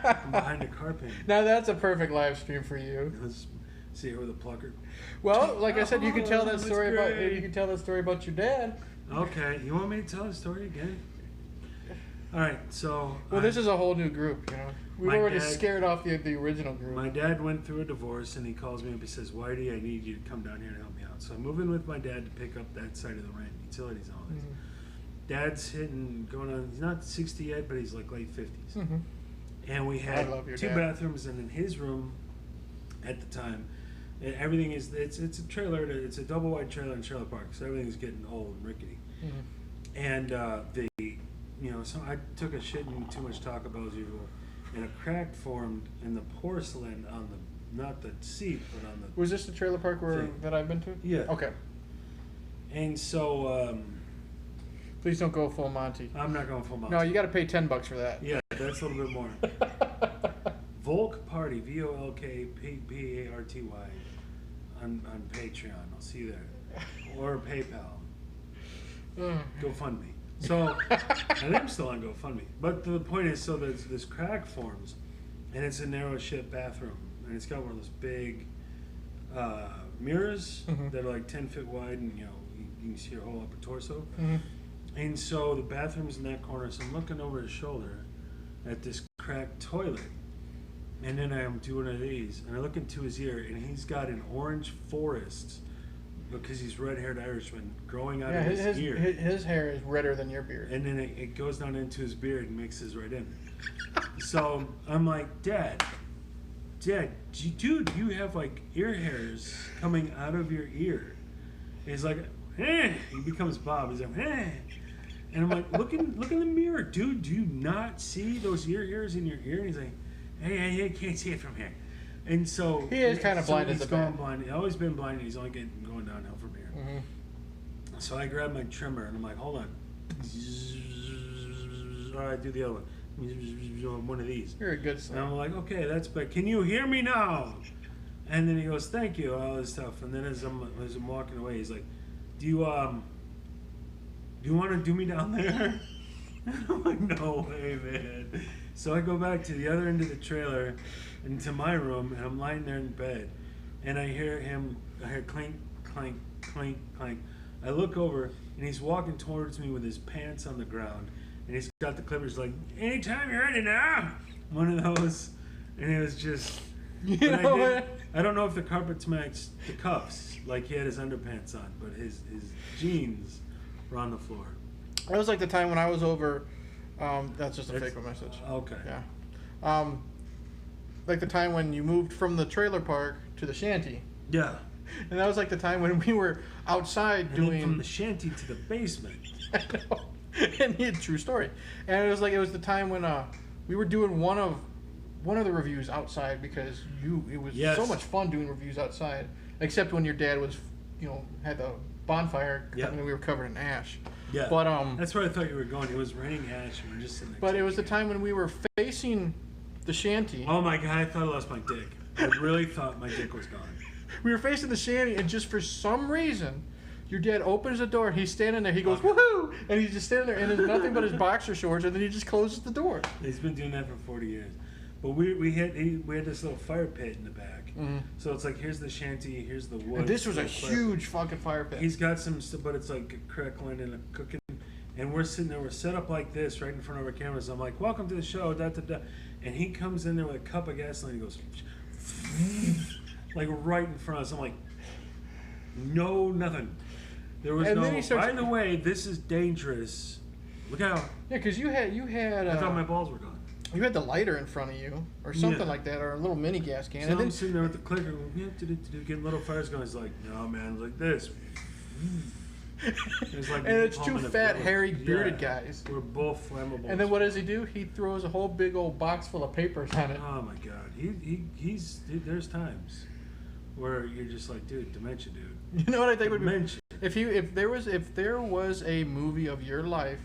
I'm behind a carpet. Now that's a perfect live stream for you. Let's see her with a plucker. Well, like I said, you can tell that that's story about great. you can tell that story about your dad. Okay, you want me to tell the story again? All right, so Well, this is a whole new group, you know. We've My already dad- scared off the original group. my dad went through a divorce, and he calls me up. He says, "Whitey, I need you to come down here and help me out." So I move in with my dad to pick up that side of the rent, utilities, and all this. Mhm. Dad's going on. He's not 60 yet, but he's like late 50s. Mhm. And we had love your 2 dad. bathrooms, and in his room, at the time, everything is it's a trailer. It's a double wide trailer in Trailer Park, so everything's getting old and rickety. Mhm. And so I took a shit and too much Taco Bell as usual, and a crack formed in the porcelain on the not the seat but on the. Was this the trailer park Thing. that I've been to? Yeah. Okay. And so Please don't go full Monty. I'm not going full Monty. No, you got to pay $10 for that. Yeah, that's a little bit more. Volk Party, VOLKPARTY on Patreon. I'll see you there. Or PayPal. GoFundMe. So, and I'm still on GoFundMe. But the point is, so there's this crack forms, and it's a narrow ship bathroom, and it's got one of those big mirrors Mhm. that are like 10 feet wide, and you can see your whole upper torso. Mhm. And so the bathroom's in that corner, so I'm looking over his shoulder at this cracked toilet. And then I'm doing one of these, and I look into his ear, and he's got an orange forest, because he's red-haired Irishman, growing out Yeah, of his ear. his hair is redder than your beard. And then it goes down into his beard and mixes right in. So I'm like, Dad, dude, you have like ear hairs coming out of your ear. And he's like, eh. He becomes Bob. He's like, eh. And I'm like, look in the mirror, dude. Do you not see those ear hairs in your ear? And he's like, hey, I can't see it from here. And so He is kinda blind as he's a going bat. blind. He's always been blind, and he's only going downhill from here. Mhm. So I grab my trimmer and I'm like, hold on. All right, do the other one. One of these. You're a good And son. I'm like, okay, that's better. Can you hear me now? And then he goes, thank you, all this stuff. And then as I'm walking away, he's like, do you want to do me down there? And I'm like, no way, man. So I go back to the other end of the trailer, into my room, and I'm lying there in bed, and I hear clink, clank, clink, clank. I look over, and he's walking towards me with his pants on the ground, and he's got the clippers like, anytime you're ready now. One of those, and it was just. You but know what? I don't know if the carpets matched the cuffs, like he had his underpants on, but his jeans were on the floor. That was like the time when I was over. That's just a fake message. Okay. Yeah. Like the time when you moved from the trailer park to the shanty. Yeah. And that was like the time when we were outside And then doing. from the shanty to the basement. And he had true story. And it was the time when we were doing one of the reviews outside because it was Yes. so much fun doing reviews outside. Except when your dad was, had the bonfire Yep. and we were covered in ash. Yeah. But that's where I thought you were going. It was raining ash, and we were just sitting there. but it was the time when we were facing the shanty. Oh my god! I thought I lost my dick. I really thought my dick was gone. We were facing the shanty, and just for some reason, your dad opens the door. He's standing there. He goes, woohoo! And he's just standing there, and there's nothing but his boxer shorts, and then he just closes the door. He's been doing that for 40 years. But we had this little fire pit in the back. Mhm. So it's like, here's the shanty, here's the wood. And this was a little fire huge fucking fire pit. He's got some stuff, but it's like crackling and cooking. And we're sitting there, we're set up like this right in front of our cameras. I'm like, welcome to the show, da da da. And he comes in there with a cup of gasoline. He goes, like right in front of us. I'm like, no, nothing. There was And no, then he starts- by the way, this is dangerous. Look out. Yeah, because you had I thought my balls were gone. you had the lighter in front of you, or something Yeah. like that, or a little mini gas can. So And I'm then sitting there with the clicker, getting little fires going. He's like, no, man, like this. It's like and it's two palm in a fat, village. hairy, bearded Yeah. guys. We're both flammable. And then what does he do? He throws a whole big old box full of papers on it. Oh my god, there's times where you're just like, dude, dementia, dude. You know what I think would be? Dementia. if there was a movie of your life,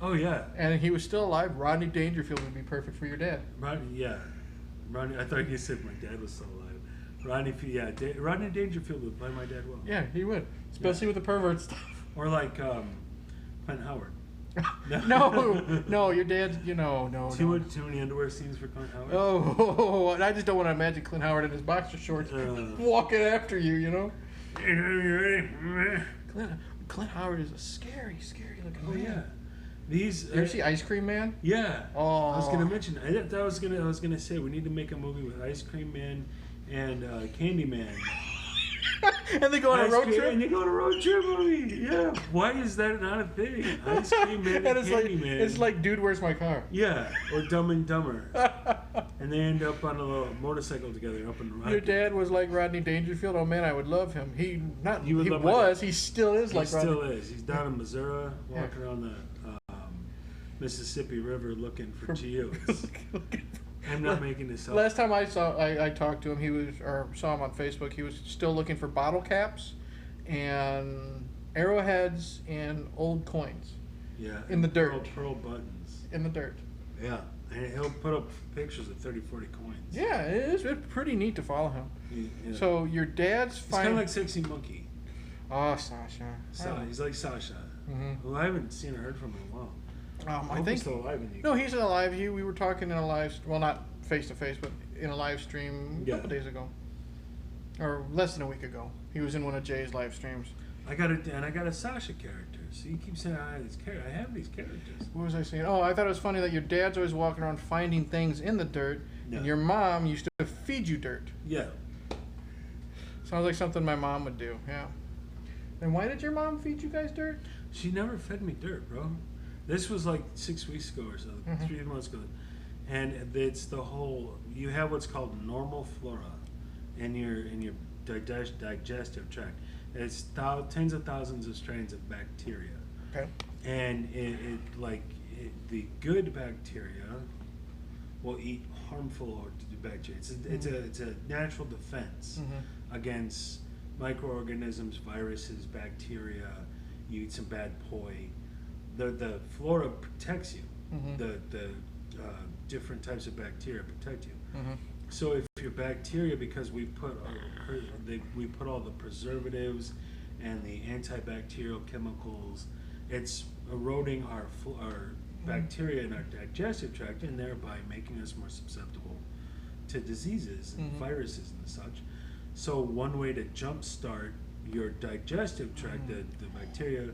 Oh yeah. and he was still alive, Rodney Dangerfield would be perfect for your dad. Rodney. I thought you said my dad was still alive. Rodney Dangerfield would play my dad well. Yeah, he would, especially with the pervert stuff. Or like Clint Howard. No, your dad's, no. Too many underwear scenes for Clint Howard. Oh, and I just don't want to imagine Clint Howard in his boxer shorts walking after you. Hey, you ready? Clint Howard is a scary looking man. Yeah. These. You ever see Ice Cream Man? Yeah. Oh. I was gonna mention. I was gonna say we need to make a movie with Ice Cream Man and Candy Man. And they go on a road trip? And they go on a road trip movie. Yeah. Why is that not a thing? Ice Cream Man and Candy Man. It's like, Dude, Where's My Car? Yeah. Or Dumb and Dumber. And they end up on a little motorcycle together up in the Your dad was like Rodney Dangerfield. Oh man, I would love him. He still is like Rodney. He still is. He's down in Missouri, walking around the Mississippi River looking for geodes. I'm not making this up. Last time I talked to him, saw him on Facebook. He was still looking for bottle caps, and arrowheads and old coins. Yeah. In the dirt. Pearl buttons. In the dirt. Yeah. And he'll put up pictures of 30, 40 coins. Yeah, it's pretty neat to follow him. Yeah. So your dad's It's kind of like Sexy Monkey. Oh, Sasha. He's like Sasha. Mm-hmm. Who I haven't seen or heard from in a while. I think he's still alive. No, he's still alive. We were talking in a live, well, not face to face, but in a live stream a couple days ago, or less than a week ago. He was in one of Jay's live streams. I got a Sasha character. So you keep saying I have these characters. What was I saying? Oh, I thought it was funny that your dad's always walking around finding things in the dirt, and your mom used to feed you dirt. Yeah. Sounds like something my mom would do. Yeah. And why did your mom feed you guys dirt? She never fed me dirt, bro. This was like 6 weeks ago or so, 3 months ago. And it's the whole, you have what's called normal flora in your digestive tract. It's tens of thousands of strains of bacteria. Okay. And the good bacteria will eat harmful bacteria. It's a natural defense against microorganisms, viruses, bacteria. You eat some bad poi. The flora protects you. The different types of bacteria protect you. So if your bacteria, because we put all the preservatives and the antibacterial chemicals, it's eroding our bacteria in our digestive tract, and thereby making us more susceptible to diseases and viruses and such. So one way to jumpstart your digestive tract, the bacteria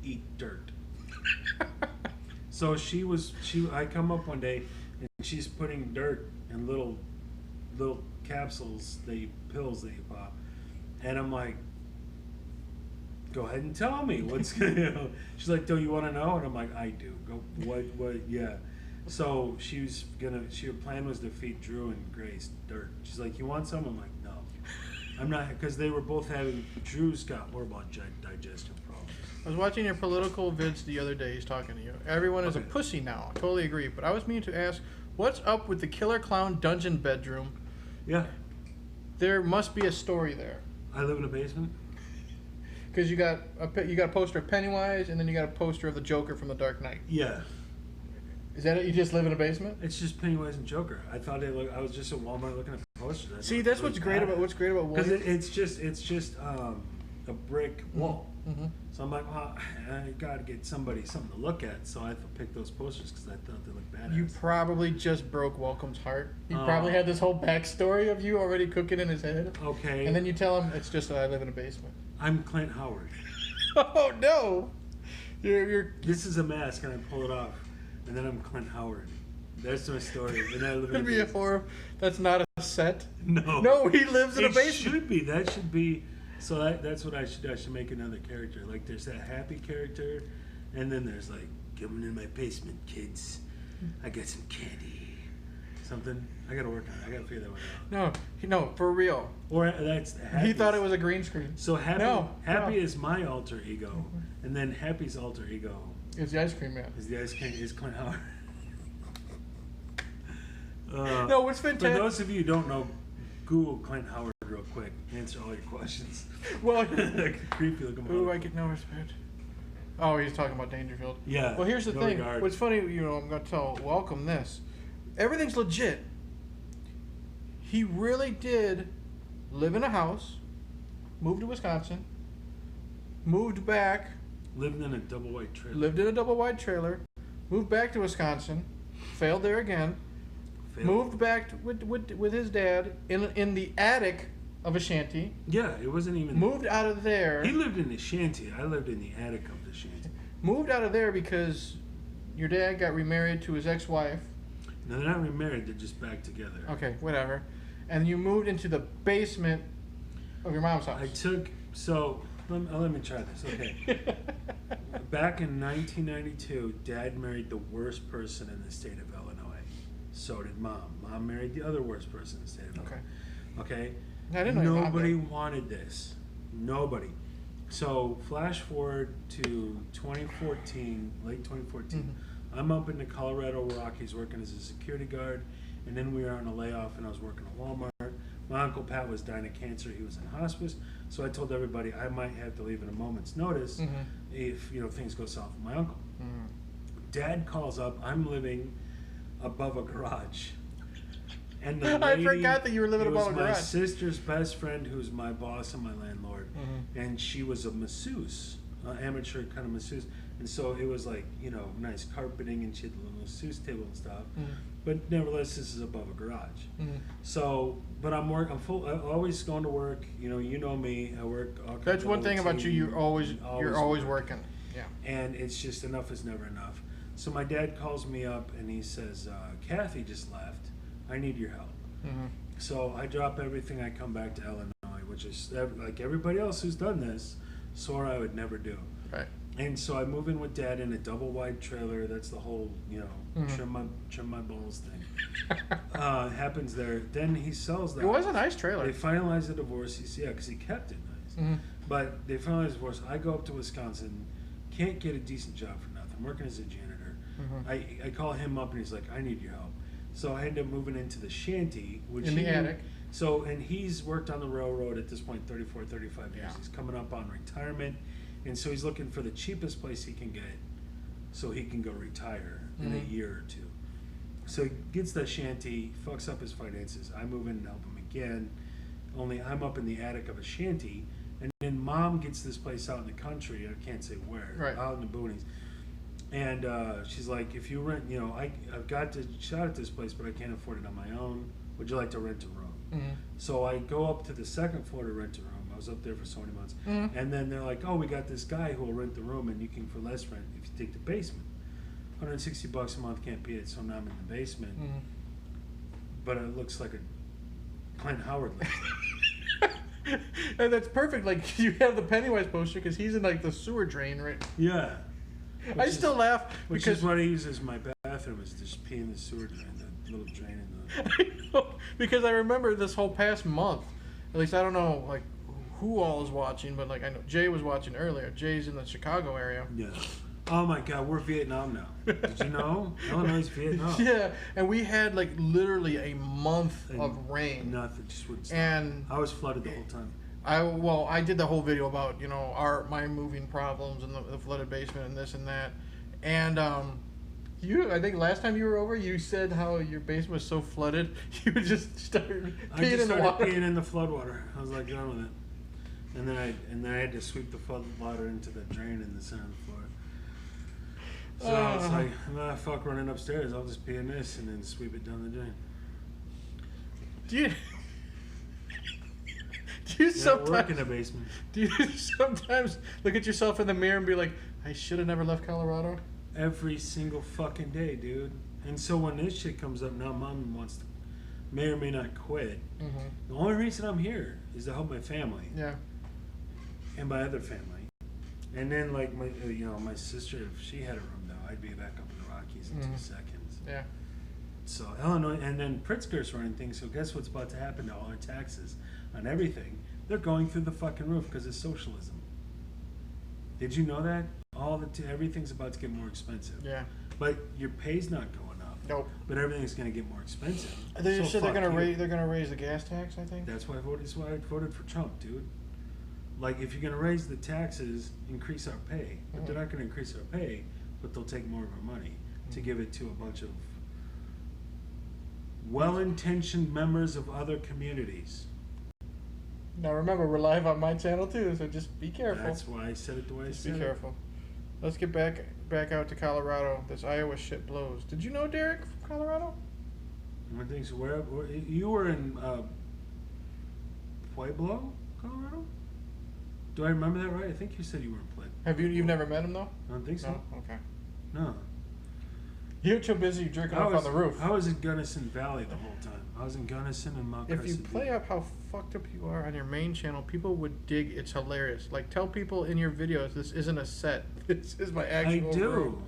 eat dirt. So I come up one day and she's putting dirt in little capsules, pills that you pop, and I'm like, go ahead and tell me what's gonna. She's like, do you want to know? And I'm like, I do. Go. What? Yeah. So her plan was to feed Drew and Grace dirt. She's like, you want some? I'm like, no, I'm not, because they were both Drew's got horrible digestive problems. I was watching your political vids the other day. He's talking to you. Everyone is a pussy now. I totally agree. But I was meaning to ask, what's up with the Killer Clown dungeon bedroom? Yeah. There must be a story there. I live in a basement. Because you got a poster of Pennywise, and then you got a poster of the Joker from The Dark Knight. Yeah. Is that it? You just live in a basement? It's just Pennywise and Joker. I I was just at Walmart looking at posters. See, that's what's great about Walmart. Because it's just a brick wall. So I'm like, well, I got to get something to look at. So I have to pick those posters because I thought they looked badass. You probably just broke Welcome's heart. He probably had this whole backstory of you already cooking in his head. Okay. And then you tell him it's just that I live in a basement. I'm Clint Howard. Oh no! This is a mask, and I pull it off, and then I'm Clint Howard. That's my story. And I live in It'd be a horror. That's not a set. No. No, he lives in a basement. It should be. That should be. So that's what I should make another character. Like there's that happy character, and then there's like, coming in my basement, kids. I got some candy. Something. I gotta work on it. I gotta figure that one out. No, for real. Or that's Happy's. He thought it was a green screen. So Happy is my alter ego, and then Happy's alter ego is the ice cream man. Is Clint Howard. No, what's fantastic. For those of you who don't know, Google Clint Howard real quick. Answer all your questions. Well, Like creepy looking. who do I get no respect? Oh, he's talking about Dangerfield. Yeah. Well, here's the no thing. regard. What's funny, I'm going to tell Welcome this. Everything's legit. He really did live in a house, moved to Wisconsin, moved back, Lived in a double white trailer. lived in a double wide trailer, moved back to Wisconsin, failed there again, Failed. moved back with his dad in the attic of a shanty, Yeah, it wasn't even. moved out of there. He lived in the shanty. I lived in the attic of the shanty. Moved out of there because your dad got remarried to his ex-wife. No, they're not remarried. They're just back together. Okay, whatever. And you moved into the basement of your mom's house. I took. So let me try this. Okay. Back in 1992, Dad married the worst person in the state of Illinois. So did Mom. Mom married the other worst person in the state of Illinois. Okay. I didn't know your mom Nobody did. wanted this. Nobody. So flash forward to 2014, late 2014. Mm-hmm. I'm up in the Colorado Rockies working as a security guard, and then we were on a layoff, and I was working at Walmart. My Uncle Pat was dying of cancer. He was in hospice. So I told everybody I might have to leave at a moment's notice Mhm. if things go south with my uncle. Mhm. Dad calls up. I'm living above a garage. And the I lady, forgot that you were living it above was a my garage. sister's best friend, who's my boss and my landlord, Mhm. and she was a masseuse, amateur kind of masseuse, and so it was like nice carpeting, and she had a little masseuse table and stuff. Mhm. But nevertheless, this is above a garage. Mhm. So, but I'm always going to work. You know me. I work. All kinds That's of one thing about you. You're always work. working. Yeah. And it's just enough is never enough. So my dad calls me up and he says, Kathy just left. I need your help. Mhm. So I drop everything. I come back to Illinois, which is like everybody else who's done this, swore I would never do. Right. And so I move in with Dad in a double wide trailer. That's the whole, Mhm. trim my balls thing. Happens there. Then he sells that. It was a nice trailer. They finalize the divorce. Because he kept it nice. Mhm. But they finalize the divorce. I go up to Wisconsin, can't get a decent job for nothing. Working as a janitor. Mhm. I call him up and he's like, I need your help. So I end up moving into the shanty, which In the attic. So, and he's worked on the railroad at this point 34, 35 years. Yeah. He's coming up on retirement. And so he's looking for the cheapest place he can get so he can go retire in a Mhm. year or two. So he gets the shanty, fucks up his finances. I move in and help him again. Only I'm up in the attic of a shanty. And then Mom gets this place out in the country. I can't say where. Right. Out in the boonies. And she's like, if you rent, I've got the shot at this place, but I can't afford it on my own. Would you like to rent a room? Mhm. So I go up to the second floor to rent a room. I was up there for so many months. Mhm. And then they're like, oh, we got this guy who will rent the room and you can for less rent if you take the basement. $160 a month, can't beat it. So now I'm in the basement. Mhm. But it looks like a Clint Howard list. And that's perfect. Like you have the Pennywise poster because he's in like the sewer drain, right? Yeah. I still laugh Which because is what I use as my bathroom, is just pee in the sewer drain, the little drain in the... I know, because I remember this whole past month. At least I don't know like who all is watching, but like I know Jay was watching earlier. Jay's in the Chicago area. Yeah. Oh my God, we're Vietnam now. Did you know? Illinois is Vietnam. Yeah, and we had like literally a month And of rain. Nothing, just wouldn't stop. And I was flooded the whole time. I did the whole video about my moving problems and the flooded basement and this and that, and I think last time you were over you said how your basement was so flooded you would just start I peeing just in the started water. peeing in the flood water. I was like done with it. And then I had to sweep the flood water into the drain in the center of the floor. So it's like, fuck running upstairs. I'll just pee in this and then sweep it down the drain. Do you? Do you Yeah, work in sometimes? the basement. Do you sometimes look at yourself in the mirror and be like, I should have never left Colorado? Every single fucking day, dude. And so when this shit comes up now, Mom wants to, may or may not quit. Mm-hmm. The only reason I'm here is to help my family Yeah. and my other family. And then like my sister, if she had a room though, I'd be back up in the Rockies in 2 Mhm. seconds. Yeah. So Illinois, and then Pritzker's running things. So guess what's about to happen to all our taxes on everything? They're going through the fucking roof because it's socialism. Did you know that? Everything's about to get more expensive. Yeah. But your pay's not going up. Nope. But everything's going to get more expensive. They So said they're fuck gonna you. raise the gas tax. I think. That's why I voted for Trump, dude. Like, if you're going to raise the taxes, increase our pay. But they're not going to increase our pay, but they'll take more of our money to give it to a bunch of well-intentioned members of other communities. Now remember, we're live on my channel too, so just be careful. That's why I said it the way I Just said be it. careful. Let's get back out to Colorado. This Iowa shit blows. Did you know Derek from Colorado? One thing, so where you were in Pueblo, Colorado? Do I remember that right? I think you said you were in Pueblo. You've never met him though? I don't think so. No. Okay. No. You're too busy jerking off on the roof. I was in Gunnison Valley the whole time. I was in Gunnison and Mount If you Crescent. play up how fucked up you are on your main channel, people would dig. It's hilarious. Like, tell people in your videos this isn't a set. This is my I actual do. room.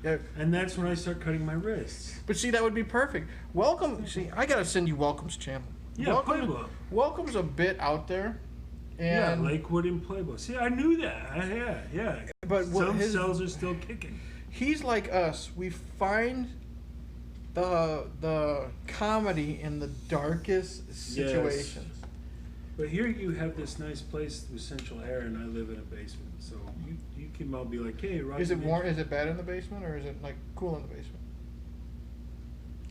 Yeah. And that's when I start cutting my wrists. But see, that would be perfect. Welcome. See, I gotta send you Welcome's channel. Yeah, Pueblo. Welcome's a bit out there. And Yeah, Lakewood and Pueblo. See, I knew that. Yeah. But what some his- cells are still kicking. he's like us. We find the comedy in the darkest situations. But here you have this nice place with central air, and I live in a basement. So you can all be like, hey, Roger. Is it warm? Is it bad in the basement, or is it like cool in the basement?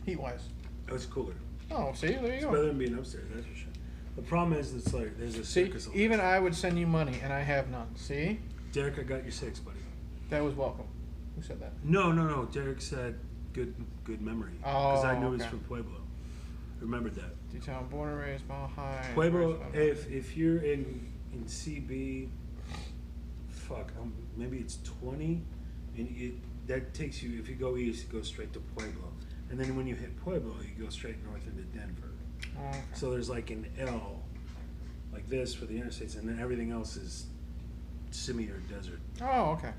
Heat wise. Oh, it's cooler. Oh, see, there you It's go. better than being upstairs, that's for sure. The problem is, it's like there's a See, circus. even I would send you money, and I have none. See, Derek, I got your 6, buddy. that was welcome. Who said that? No. Derek said good memory because I knew he was okay. from Pueblo. Remembered that. D-Town, born and raised, Mile High. Pueblo. Raised- If you're in CB, maybe it's 20, and that takes you. If you go east, it goes straight to Pueblo, and then when you hit Pueblo, you go straight north into Denver. Oh, okay. So there's like an L, like this for the interstates, and then everything else is semi-arid desert. Oh, okay.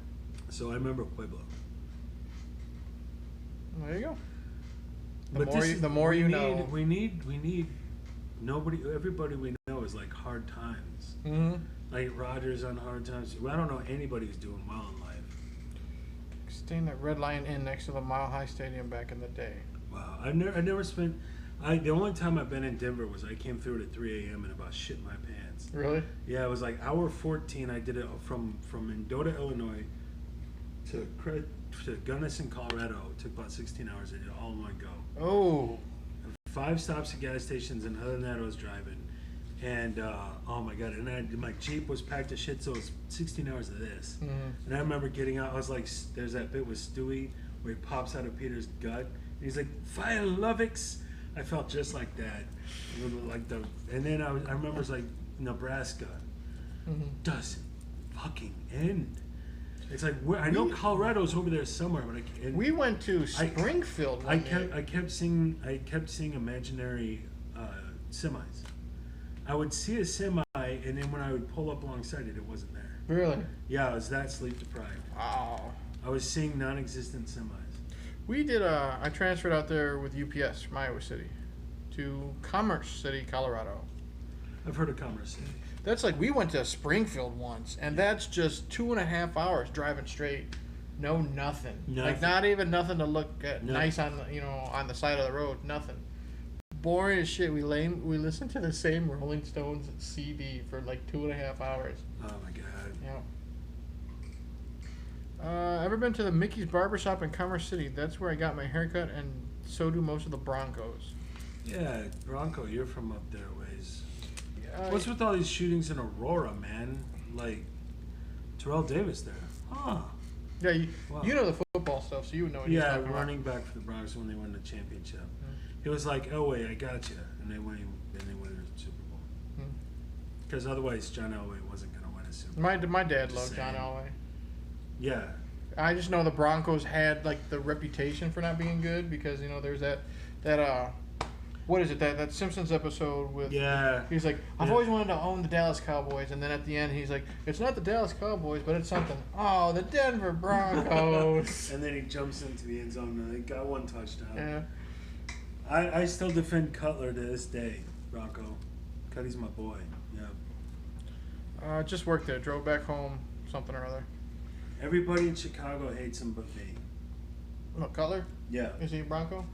So I remember Pueblo. Well, there you go. But this is- The more we you need, know. We need everybody we know is like hard times. Mm-hmm. Like Roger's on hard times. Well, I don't know anybody who's doing well in life. Staying at Red Lion Inn next to the Mile High Stadium back in the day. Wow, I never spent. The only time I've been in Denver was I came through at 3 a.m. and about shit my pants. Really? Yeah, it was like hour 14. I did it from Mendota, Illinois, to Gunnison, Colorado. It took about 16 hours. I did it all in one go. Oh. 5 stops at gas stations, and other than that, I was driving. And oh my god! And my Jeep was packed to shit, so it was 16 hours of this. Mm-hmm. And I remember getting out. I was like, "There's that bit with Stewie where he pops out of Peter's gut, and he's like, Fire Lovix." I felt just like that, And then I remember it's like Nebraska doesn't fucking end. It's like I know Colorado's over there somewhere, but I can't. We went to Springfield. I kept seeing imaginary semis. I would see a semi, and then when I would pull up alongside it, it wasn't there. Really? Yeah, I was that sleep deprived. Wow. I was seeing non-existent semis. We did I transferred out there with UPS from Iowa City to Commerce City, Colorado. I've heard of Commerce City. That's like, we went to Springfield once, and that's just 2.5 hours driving straight. No nothing. Like, not even nothing to look at nice on on the side of the road. Nothing. Boring as shit. We listened to the same Rolling Stones CD for like 2.5 hours. Oh my god. Yeah. Ever been to the Mickey's Barbershop in Commerce City? That's where I got my haircut, and so do most of the Broncos. Yeah, Bronco, you're from up there ways. What's with all these shootings in Aurora, man? Like Terrell Davis there. Huh. Yeah, you know the football stuff, so you would know what he's talking about. running back for the Broncos when they won the championship. He was like, "Elway, I got you," and they win the Super Bowl. Because otherwise, John Elway wasn't going to win a Super Bowl. My dad loved John Elway. Yeah. I just know the Broncos had like the reputation for not being good because there's that what is it, that Simpsons episode with he's like, I've always wanted to own the Dallas Cowboys, and then at the end he's like, it's not the Dallas Cowboys, but it's something. Oh, the Denver Broncos. And then he jumps into the end zone and they got one touchdown. Yeah. I still defend Cutler to this day, Bronco. Cutty's my boy. Yeah. Just worked there, drove back home, something or other. Everybody in Chicago hates him but me. What, Cutler? Yeah. Is he a Bronco?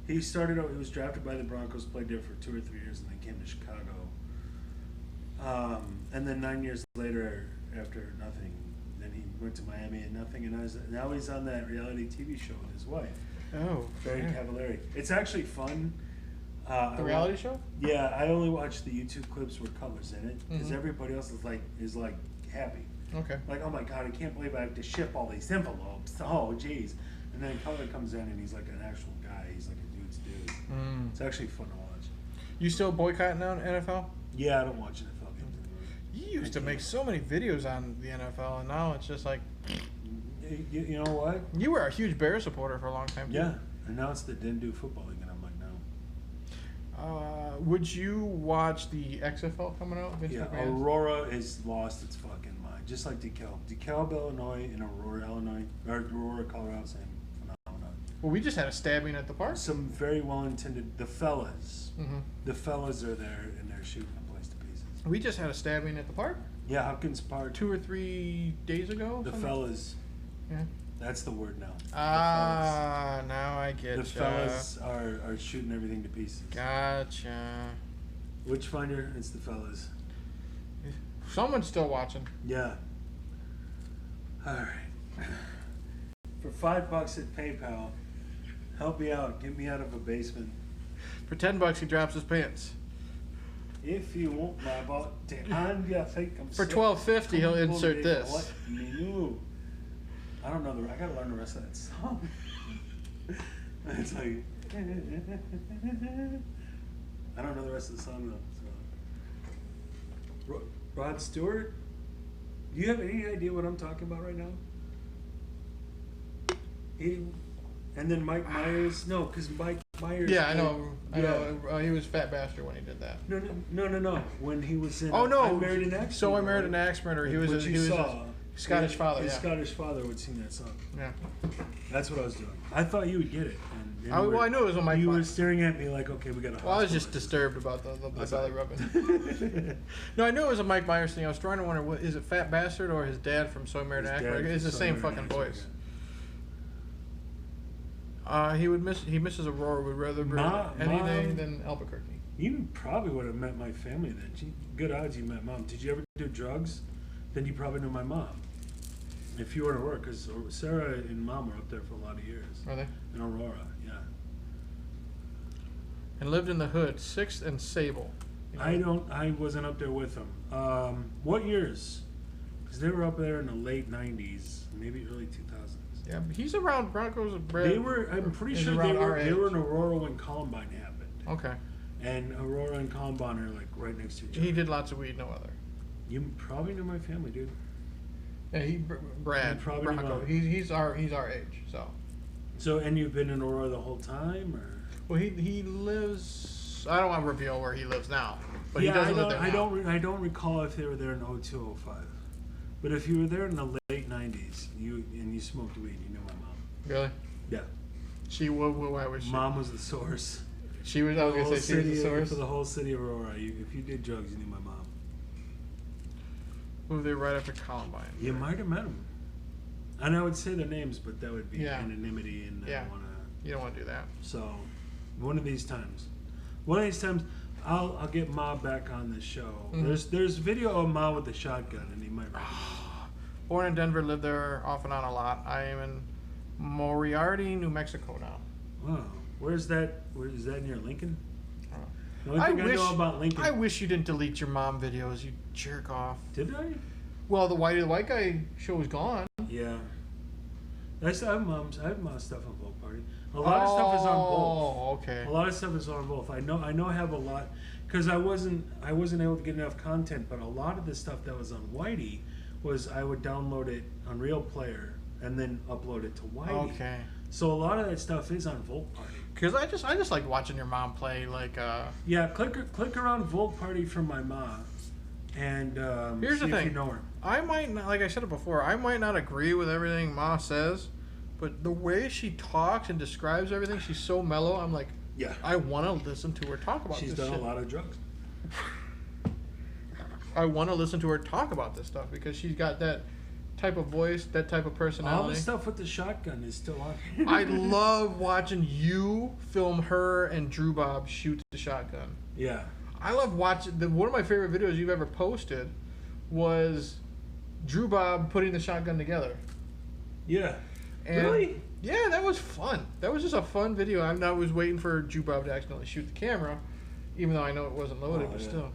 He started out, he was drafted by the Broncos, played there for 2 or 3 years, and then came to Chicago. And then 9 years later, after nothing, then he went to Miami and nothing, and now he's on that reality TV show with his wife. Oh. Very yeah. Cavallari. It's actually fun. The reality show? Yeah, I only watch the YouTube clips where Cutler's in it, because Mhm. everybody else is like happy. Okay. Like, oh my god, I can't believe I have to ship all these envelopes. Oh, jeez. And then Cutler comes in and he's like an actual guy. He's like a dude's dude. Mm. It's actually fun to watch. You still boycotting now NFL? Yeah, I don't watch NFL games anymore. You used to make so many videos on the NFL, and now it's just like... You know what? You were a huge Bears supporter for a long time, too. Yeah. And now it's the Didn't Do Football League, and I'm like, no. Would you watch the XFL coming out? Vince Yeah, McMahon's? Aurora has lost its fucking mind. Just like DeKalb. DeKalb, Illinois, and Aurora, Illinois. Or Aurora, Colorado, same phenomenon. Well, we just had a stabbing at the park. Some very well-intended... The fellas. Mm-hmm. The fellas are there, and they're shooting the place to pieces. We just had a stabbing at the park Yeah, Hopkins Park. 2 or 3 days ago. The something? fellas. Yeah. That's the word now. Ah, now I get The ya. fellas are shooting everything to pieces. Gotcha. Which finder? It's the fellas. Someone's still watching. Yeah. All right. For $5 at PayPal, help me out. Get me out of a basement. For $10, he drops his pants. If you want my body, and you think I'm For sick, $12.50, he'll come insert on, this. let me know. I don't know I gotta learn the rest of that song. It's like I don't know the rest of the song though. So. Rod Stewart, do you have any idea what I'm talking about right now? And then Mike Myers. No, because Mike Myers. Yeah, I know. I know. He was Fat Bastard when he did that. No. When he was in. Oh no! I Married an Axe So I Murderer. Married an Axe Murderer. He was. Which He you was saw. a Scottish father. His Yeah. Scottish father would sing that song. Yeah. That's what I was doing. I thought you would get it. And Well, I knew it was on my. You were staring at me like, okay, we got to. Well, I was just disturbed about the belly rubbing. No, I knew it was a Mike Myers thing. I was trying to wonder, is it Fat Bastard or his dad from So I Married an Axe Murderer? It's the same fucking voice. He misses Aurora would rather be anything than Albuquerque. You probably would have met my family then. Good odds you met Mom. Did you ever do drugs? Then you probably knew my mom. If you were to work, because Sarah and Mom were up there for a lot of years. Are they? In Aurora, yeah. And lived in the hood, 6th and Sable. You know? I wasn't up there with them. What years? Because they were up there in the late 90s, maybe early 2000s. Yeah, but he's around Broncos. They were. I'm pretty He's sure around they our were. age. They were in Aurora when Columbine happened. Okay. And Aurora and Columbine are like right next to each other. He did lots of weed, no other. You probably know my family, dude. Yeah, Brad. You probably Bronco. know. He's our age. So. And you've been in Aurora the whole time, or? Well, he lives. I don't want to reveal where he lives now, but he Yeah, doesn't live there now. I don't recall if they were there in 02, 05. But if you were there in the late 90s, you smoked weed, you knew my mom. Really? Yeah. She why was she? Mom was the source. She was. I was gonna say she was the source. For the whole city of Aurora. If you did drugs, you knew my mom. Moved there right after Columbine. You might have met them. And I would say their names, but that would be Yeah. anonymity, and I Yeah. don't want to. You don't want to do that. So, one of these times, I'll get Ma back on the show. Mhm. There's video of Ma with the shotgun, and he might. Born in Denver, lived there off and on a lot. I am in Moriarty, New Mexico now. Wow, where's that? Where is that near Lincoln? Oh. The only thing I know about Lincoln. I wish you didn't delete your mom videos, you jerk off. Did I? Well, the white guy show is gone. Yeah. I have mom's stuff on Vogue Party. A lot of stuff is on both. Oh, okay. A lot of stuff is on both. I know I have a lot because I wasn't able to get enough content, but a lot of the stuff that was on Whitey was I would download it on Real Player and then upload it to Whitey. Okay. So a lot of that stuff is on Volt Party. Because I just like watching your mom play like. Yeah, click around Volt Party from my mom, and Here's see the if thing. you know her. I might not, like I said it before, I might not agree with everything Ma says, but the way she talks and describes everything, she's so mellow. I'm like, Yeah. I want to listen to her talk about She's this done shit. a lot of drugs. I want to listen to her talk about this stuff because she's got type of voice, that type of personality. All the stuff with the shotgun is still on here. I love watching you film her and Drew Bob shoot the shotgun. Yeah. I love watching. One of my favorite videos you've ever posted was Drew Bob putting the shotgun together. Yeah. And really? Yeah, that was fun. That was just a fun video. I was waiting for Drew Bob to accidentally shoot the camera, even though I know it wasn't loaded, but still.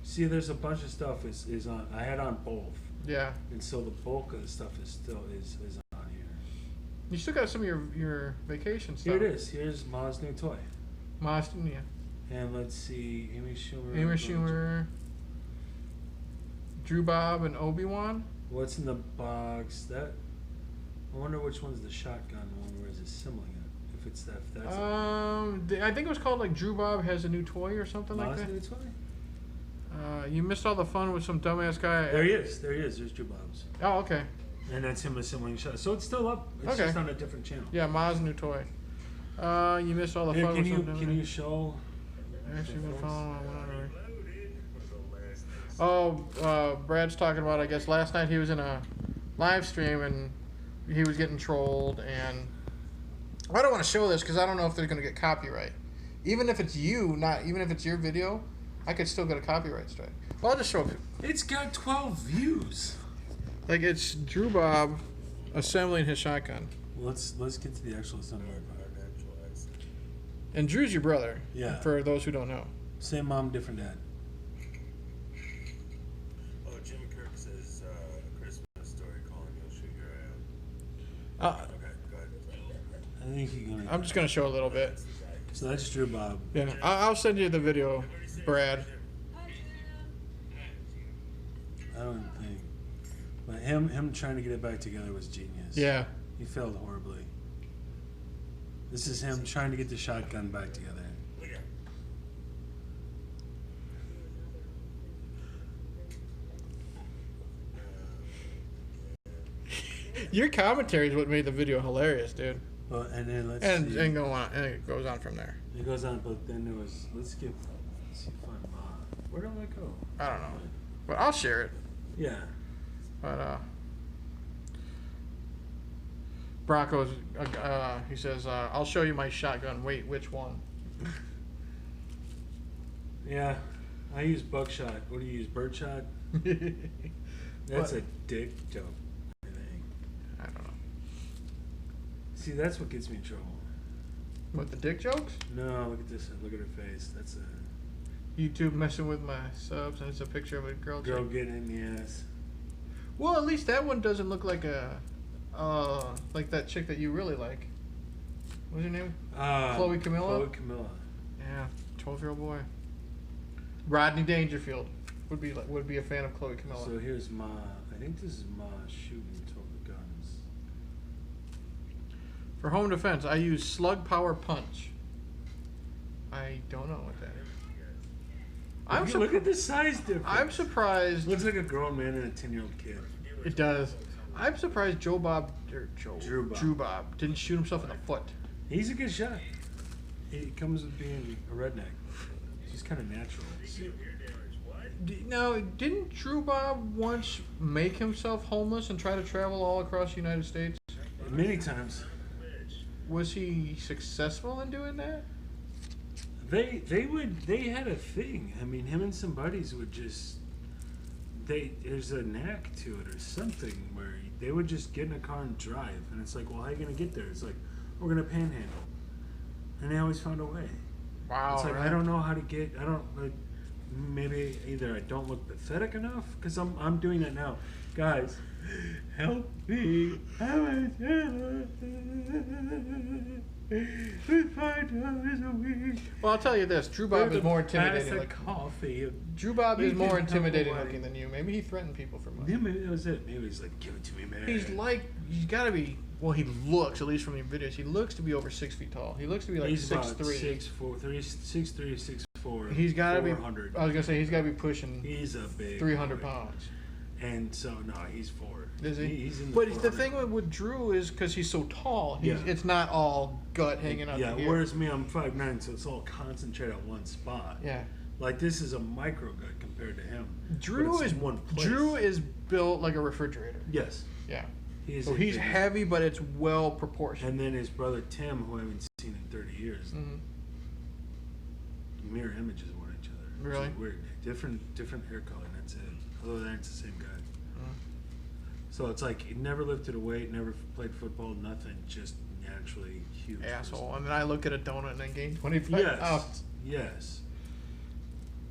See, there's a bunch of stuff is on. I had on both. Yeah. And so the bulk of the stuff is still is on here. You still got some of your vacation stuff. Here it is. Here's Ma's new toy. Ma's, yeah. And let's see, Amy Schumer. Amy Schumer, Drew Bob, and Obi-Wan. What's in the box? That I wonder which one's the shotgun one. Where is it assembling it? If it's that. If that's I think it was called like Drew Bob has a new toy or something Ma's like that. new toy? You missed all the fun with some dumbass guy. There he is. There he is. There's Drew Bob's. Oh, okay. And that's him assembling shot. So it's still up. It's just on a different channel. Yeah, Ma's new toy. You missed all the fun with some dumbass. Can you show? Actually, been following Brad's talking about, I guess last night he was in a live stream and he was getting trolled, and I don't want to show this because I don't know if they're going to get copyright. Even if it's you, even if it's your video, I could still get a copyright strike. Well, I'll just show it. It's got 12 views. Like, it's Drew Bob assembling his shotgun. Let's get to the actual assembly part. And Drew's your brother. Yeah. For those who don't know. Same mom, different dad. Oh, Jim Kirk says Christmas story calling you'll shoot your eye out. Okay, go ahead. I think you're gonna. I'm just gonna show a little bit. So that's Drew Bob. Yeah, I'll send you the video, Brad. I don't think. But him trying to get it back together was genius. Yeah. He failed horribly. This is him trying to get the shotgun back together. Your commentary is what made the video hilarious, dude. Well, and then let's see. And go on, and it goes on from there. It goes on, but then there was. Let's see fun. Where do I go? I don't know, but I'll share it. Yeah. But Brocco's, he says, I'll show you my shotgun. Wait, which one? Yeah, I use buckshot. What do you use? Birdshot? That's a dick joke. I think. I don't know. See, that's what gets me in trouble. What, the dick jokes? No, look at this. Look at her face. That's a YouTube messing with my subs, and it's a picture of a girl. girl getting in the ass. Well, at least that one doesn't look like like that chick that you really like. What's her name? Chloe Camilla? Chloe Camilla. Yeah, 12-year-old boy. Rodney Dangerfield would be a fan of Chloe Camilla. So here's Ma. I think this is Ma shooting total guns. For home defense, I use slug power punch. I don't know what that is. Look at the size difference. I'm surprised. Looks like a grown man and a 10-year-old kid. It does. I'm surprised Drew Bob Drew Bob didn't shoot himself in the foot. He's a good shot. He comes with being a redneck. He's kind of natural. Now, didn't Drew Bob once make himself homeless and try to travel all across the United States? Many times. Was he successful in doing that? They had a thing. I mean, him and some buddies would just there's a knack to it or something where they would just get in a car and drive, and it's like, well, how are you gonna get there? It's like, we're gonna panhandle, and they always found a way. Wow. It's like, right? I don't know how to get. I don't like. Maybe either I don't look pathetic enough because I'm doing that now, guys. Help me! $5 a week. Well, I'll tell you this: Drew Bob is more intimidating. Coffee. Drew Bob is You more can intimidating help looking than you. Maybe he threatened people for money. Yeah, maybe that was it. Maybe he's like, give it to me, man. He's got to be. Well, he looks, at least from the videos, he looks to be over 6 feet tall. He looks to be like he's 6'3". 6'3", 6'4". He's got to be. 400. I was gonna say he's got to be pushing. He's a big 300 boy. pounds. And so no, he's 4. Is he? He's in the But the 400. thing with Drew is because he's so tall, Yeah. it's not all gut hanging out. Yeah, the ear. whereas me, I'm 5'9", so it's all concentrated at one spot. Yeah. Like this is a micro gut compared to him. Drew but it's is in one place. Drew is built like a refrigerator. Yes. Yeah. He is So a he's big- heavy, but it's well proportioned. And then his brother Tim, who I haven't seen in 30 years, Mhm. mirror images of one each other. Which Really? is weird. Different hair color. And that's it. Other than that, it's the same guy. So it's like he never lifted a weight, never played football, nothing. Just naturally huge. Asshole. And then I look at a donut and then gain 25 Yes. pounds. Yes.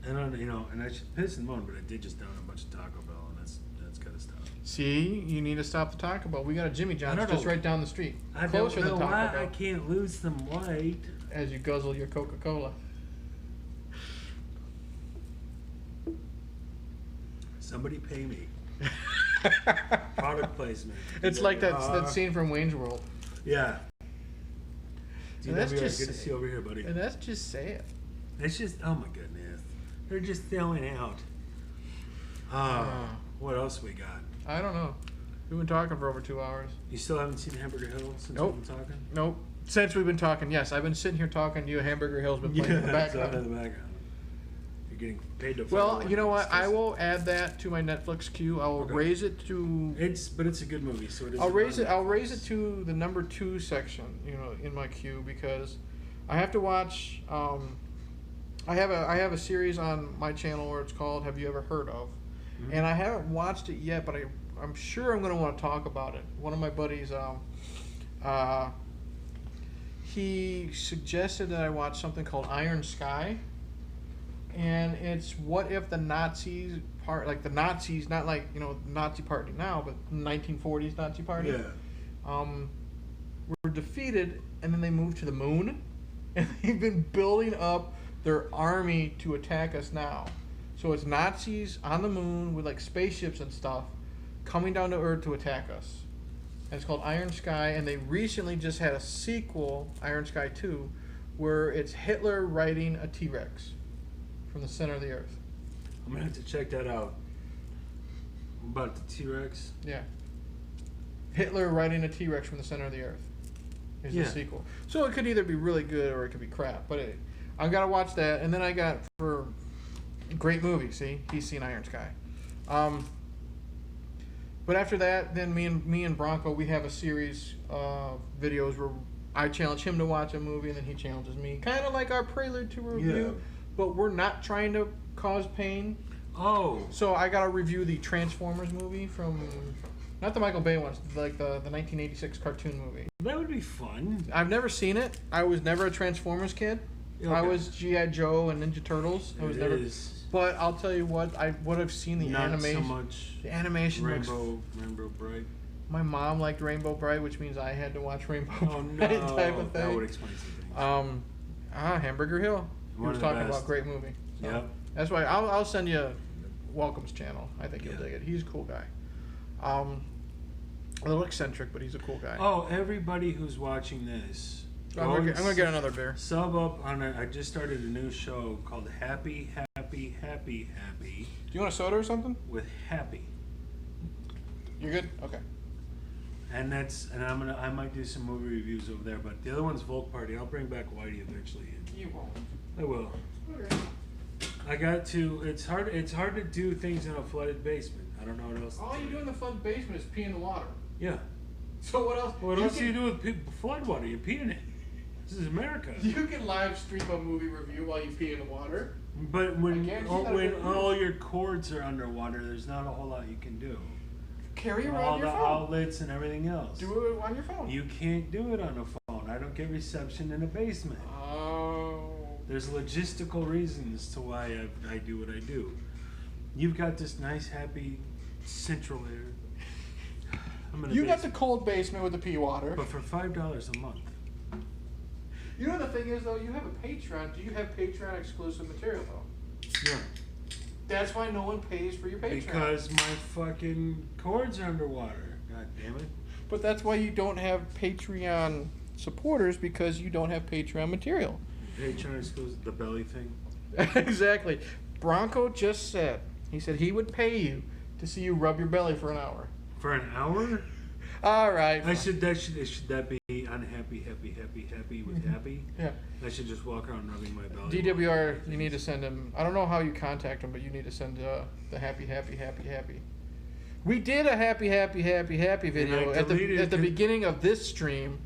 And and I should piss and moan, but I did just down a bunch of Taco Bell, and that's gotta stop. See, you need to stop the Taco Bell. We got a Jimmy John's don't just know. right down the street. I Closer don't know than Taco why Bell. I can't lose some weight. As you guzzle your Coca-Cola. Somebody pay me. Product placement. It's like that scene from Wayne's World. Yeah. And that's DWI, just good to see you over here, buddy. And that's just sad. It's just, oh my goodness. They're just selling out. What else we got? I don't know. We've been talking for over 2 hours. You still haven't seen Hamburger Hill since Nope. we've been talking? Nope. Since we've been talking, yes. I've been sitting here talking to you. Hamburger Hill's been playing in the it's on background. in the background. You're getting paid to Well, follow you know it. what? I will add that to my Netflix queue. I will Okay. raise it to. But it's a good movie, so it is. I'll raise it to the number 2 section. In my queue because I have to watch. I have a series on my channel where it's called "Have You Ever Heard of," and I haven't watched it yet, but I'm sure I'm going to want to talk about it. One of my buddies, he suggested that I watch something called Iron Sky, and it's what if the Nazis like the Nazis, not like Nazi party now, but 1940s Nazi party. Yeah. Were defeated, and then they moved to the moon, and they've been building up their army to attack us now. So it's Nazis on the moon with like spaceships and stuff coming down to Earth to attack us. And it's called Iron Sky, and they recently just had a sequel, Iron Sky 2, where it's Hitler riding a T-Rex from the center of the Earth. I'm gonna have to check that out. About the T-Rex. Yeah. Hitler riding a T-Rex from the center of the Earth is the sequel. So it could either be really good or it could be crap. But I got to watch that. And then I got for great movie. See, he's seen Iron Sky. But after that, then me and Bronco, we have a series of videos where I challenge him to watch a movie and then he challenges me. Kind of like our prelude to review, but we're not trying to cause pain. Oh. So I got to review the Transformers movie from, not the Michael Bay ones, like the 1986 cartoon movie. That would be fun. I've never seen it. I was never a Transformers kid. Okay. I was G.I. Joe and Ninja Turtles. I was never. But I'll tell you what, I've seen the Not animation. so much. The animation looks. Rainbow Bright. My mom liked Rainbow Bright, which means I had to watch Rainbow Oh Bright no. type of That would thing. explain some things. Hamburger Hill. He One was of the talking best. about great movie. So Yep. That's why I'll send you Welcome's channel. I think you'll Yeah. dig it. He's a cool guy. A little eccentric, but he's a cool guy. Oh, everybody who's watching this. I'm gonna get another beer. Sub up on it. I just started a new show called Happy Do you want a soda or something? with Happy. You're good. Okay. And I might do some movie reviews over there, but the other one's Volk Party. I'll bring back Whitey eventually. You won't. I will. Okay. I got to. It's hard to do things in a flooded basement. I don't know what else. All you do in the flood basement is pee in the water. Yeah. So what else? What else do you do with flood water? You pee in it. This is America. You can live stream a movie review while you pee in the water. But when I guarantee that'll get all your cords are underwater, there's not a whole lot you can do. Carry All around the your phone. outlets and everything else. Do it on your phone. You can't do it on a phone. I don't get reception in a basement. Oh. There's logistical reasons to why I do what I do. You've got this nice, happy central air. You got the cold basement with the pee water. But for $5 a month. You know the thing is though, you have a Patreon. Do you have Patreon exclusive material though? Yeah. That's why no one pays for your Patreon. Because my fucking cords are underwater. God damn it. But that's why you don't have Patreon supporters, because you don't have Patreon material. Patreon exclusive, the belly thing. Exactly. Bronco just said, he said he would pay you to see you rub your belly for an hour. For an hour? All right. Should that be? unhappy, happy with happy. Yeah. I should just walk around rubbing my belly. DWR, you need to send him. I don't know how you contact him, but you need to send the happy. We did a happy video at the beginning of this stream,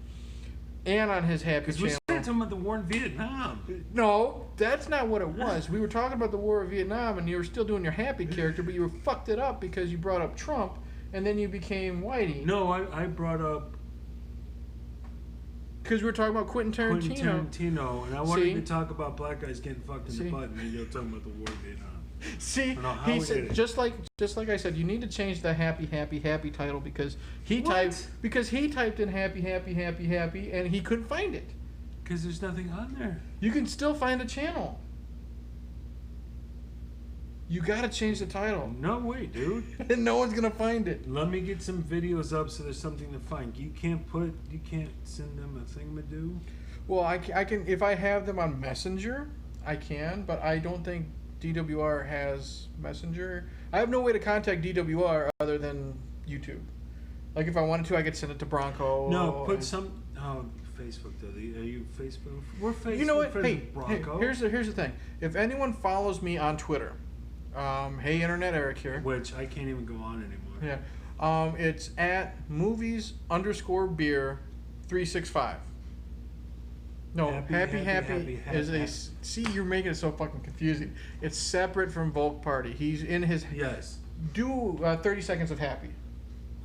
and on his happy Because we channel. started talking about the war in Vietnam. No, that's not what it was. We were talking about the war of Vietnam, and you were still doing your happy character, but you fucked it up because you brought up Trump, and then you became Whitey. No, I brought up Because we were talking about Quentin Tarantino. and I wanted to talk about black guys getting fucked in the butt, and then you're talking about the war in Vietnam. See, he said, just like I said, you need to change the happy title because he typed in happy, and he couldn't find it. Because there's nothing on there. You can still find the channel. You gotta change the title. No way, dude. And no one's gonna find it. Let me get some videos up so there's something to find. You can't send them a thingamadoo? Well, I can if I have them on Messenger, I can, but I don't think DWR has Messenger. I have no way to contact DWR other than YouTube. Like if I wanted to, I could send it to Bronco. No, put some. Oh, Facebook though. Are you Facebook? We're Facebook. You know what? friends Hey, with Bronco. here's the thing. If anyone follows me on Twitter, hey Internet Eric here. Which I can't even go on anymore. Yeah. It's at movies_beer 365. No, happy is see, you're making it so fucking confusing. It's separate from Volk Party. He's in his Yes. Do 30 seconds of happy.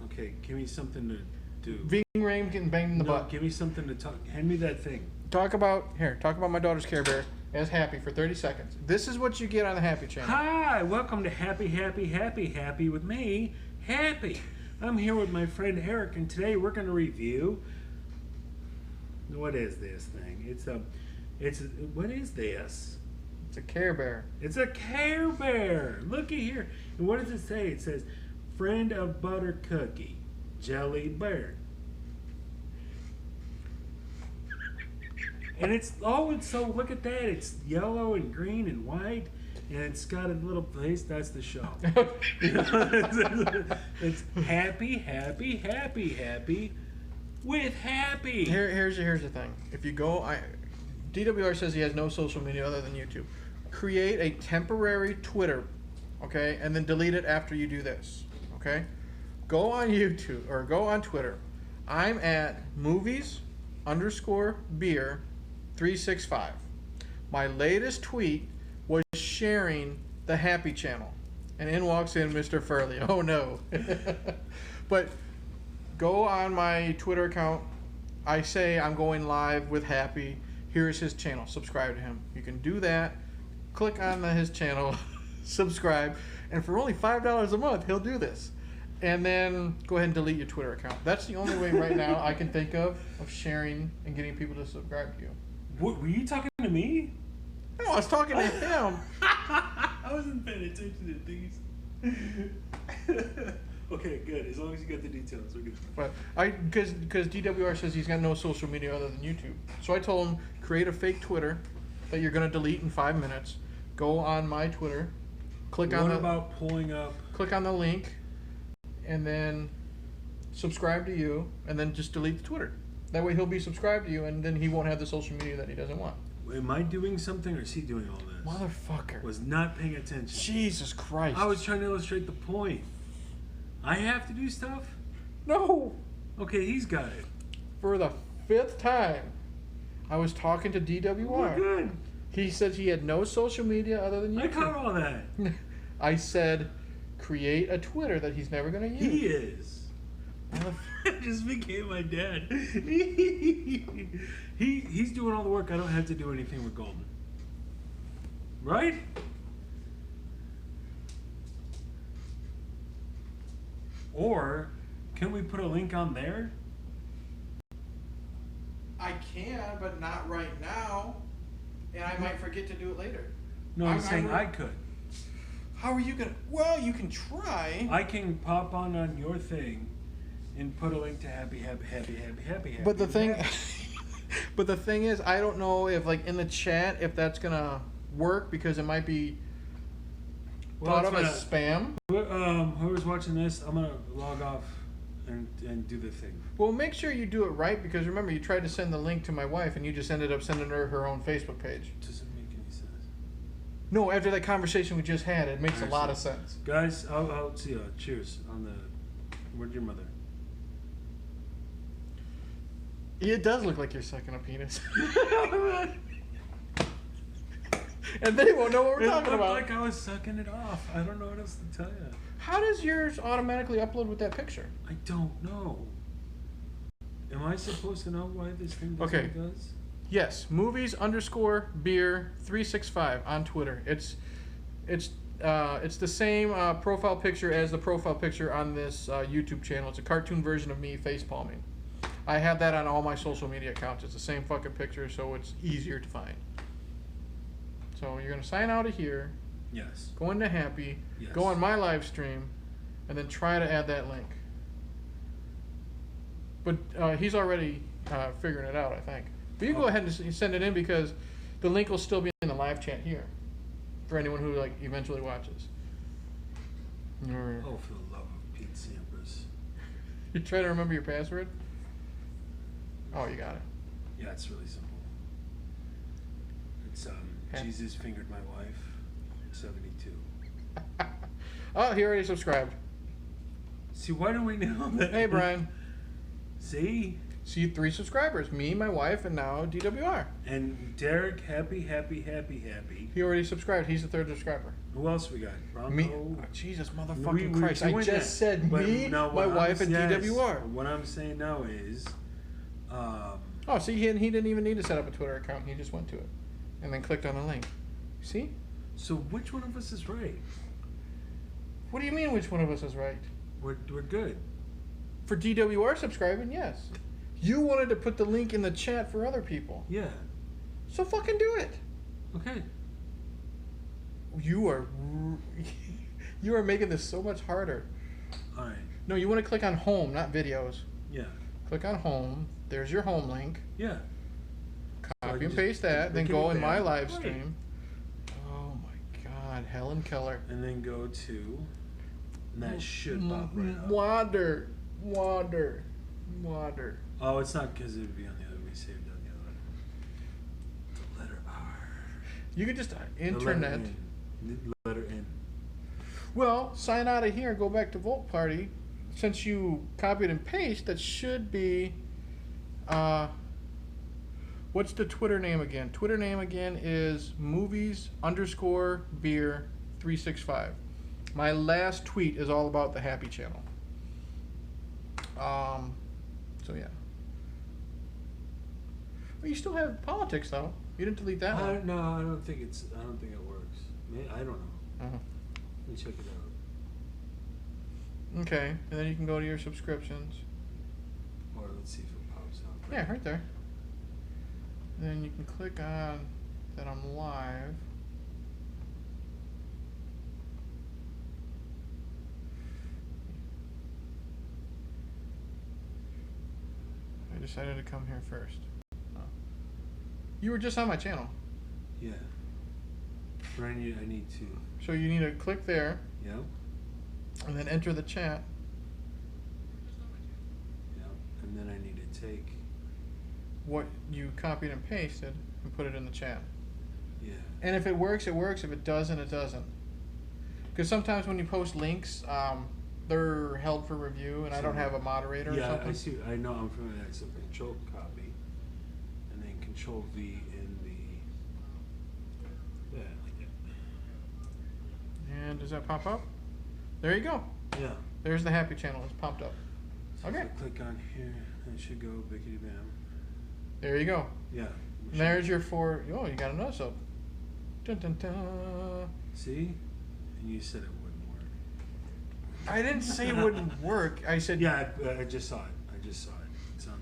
Okay, give me something to do. Ving Rhames getting banged in the butt. Give me something to talk. Hand me that thing. Talk about my daughter's Care Bear as happy for 30 seconds. This is what you get on the Happy channel. Hi, welcome to Happy with me, Happy. I'm here with my friend Eric, and today we're going to review. What is this thing? What is this? It's a Care Bear. It's a Care Bear. Looky here. And what does it say? It says, "Friend of Butter Cookie, Jelly Bear." And look at that. It's yellow and green and white, and it's got a little face. That's the show. It's happy with Happy. Here's the thing. If you go, DWR says he has no social media other than YouTube. Create a temporary Twitter, okay, and then delete it after you do this, okay? Go on YouTube or go on Twitter. I'm at movies_beer 365. My latest tweet was sharing the Happy channel, and in walks in Mr. Furley. Oh no! But go on my Twitter account. I say I'm going live with Happy. Here's his channel. Subscribe to him. You can do that. Click on his channel, subscribe, and for only $5 a month, he'll do this. And then go ahead and delete your Twitter account. That's the only way right now I can think of sharing and getting people to subscribe to you. What, were you talking to me? No, I was talking to him. I wasn't paying attention to things. Okay, good. As long as you got the details, we're good. But because DWR says he's got no social media other than YouTube. So I told him, create a fake Twitter that you're going to delete in 5 minutes. Go on my Twitter. Click on the link, and then subscribe to you, and then just delete the Twitter. That way he'll be subscribed to you, and then he won't have the social media that he doesn't want. Am I doing something, or is he doing all this? Motherfucker. Was not paying attention. Jesus Christ. I was trying to illustrate the point. I have to do stuff? No. Okay, he's got it. For the 5th time, I was talking to DWR. We're good. He said he had no social media other than YouTube. I caught all that. I said, create a Twitter that he's never going to use. He is. It just became my dad. He's doing all the work. I don't have to do anything with Golden. Right? Or can we put a link on there? I can, but not right now. And I might forget to do it later. No, I'm saying I could. How are you going to? Well, you can try. I can pop on your thing and put a link to happy. But the thing is, I don't know if like in the chat if that's gonna work because it might be thought of as spam. Whoever's watching this, I'm gonna log off and do the thing. Well, make sure you do it right, because remember, you tried to send the link to my wife and you just ended up sending her own Facebook page. Doesn't make any sense. No, after that conversation we just had, it makes a lot of sense. Guys, I'll see you. Cheers on the. Where'd your mother? It does look like you're sucking a penis. And they won't know what we're talking about. It looked like I was sucking it off. I don't know what else to tell you. How does yours automatically upload with that picture? I don't know. Am I supposed to know why this thing does what it does? Yes, movies_beer365 on Twitter. It's the same profile picture as the profile picture on this YouTube channel. It's a cartoon version of me face palming. I have that on all my social media accounts. It's the same fucking picture, so it's easier to find. So you're gonna sign out of here. Yes. Go into Happy. Yes. Go on my live stream, and then try to add that link. But he's already figuring it out, I think. But you go ahead and send it in, because the link will still be in the live chat here for anyone who like eventually watches. Oh, for the love of Pete Sampras. You trying to remember your password? Oh, you got it. Yeah, it's really simple. It's Jesus fingered my wife, 72. Oh, he already subscribed. See, why do we know that? Hey, Brian. See, 3 subscribers. Me, my wife, and now DWR. and Derek, happy. He already subscribed. He's the 3rd subscriber. Who else we got? Bronco. Me. Oh, Jesus, motherfucking We Christ. I doing just that. said But me, no, my what I'm- wife, and yes. DWR. What I'm saying now is, Oh, see, he didn't even need to set up a Twitter account. He just went to it and then clicked on the link. See? so which one of us is right? What do you mean which one of us is right? We're good. For DWR subscribing, yes. You wanted to put the link in the chat for other people. Yeah. So fucking do it. Okay. You are making this so much harder. All right. No, you want to click on home, not videos. Yeah. Click on home. There's your home link. Yeah. Copy and just paste that. Then click go it in my there. live Right. stream. Oh my God, Helen Keller. And then go to, and that should pop right up. Water. Oh, it's not because it would be on the other. We saved on the other. The letter R. You could just The internet. letter N. Well, sign out of here. Go back to Volt Party. Since you copied and pasted, that should be. What's the Twitter name again? Twitter name again is movies_beer365. My last tweet is all about the Happy Channel. So yeah. Well, you still have politics though. You didn't delete that one. No, I don't think it works. I don't know. Uh-huh. Let me check it out. Okay, and then you can go to your subscriptions. Or let's see if it pops up. Yeah, right there. And then you can click on that I'm live. I decided to come here first. Oh. You were just on my channel. Yeah. But I need to. So you need to click there Yeah. and then enter the chat. Yeah. And then I need to take. What you copied and pasted and put it in the chat. Yeah. And if it works, it works. If it doesn't, it doesn't. Because sometimes when you post links, they're held for review, and I don't have a moderator or Yeah, something. I see. I know. I'm familiar with that. So Control copy, and then Control V in the. Yeah, like that. And does that pop up? There you go. Yeah. There's the Happy Channel. It's popped up. So Okay. If I click on here, it should go biggity bam. There you go. Yeah. And there's your 4. Oh, you got another sub. Dun, dun, dun. See? And you said it wouldn't work. I didn't say it wouldn't work. I said Yeah, I just saw it. It's on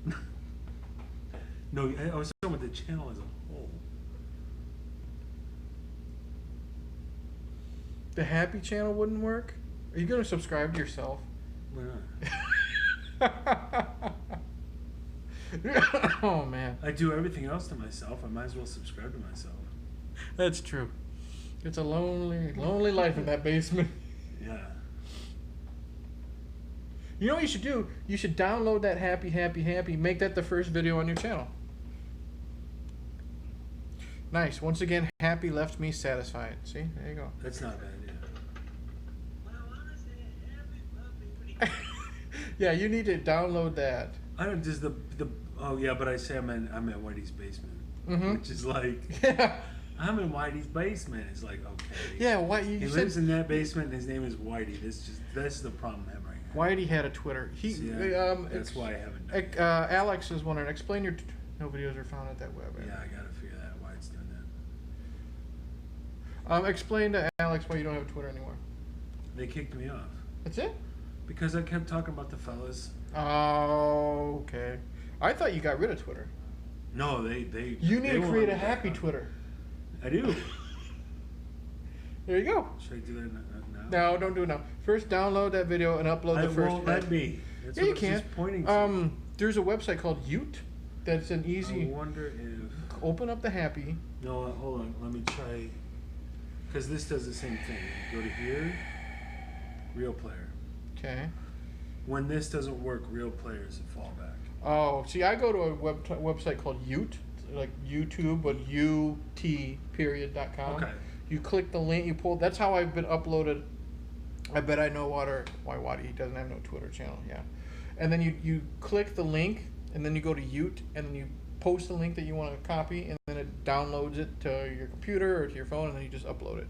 that. No, I was talking about the channel as a whole. the Happy Channel wouldn't work. Are you going to subscribe to yourself? Why not? Oh man, I do everything else to myself. I might as well subscribe to myself. that's true. It's a lonely life in that basement. Yeah. You know what you should do? You should download that happy, happy, happy. Make that the first video on your channel. Nice. Once again, happy left me satisfied. See? There you go. That's not bad, yeah. Yeah, you need to download that. I don't just the oh yeah, but I say I'm in Whitey's basement, Mm-hmm. which is like Yeah. I'm in Whitey's basement. It's like okay. Yeah, why you He said lives in that basement. And his name is Whitey. That's the problem I have right now. Whitey had a Twitter. He See, that's why I haven't done it. Alex is wondering, explain your no videos are found at that web. Yeah, I gotta figure out why it's doing that. Explain to Alex why you don't have a Twitter anymore. They kicked me off That's it? because I kept talking about the fellas. Oh, okay. I thought you got rid of Twitter. No, they. You need they to won't create a let me back happy on. Twitter. I do. There you go. Should I do that now? No, don't do it now. First, download that video and upload the I first. won't let me. That's Yeah, what you I was can. just pointing to. There's a website called Ute. That's an I easy. wonder if. Open up the happy. No, hold on. Let me try. Because this does the same thing. Go to here. Real player. Okay. When this doesn't work, real player is a fallback. Oh, see, I go to a website called Ute, like YouTube, but ut.com. Okay. You click the link, you pull. That's how I've been uploaded. I bet I know why Waddy doesn't have no Twitter channel. Yeah, and then you click the link, and then you go to Ute, and then you post the link that you want to copy, and then it downloads it to your computer or to your phone, and then you just upload it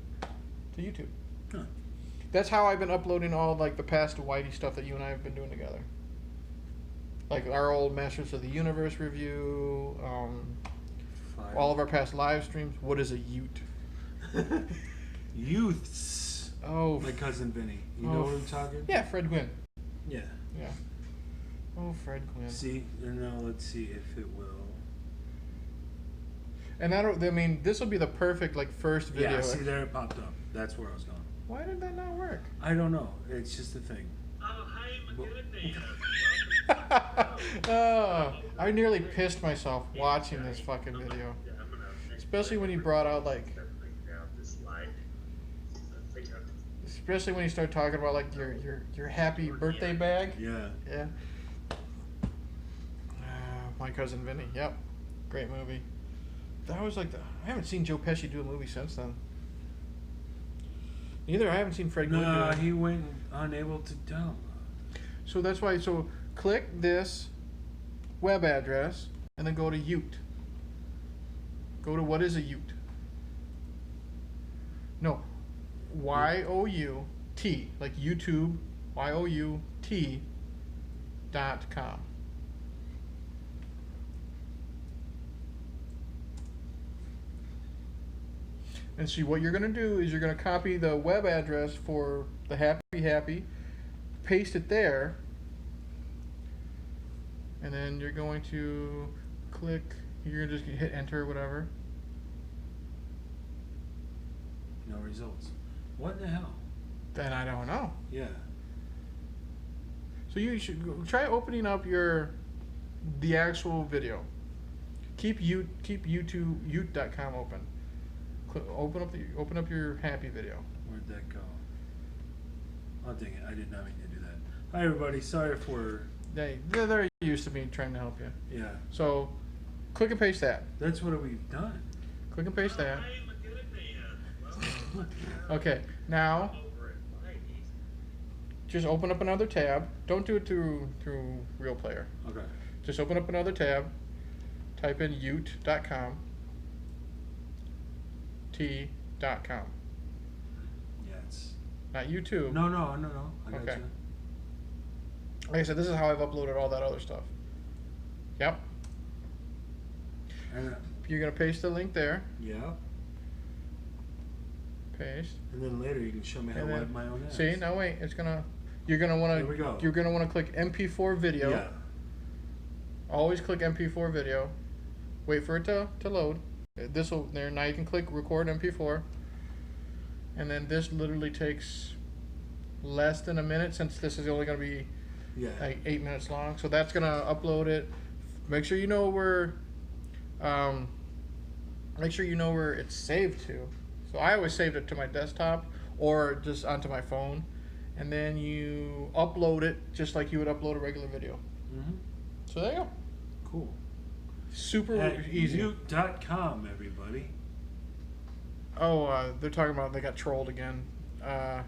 to YouTube. Huh. That's how I've been uploading all like the past Whitey stuff that you and I have been doing together. Like our old Masters of the Universe review, Fine. all of our past live streams. What is a Ute? Youths. Oh, My cousin Vinny. You Oh, know what I'm talking? yeah, Fred Gwynn. Yeah. Yeah. Oh, Fred Gwynn. See, and now let's see if it will. And I mean, this will be the perfect like first video. Yeah, see there it popped up. That's where I was going. Why did that not work? I don't know. It's just a thing. Oh, I nearly pissed myself watching this fucking video. Especially when he brought out like, especially when he started talking about like your happy birthday bag. Yeah. Yeah. My cousin Vinny. Yep. Great movie. That was like I haven't seen Joe Pesci do a movie since then. Neither. I haven't seen Fred Gwynn do No, it. he went unable to download. So that's why. So click this web address and then go to Ute. Go to what is a Ute? No, YOUT like YouTube YOUT.com. And see what you're gonna do is you're gonna copy the web address for the happy, paste it there, and then you're going to click. You're gonna just hit enter or whatever. No results. What the hell? Then I don't know. Yeah. So you should try opening up the actual video. Keep YouTube Ute.com open. Open up your happy video. Where'd that go? Oh dang it! I did not mean to do that. Hi everybody. Sorry for. They're used to me trying to help you. Yeah. So click and paste that. That's what we've done. Click and paste that. Okay, now just open up another tab. Don't do it through Real Player. Okay. Just open up another tab. Type in Ute.com. T.com. Yeah, it's. Not YouTube. No. I got Okay. you. Like I said, this is how I've uploaded all that other stuff. Yep. And, You're gonna paste the link there. yeah. Paste. And then later you can show me how And to then- add my own ads. See, now wait. You're gonna wanna. There we go. You're gonna wanna click MP4 video. Yeah. Always click MP4 video. Wait for it to load. This will there. Now you can click record MP4. And then this literally takes less than a minute since this is only gonna be Yeah. like 8 minutes long. So that's gonna upload it. Make sure you know where. Make sure you know where it's saved to. So I always saved it to my desktop or just onto my phone, and then you upload it just like you would upload a regular video. Mm-hmm. So there you go. Cool. Super At easy. Ute.com, everybody. Oh, they're talking about they got trolled again.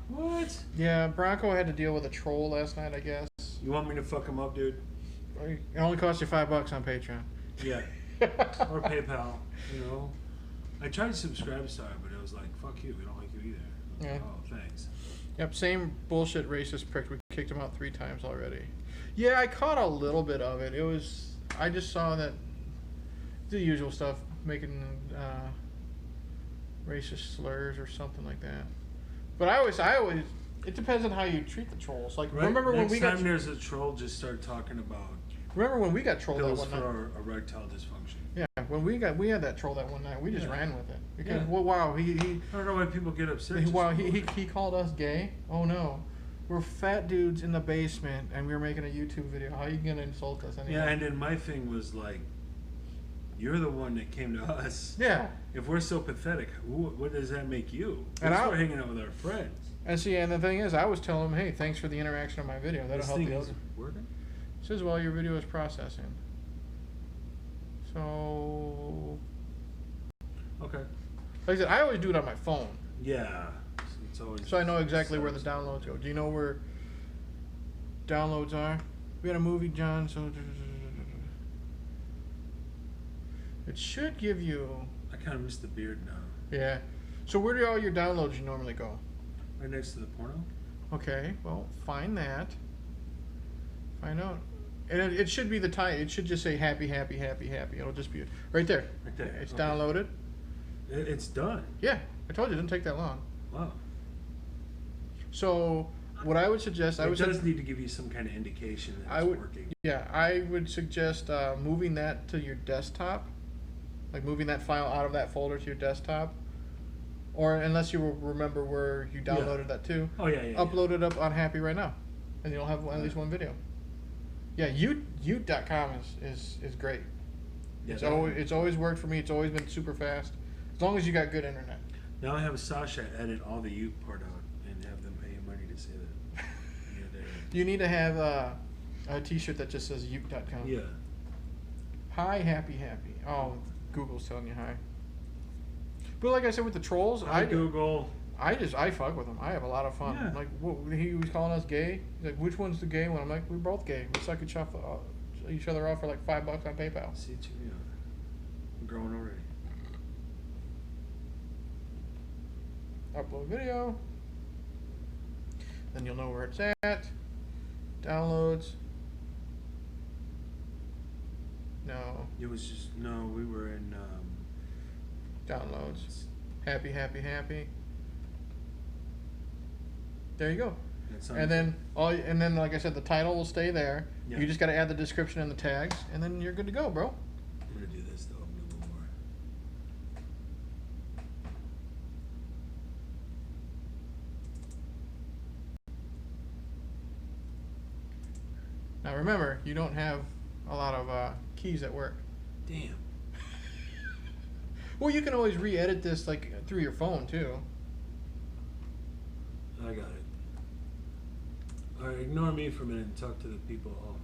What? Yeah, Bronco had to deal with a troll last night, I guess. You want me to fuck him up, dude? It only cost you $5 on Patreon. Yeah. Or PayPal, you know. I tried to subscribe to Star, but it was like, fuck you, we don't like you either. Yeah. Oh, thanks. Yep, same bullshit racist prick. We kicked him out 3 times already. Yeah, I caught a little bit of it. I just saw that the usual stuff, making racist slurs or something like that. But I always, it depends on how you treat the trolls. Like, Right. remember when Next we got, time there's a troll, just start talking about remember when we got trolled that pills one night? for erectile dysfunction. Yeah, when we had that troll that one night, we just Yeah. ran with it because Yeah. well, wow, he I don't know why people get upset. just wow, about it. he called us gay. Oh no, we're fat dudes in the basement and we were making a YouTube video. How are you gonna insult us anyway? Yeah, and then my thing was like, you're the one that came to us. Yeah. If we're so pathetic, what does that make you? And We're hanging out with our friends. And see, and the thing is, I was telling him, hey, thanks for the interaction on my video. That'll This help thing the isn't other. working? Says while your video is processing. So, Okay. like I said, I always do it on my phone, Yeah. It's always. so I know exactly where the downloads go. Do you know where downloads are? We had a movie, John. So it should give you. I kind of miss the beard now. Yeah. So where do all your downloads you normally go? Right next to the porno. Okay. Well, find that. Find out. And it should be the title. It should just say happy, happy, happy, happy. It'll just be right there. Right there. It's Okay. downloaded. It's done. Yeah, I told you it didn't take that long. Wow. So what I would suggest, It does need to give you some kind of indication that I it's would, working. yeah, I would suggest moving that to your desktop, like moving that file out of that folder to your desktop, or unless you remember where you downloaded that to, Oh yeah, yeah. upload it up on Happy right now, and you'll have at least one video. Yeah, Ute.com is great. Yeah, It's always worked for me. It's always been super fast, as long as you got good internet. Now I have Sasha edit all the "you" part out and have them pay you money to say that. You need to have a T-shirt that just says Ute.com. Yeah. Hi, happy. Oh, Google's telling you hi. But like I said with the trolls, Hi, Google. I fuck with them. I have a lot of fun. Yeah. Like he was calling us gay. He's like, which one's the gay one? I'm like, we're both gay. We suck each other off for like $5 on PayPal. See what you know. I'm growing already. Upload video. Then you'll know where it's at. Downloads. No. It was just we were in. Downloads. Happy. There you go. And then like I said, the title will stay there. Yeah. You just got to add the description and the tags, and then you're good to go, bro. I'm gonna do this though. I'm gonna go more. Now remember, you don't have a lot of keys at work. Damn. Well, you can always re-edit this like through your phone too. I got it. All right, ignore me for a minute and talk to the people at home.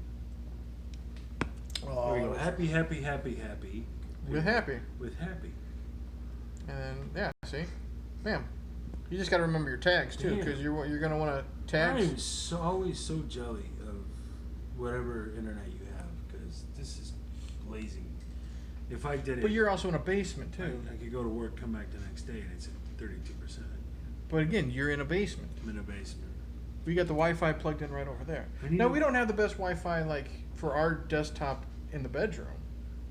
There we go. Happy. With happy. With happy. And then yeah, see, bam. You just got to remember your tags too, because you're gonna want to tags. I'm always so jelly of whatever internet you have, because this is blazing. If I did it, But you're also in a basement too. I could go to work, come back the next day, and it's at 32%. But again, you're in a basement. I'm in a basement. We got the Wi-Fi plugged in right over there. Now we don't have the best Wi-Fi like for our desktop in the bedroom.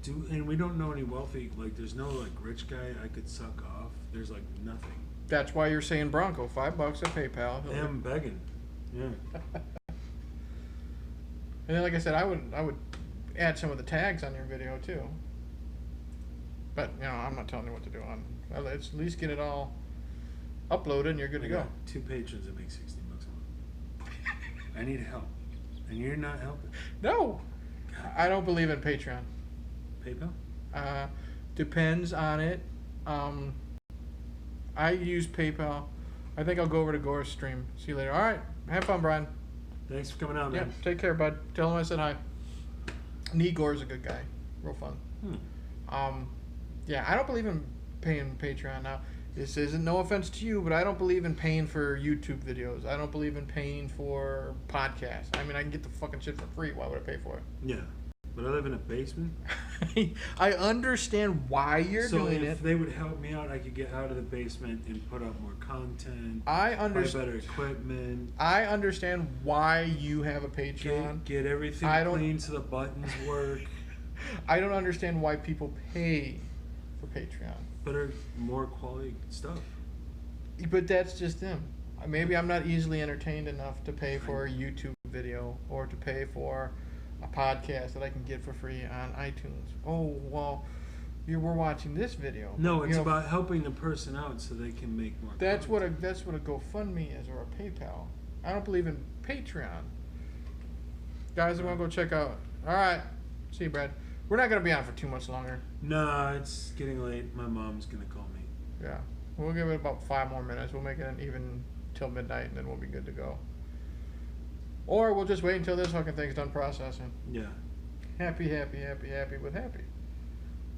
And we don't know any wealthy, like there's no like rich guy I could suck off. There's like nothing. That's why you're saying Bronco, $5 at PayPal. I'm begging. Yeah. And then, like I said, I would add some of the tags on your video too. But I'm not telling you what to do. Let's at least get it all uploaded, and you're good to go. 2 patrons that make $60 a month. I need help, and you're not helping. No, I don't believe in Patreon. PayPal? Depends on it. I use PayPal I think I'll go over to Gore's stream. See you later. All right. Have fun, Brian. Thanks for coming out, Yeah. man. Take care, bud. Tell him I said hi. Gore's a good guy. Real fun. Yeah, I don't believe in paying Patreon now. This isn't no offense to you, but I don't believe in paying for YouTube videos. I don't believe in paying for podcasts. I mean, I can get the fucking shit for free. Why would I pay for it? Yeah. But I live in a basement. I understand why you're doing if it. they would help me out, I could get out of the basement and put up more content. I Buy understand. better equipment. I understand why you have a Patreon. Get everything clean so the buttons work. I don't understand why people pay for Patreon. Better, more quality stuff. But that's just them. Maybe I'm not easily entertained enough to pay for a YouTube video or to pay for a podcast that I can get for free on iTunes. Oh, well, we're watching this video. No, it's about helping the person out so they can make more That's content. what a GoFundMe is, or a PayPal. I don't believe in Patreon. Guys, I'm going to go check out. All right. See you, Brad. We're not going to be on for too much longer. Nah, it's getting late. My mom's going to call me. Yeah. We'll give it about 5 more minutes. We'll make it even till midnight, and then we'll be good to go. Or we'll just wait until this fucking thing's done processing. Yeah. Happy with happy.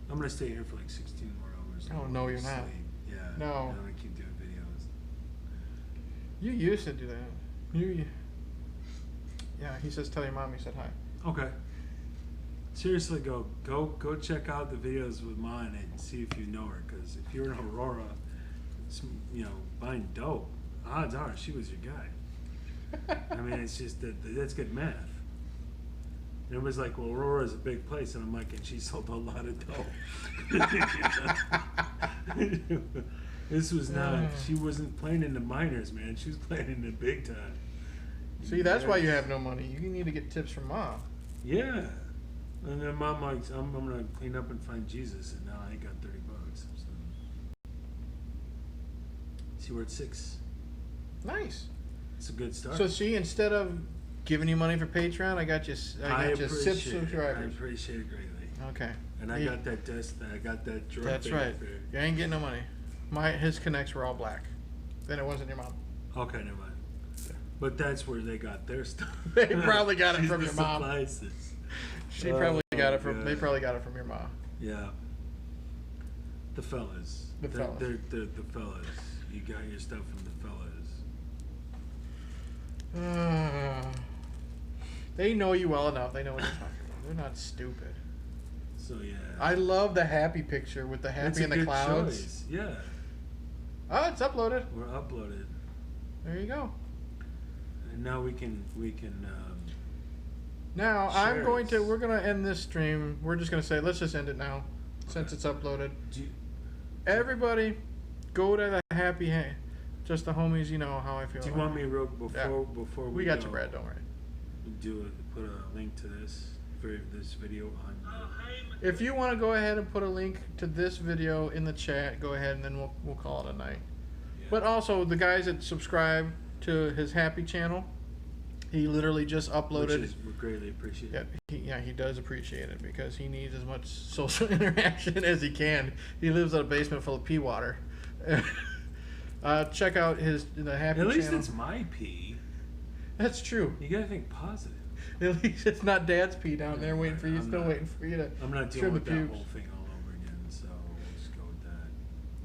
I'm going to stay here for like 16 more hours. Oh, no, you're not. Sleep. Yeah. No. I'm going to keep doing videos. You used to do that. Yeah, he says tell your mom you said hi. Okay. Seriously, go check out the videos with Ma in it and see if you know her. Because if you're in Aurora, buying dope, odds are she was your guy. I mean, it's just that's good math. And it was like, well, Aurora is a big place, and I'm like, and she sold a lot of dope. This was not. She wasn't playing in the minors, man. She was playing in the big time. See, that's why you have no money. You need to get tips from mom. Yeah. And then Mom like, I'm gonna clean up and find Jesus, and now I got $30. So. See, we're at 6. Nice. It's a good start. So see, instead of giving you money for Patreon, I got you SIP subscribers. I appreciate it greatly. Okay. And I got that desk. I got that drawer. That's right. You ain't getting no money. His connects were all black. Then it wasn't your mom. Okay, never mind. But that's where they got their stuff. They probably got it from your mom. Supplies. She probably got it from. They probably got it from your mom. Yeah. The fellas. The fellas. They're the fellas. You got your stuff from the fellas. They know you well enough. They know what you're talking about. They're not stupid. So yeah. I love the happy picture with the happy in the clouds. Choice. Yeah. Oh, it's uploaded. We're uploaded. There you go. And now we can. Now Shares. we're gonna end this stream. We're just gonna say let's just end it now, since it's uploaded. Everybody, go to the happy just the homies. You know how I feel. Do you about want me real before we got you, Brad. Don't worry. Put a link to this video on. If you want to go ahead and put a link to this video in the chat, go ahead and then we'll call it a night. Yeah. But also the guys that subscribe to his happy channel, he literally just uploaded. Which is greatly appreciated. Yeah, he does appreciate it because he needs as much social interaction as he can. He lives in a basement full of pee water. Check out the happy channel. At least it's my pee. That's true. You gotta think positive. At least it's not Dad's pee down there waiting for you. I'm waiting for you to. I'm not trim dealing with the that pubes. whole thing all over again, so we'll just go with that.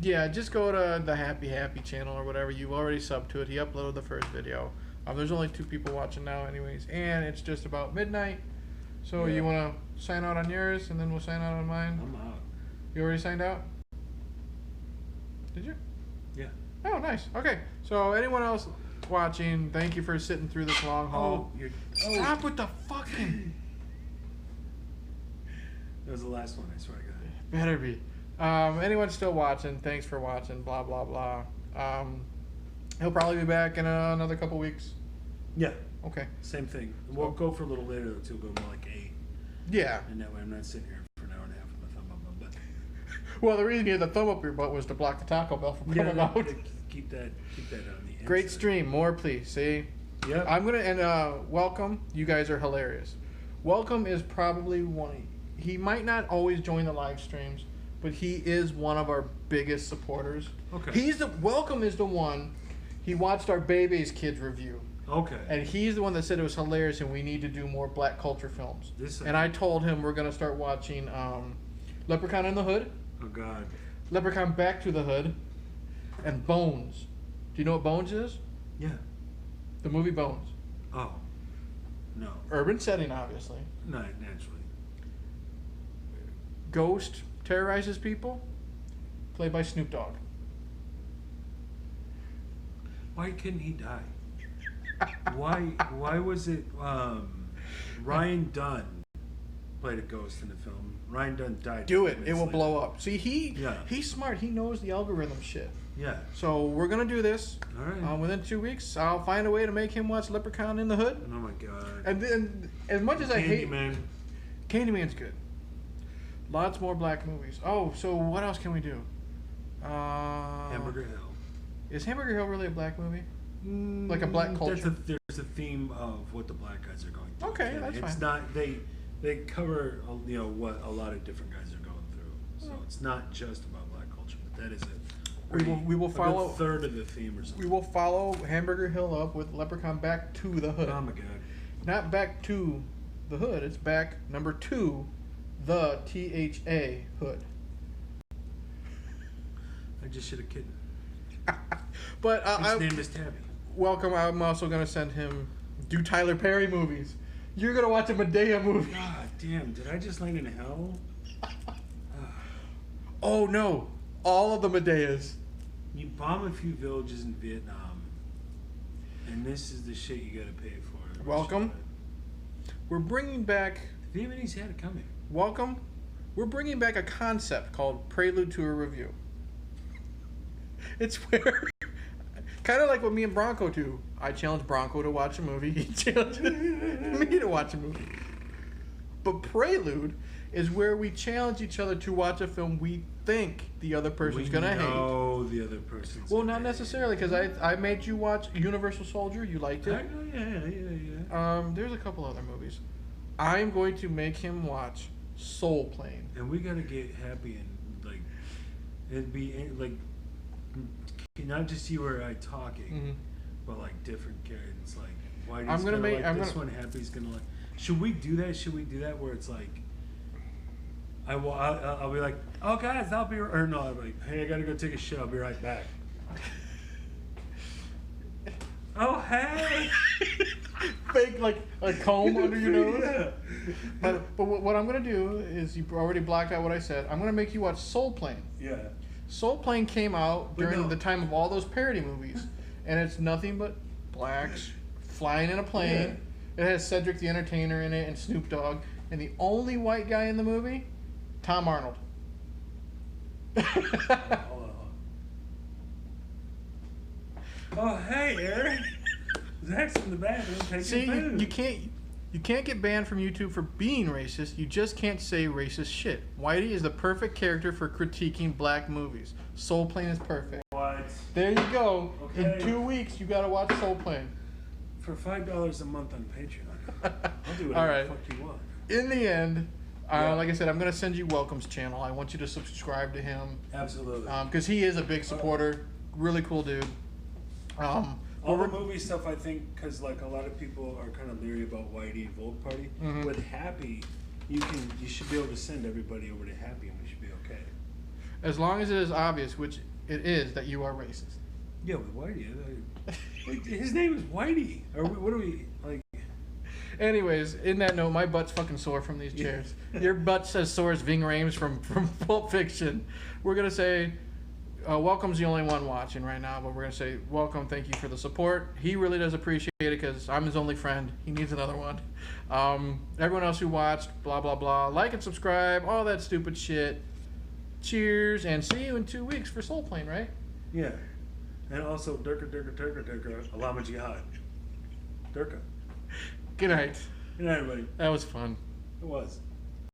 Yeah, just go to the happy channel or whatever. You've already subbed to it. He uploaded the first video. There's only 2 people watching now, anyways, and it's just about midnight. So Yeah. you want to sign out on yours, and then we'll sign out on mine. I'm out. You already signed out? Did you? Yeah. Oh, nice. Okay. So anyone else watching, thank you for sitting through this long haul. Stop with the fucking. That was the last one, I swear to God. Better be. Anyone still watching, thanks for watching, blah, blah, blah. He'll probably be back in another couple weeks. Yeah. Okay. Same thing. We'll go for a little later, though, too. We'll go more like 8. Yeah. And that way I'm not sitting here for an hour and a half with my thumb up my butt. Well, the reason you had the thumb up your butt was to block the Taco Bell from coming out. Keep that on the inside. Great stream. More, please. See? Yeah. I'm going to end, Welcome. You guys are hilarious. Welcome is probably he might not always join the live streams, but he is one of our biggest supporters. Okay. Welcome is the one. He watched our Baby's Kids review. Okay. And he's the one that said it was hilarious and we need to do more black culture films. And I told him we're going to start watching Leprechaun in the Hood. Oh, God. Leprechaun Back to the Hood. And Bones. Do you know what Bones is? Yeah. The movie Bones. Oh. No. Urban setting, obviously. No, naturally. Ghost terrorizes people. Played by Snoop Dogg. Why couldn't he die? Why was it Ryan Dunn played a ghost in the film? Ryan Dunn died. Do it. It will blow up. See, Yeah. he's smart. He knows the algorithm shit. Yeah. So we're going to do this. All right. Within 2 weeks, I'll find a way to make him watch Leprechaun in the Hood. Oh, my God. And then, as much as I hate... Candyman. Candyman's good. Lots more black movies. Oh, so what else can we do? Hamburger Hill. Is Hamburger Hill really a black movie? Like a black culture? There's a theme of what the black guys are going through. Okay, that's it's fine. Not they cover what a lot of different guys are going through. So it's not just about black culture, but that is it. We will follow a third of the theme or something. We will follow Hamburger Hill up with Leprechaun Back to the Hood. Oh my God. Not Back to the Hood. It's back number 2, the THA Hood. I just should have kidded. But His name is Tabby. Welcome. I'm also gonna send him do Tyler Perry movies. You're gonna watch a Medea movie. God damn! Did I just land in hell? Oh no! All of the Medeas. You bomb a few villages in Vietnam, and this is the shit you gotta pay for. Welcome. We're bringing back. The Vietnamese had it coming. Welcome. We're bringing back a concept called Prelude to a Review. It's where, kind of like what me and Bronco do. I challenge Bronco to watch a movie. He challenges me to watch a movie. But Prelude is where we challenge each other to watch a film we think the other person's going to hate. Oh, the other person's Well, not necessarily, because I made you watch Universal Soldier. You liked it. Yeah. There's a couple other movies. I'm going to make him watch Soul Plane. And we gotta get happy and like it'd be like not just you or I talking, but like different characters. Like why I'm gonna make this one Happy's gonna like. Should we do that? Should we do that where it's like I'll be like, oh guys, I'll be or no, I'll be like, hey, I gotta go take a shit. I'll be right back. Oh hey. Fake like a comb under your nose. Yeah. But what I'm gonna do is you already blocked out what I said. I'm gonna make you watch Soul Plane. Yeah. Soul Plane came out during the time of all those parody movies, and it's nothing but blacks flying in a plane. It has Cedric the Entertainer in it and Snoop Dogg, and the only white guy in the movie, Tom Arnold. Hold on. Oh hey, Eric. Zach's in the bathroom taking See, food. you can't get banned from YouTube for being racist. You just can't say racist shit. Whitey is the perfect character for critiquing black movies. Soul Plane is perfect. What? There you go. Okay. In 2 weeks, you gotta watch Soul Plane. For $5 a month on Patreon, I'll do whatever All right. the fuck you want. In the end, like I said, I'm gonna send you Welcome's channel. I want you to subscribe to him. Absolutely. Because he is a big supporter. Really cool dude. All the movie stuff, I think, because like a lot of people are kind of leery about Whitey and Vogue Party. With Happy, you should be able to send everybody over to Happy, and we should be okay. As long as it is obvious, which it is, that you are racist. Yeah, with Whitey, his name is Whitey. Or what do we like? Anyways, in that note, my butt's fucking sore from these chairs. Your butt's as sore as Ving Rhames from Pulp Fiction. We're gonna say. Welcome's the only one watching right now, but we're going to say, Welcome, thank you for the support. He really does appreciate it because I'm his only friend. He needs another one. Everyone else who watched, blah, blah, blah. Like and subscribe, all that stupid shit. Cheers, and see you in 2 weeks for Soul Plane, right? Yeah. And also, Durka, Alama Jihad. Durka. Good night. Good night, everybody. That was fun. It was.